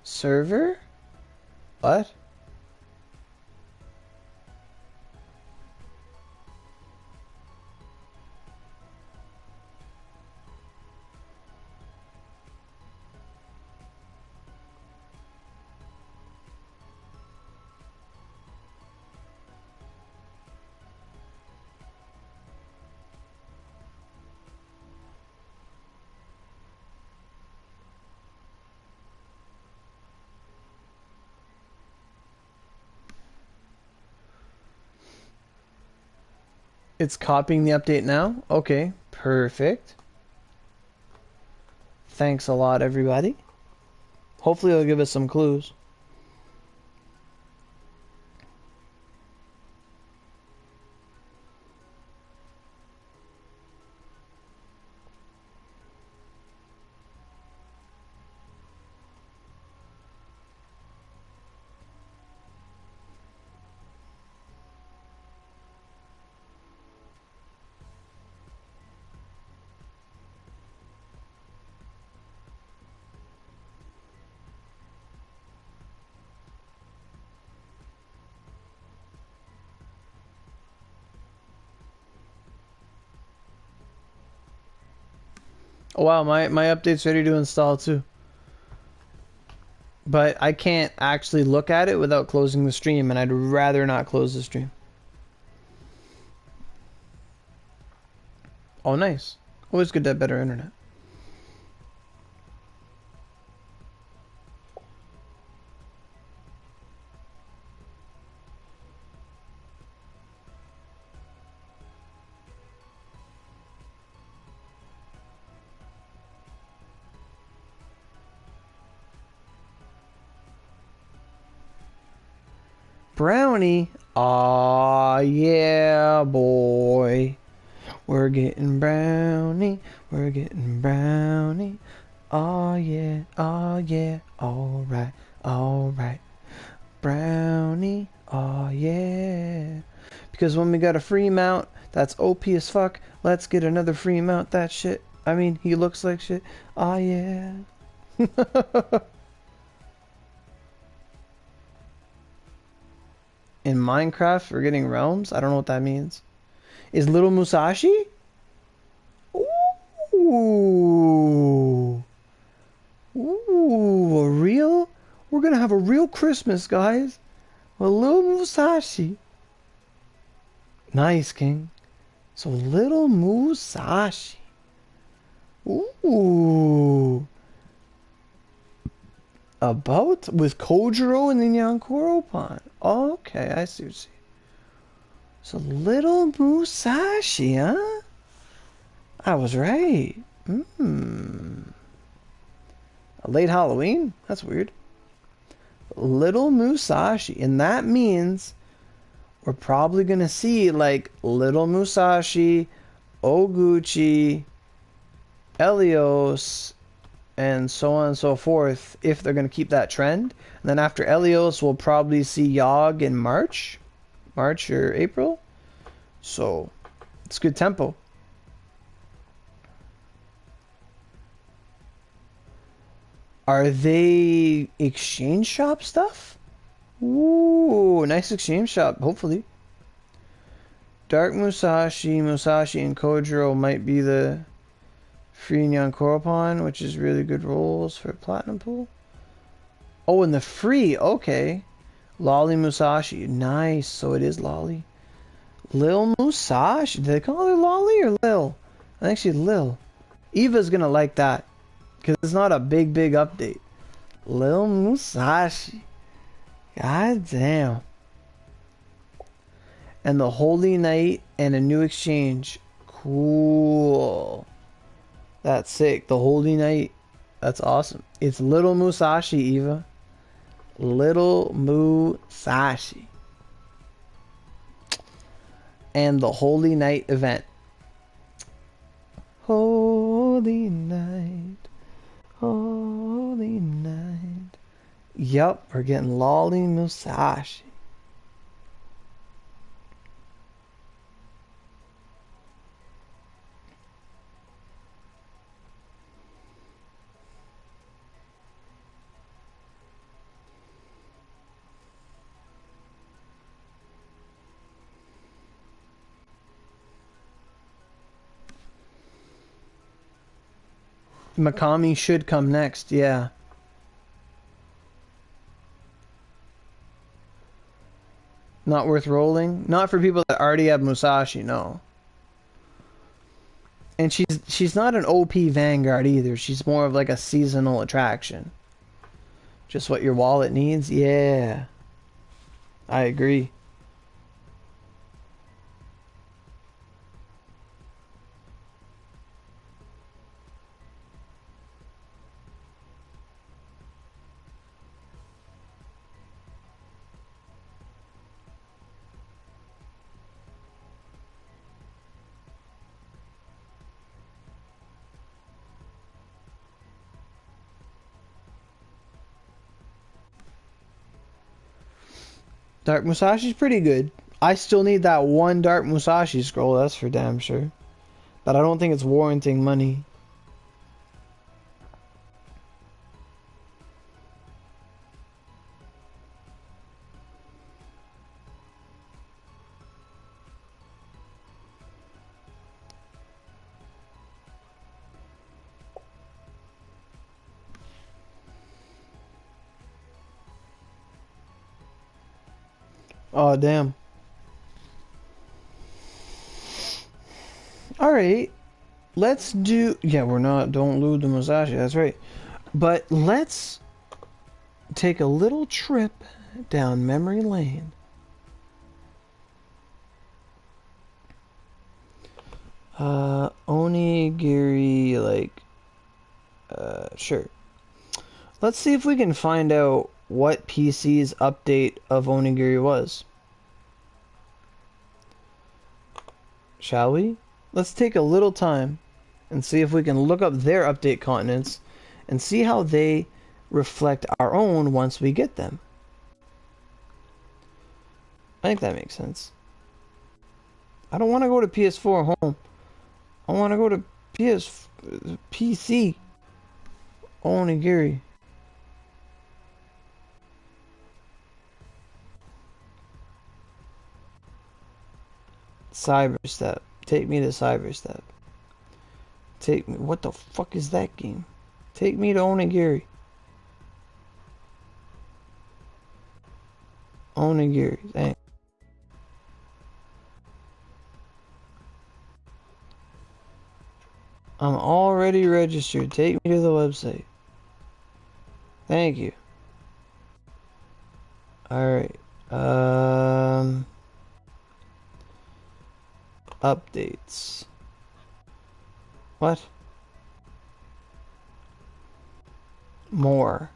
Server? What? It's copying the update now? Okay, perfect. Thanks a lot, everybody. Hopefully it'll give us some clues. Oh wow, my update's ready to install too. But I can't actually look at it without closing the stream, and I'd rather not close the stream. Oh nice. Always good to have better internet. brownie. Aw, yeah, boy. We're getting brownie. We're getting brownie. Oh yeah, alright, alright. Brownie, oh yeah. Because when we got a free mount, that's OP as fuck. Let's get another free mount, that shit. I mean, he looks like shit. Oh yeah. In Minecraft, we're getting realms? I don't know what that means. Is Little Musashi? Ooh. Ooh, a real? We're gonna have a real Christmas, guys. A little Musashi. Nice, King. So, Little Musashi. Ooh. A boat with Kojiro and the Nyankoro Pond. Okay, I see what you see. So, Little Musashi, huh? I was right. A late Halloween? That's weird. Little Musashi. And that means we're probably going to see like Little Musashi, Oguchi, Elios, and so on and so forth if they're going to keep that trend. And then after Elios, we'll probably see Yog in March or April. So it's good tempo. Are they exchange shop stuff? Ooh, nice exchange shop, hopefully. Dark Musashi, and Kojiro might be the free Nyankoropan, which is really good rolls for Platinum Pool. Oh, and the free, okay. Lolly Musashi, nice, so it is Lolly. Lil Musashi, did they call her Lolly or Lil? I think she's Lil. Eva's gonna like that. Because it's not a big update. Lil Musashi. God damn. And the Holy Knight and a new exchange. Cool. That's sick. The Holy Knight. That's awesome. It's Little Musashi, Eva. Little Musashi. And the Holy Knight event. Holy Knight. Holy Night. Yup, we're getting Lolly Musashi. Makami should come next, yeah. Not worth rolling? Not for people that already have Musashi, no. And she's not an OP Vanguard either. She's more of like a seasonal attraction. Just what your wallet needs? Yeah. I agree. Dark Musashi's pretty good. I still need that one Dark Musashi scroll, that's for damn sure. But I don't think it's warranting money. Oh, damn. Alright. Let's do... Yeah, we're not... Don't lose the Musashi, that's right. But let's take a little trip down memory lane. Onigiri, like... sure. Let's see if we can find out what PC's update of Onigiri was. Shall we? Let's take a little time and see if we can look up their update continents and see how they reflect our own once we get them. I think that makes sense. I don't want to go to PS4 home. I want to go to PC. Onigiri. Cyberstep. Take me to Cyberstep. Take me. What the fuck is that game? Take me to Onigiri. Onigiri. Dang. I'm already registered. Take me to the website. Thank you. Alright. Updates. What? More.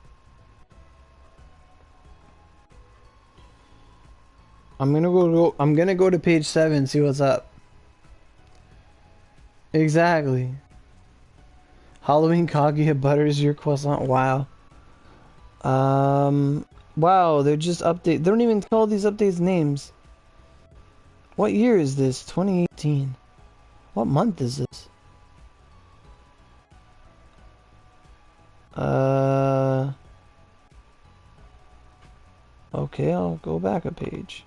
I'm gonna go to page 7 and see what's up. Exactly. Halloween Kaguya butters your croissant. Wow. Wow, they're just update. They don't even call these updates names. What year is this? 2018. What month is this? Okay, I'll go back a page.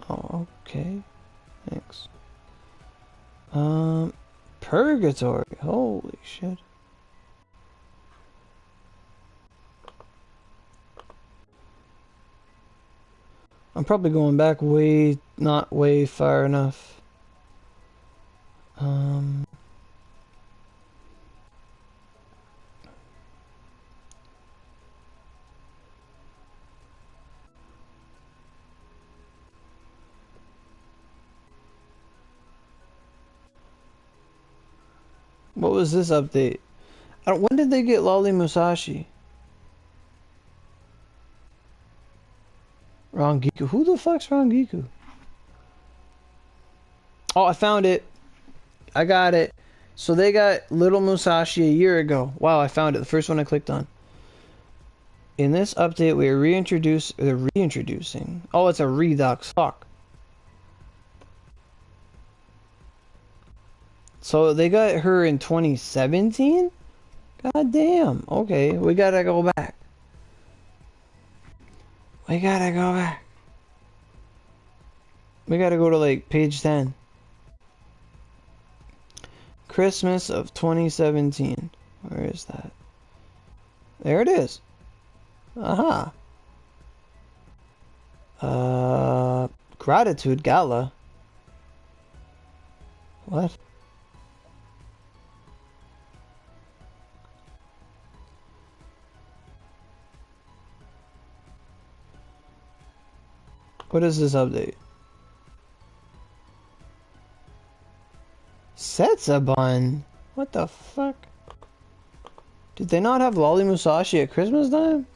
Oh, okay. Thanks. Purgatory. Holy shit. I'm probably going back not way far enough. What was this update? When did they get Lolly Musashi? Rangiku. Who the fuck's Rangiku? Oh, I found it. I got it. So they got Little Musashi a year ago. Wow, I found it. The first one I clicked on. In this update, we are reintroducing. Oh, it's a Redux. Fuck. So they got her in 2017? God damn. Okay, we gotta go back. We gotta go back. We gotta go to like page 10. Christmas of 2017. Where is that? There it is. Aha. Gratitude Gala. What? What is this update? Setsubun? What the fuck? Did they not have Lolly Musashi at Christmas time?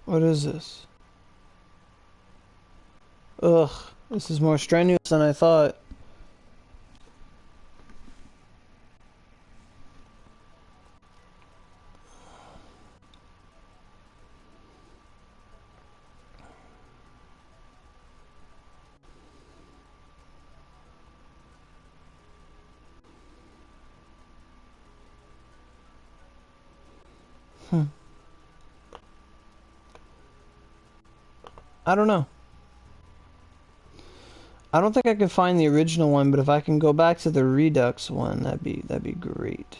What is this? Ugh, this is more strenuous than I thought. I don't know. I don't think I can find the original one, but if I can go back to the Redux one, that'd be great.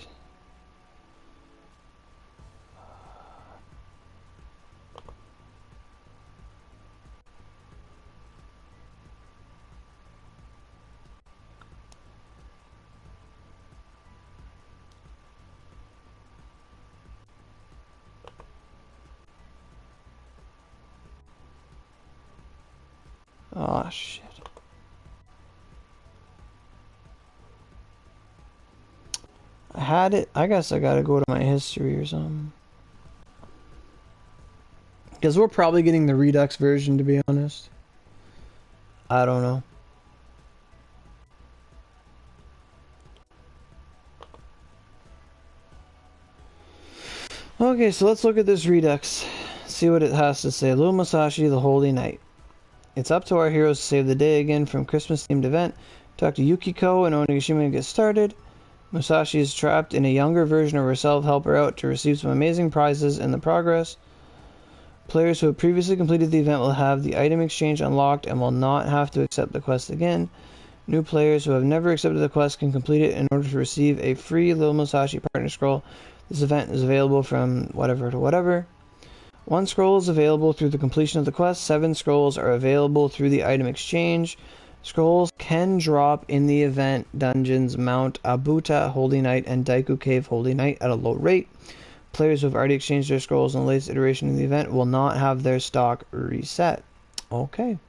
Oh, shit. I had it. I guess I gotta go to my history or something. Because we're probably getting the Redux version, to be honest. I don't know. Okay, so let's look at this Redux. See what it has to say. Little Musashi, the Holy Knight. It's up to our heroes to save the day again from Christmas-themed event. Talk to Yukiko and Onigashima to get started. Musashi is trapped in a younger version of herself. Help her out to receive some amazing prizes in the progress. Players who have previously completed the event will have the item exchange unlocked and will not have to accept the quest again. New players who have never accepted the quest can complete it in order to receive a free Little Musashi partner scroll. This event is available from whatever to whatever. 1 scroll is available through the completion of the quest. 7 scrolls are available through the item exchange. Scrolls can drop in the event dungeons Mount Abuta Holy Knight and Daiku Cave Holy Knight at a low rate. Players who have already exchanged their scrolls in the latest iteration of the event will not have their stock reset. Okay.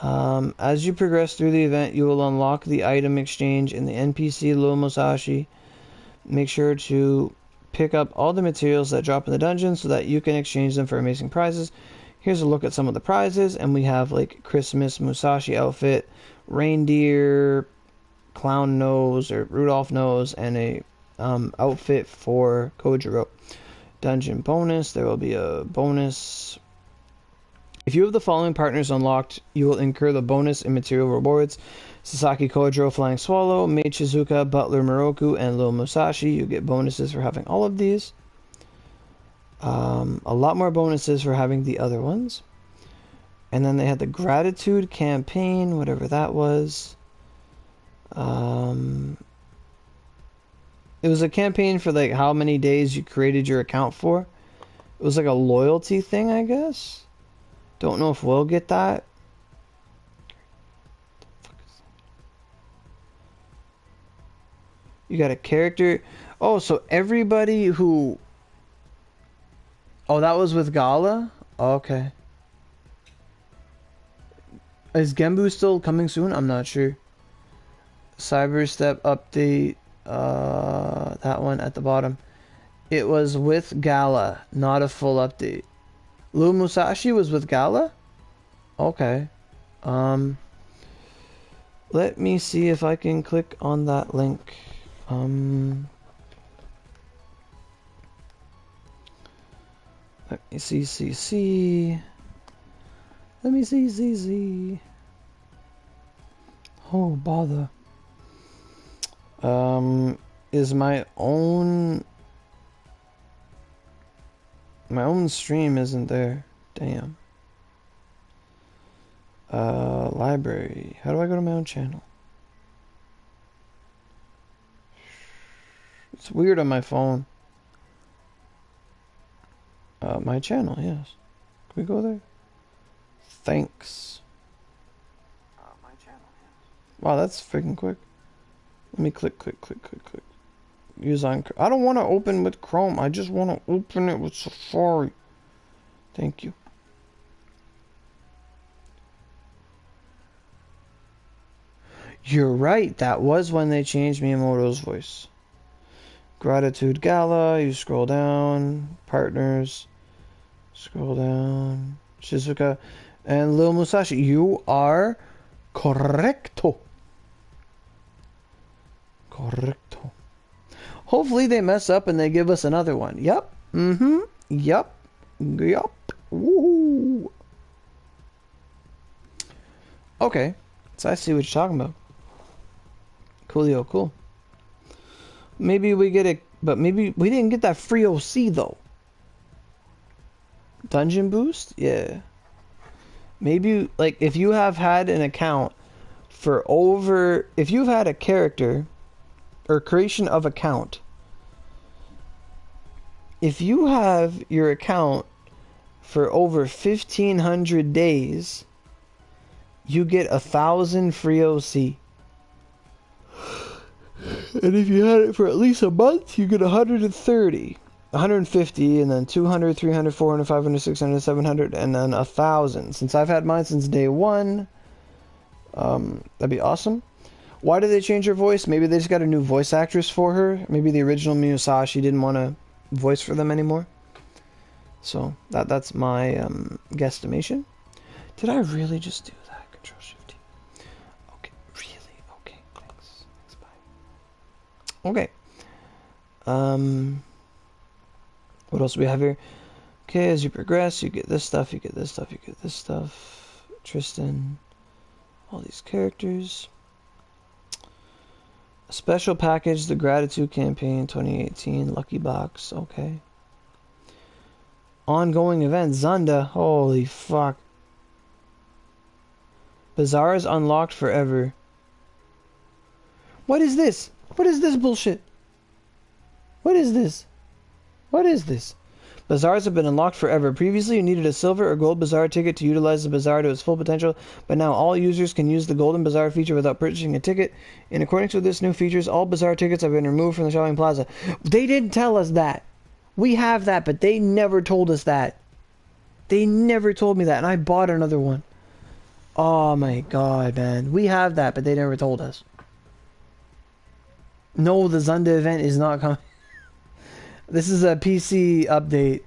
As you progress through the event, you will unlock the item exchange in the NPC Little Musashi. Make sure to pick up all the materials that drop in the dungeon so that you can exchange them for amazing prizes. Here's a look at some of the prizes, and we have like Christmas Musashi outfit, reindeer, clown nose or Rudolph nose, and a outfit for Kojiro. Dungeon bonus, there will be a bonus. If you have the following partners unlocked, you will incur the bonus in material rewards. Sasaki Kojiro, Flying Swallow, Maid Shizuka, Butler Moroku, and Lil Musashi. You get bonuses for having all of these. A lot more bonuses for having the other ones. And then they had the Gratitude Campaign, whatever that was. It was a campaign for like how many days you created your account for. It was like a loyalty thing, I guess. Don't know if we'll get that. You got a character. Oh, so everybody who... Oh, that was with Gala? Okay. Is Genbu still coming soon? I'm not sure. Cyberstep update. That one at the bottom. It was with Gala, not a full update. Lil Musashi was with Gala? Okay. Let me see if I can click on that link. Let me see. Let me see. Oh, bother. Is my own stream isn't there. Damn. Library. How do I go to my own channel? It's weird on my phone. My channel, yes. Can we go there? Thanks. My channel, yes. Wow, that's freaking quick. Let me click. Use on... I don't want to open with Chrome. I just want to open it with Safari. Thank you. You're right. That was when they changed Miyamoto's voice. Gratitude Gala. You scroll down. Partners. Scroll down. Shizuka. And Lil Musashi. You are correcto. Correcto. Hopefully they mess up and they give us another one. Yep. Yep. Woo. Okay. So I see what you're talking about. Coolio, cool. Maybe we get it, but maybe we didn't get that free OC though. Dungeon boost? Yeah. Maybe, like, if you have had an account for over... If you've had a character... or creation of account. If you have your account for over 1,500 days, you get 1,000 free OC. And if you had it for at least a month, you get 130. 150, and then 200, 300, 400, 500, 600, 700, and then 1,000. Since I've had mine since day one, that'd be awesome. Why did they change her voice? Maybe they just got a new voice actress for her. Maybe the original Musashi didn't want to voice for them anymore. So that's my guesstimation. Did I really just do that? Control Shift T. Okay, really? Okay, thanks. Bye. Okay. What else do we have here? Okay, as you progress, you get this stuff, you get this stuff, you get this stuff. Tristan. All these characters. A special package, the Gratitude Campaign 2018, Lucky Box, okay. Ongoing event, Zunda, holy fuck. Bazaars unlocked forever. What is this? What is this bullshit? What is this? What is this? Bazaars have been unlocked forever. Previously, you needed a silver or gold bazaar ticket to utilize the bazaar to its full potential, but now all users can use the golden bazaar feature without purchasing a ticket. In accordance with this new features, all bazaar tickets have been removed from the shopping plaza. They didn't tell us that. We have that, but they never told us that. They never told me that, and I bought another one. Oh my god, man. We have that, but they never told us. No, the Zunda event is not coming. This is a PC update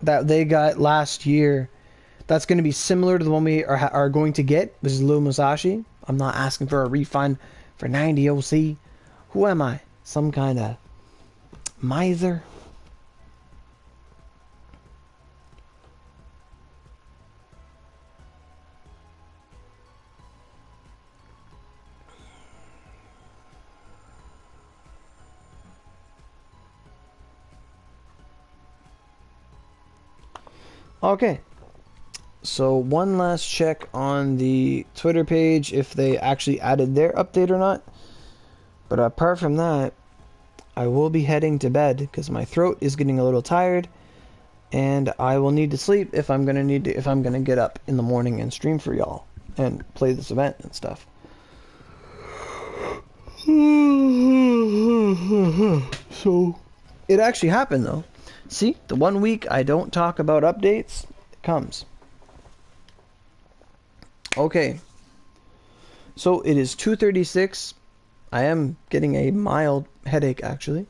that they got last year. That's going to be similar to the one we are going to get. This is Lil Musashi. I'm not asking for a refund for 90 OC. Who am I? Some kind of miser? Okay, so one last check on the Twitter page if they actually added their update or not. But apart from that, I will be heading to bed because my throat is getting a little tired, and I will need to sleep if I'm gonna get up in the morning and stream for y'all and play this event and stuff. So it actually happened though. See, the 1 week I don't talk about updates, it comes. Okay. So it is 2:36. I am getting a mild headache, actually.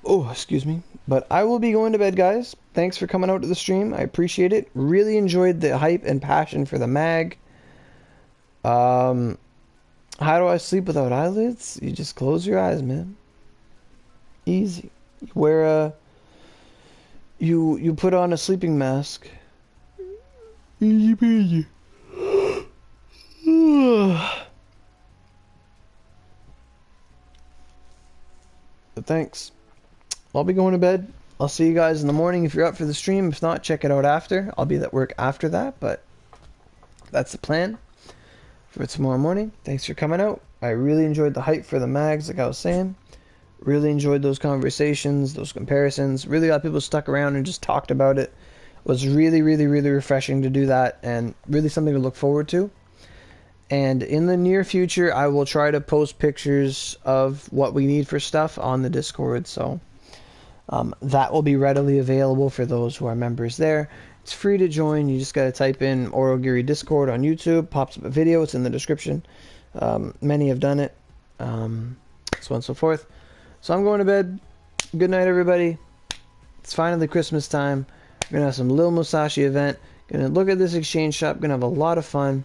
Oh, excuse me. But I will be going to bed, guys. Thanks for coming out to the stream. I appreciate it. Really enjoyed the hype and passion for the mag. How do I sleep without eyelids? You just close your eyes, man. Easy. Where you put on a sleeping mask. Easy peasy. But thanks. I'll be going to bed. I'll see you guys in the morning if you're up for the stream. If not, check it out after. I'll be at work after that, but that's the plan for tomorrow morning. Thanks for coming out. I really enjoyed the hype for the mags, like I was saying. Really enjoyed those conversations, those comparisons. Really got people stuck around and just talked about it. It was really, really, really refreshing to do that, and really something to look forward to. And in the near future, I will try to post pictures of what we need for stuff on the Discord, so that will be readily available for those who are members there. It's free to join. You just got to type in Aurogiri Discord on YouTube. Pops up a video. It's in the description. Many have done it. So on and so forth. So I'm going to bed. Good night, everybody. It's finally Christmas time. We're going to have some Lil Musashi event. Going to look at this exchange shop. Going to have a lot of fun.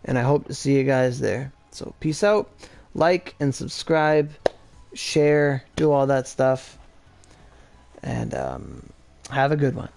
And I hope to see you guys there. So peace out. Like and subscribe. Share. Do all that stuff. And have a good one.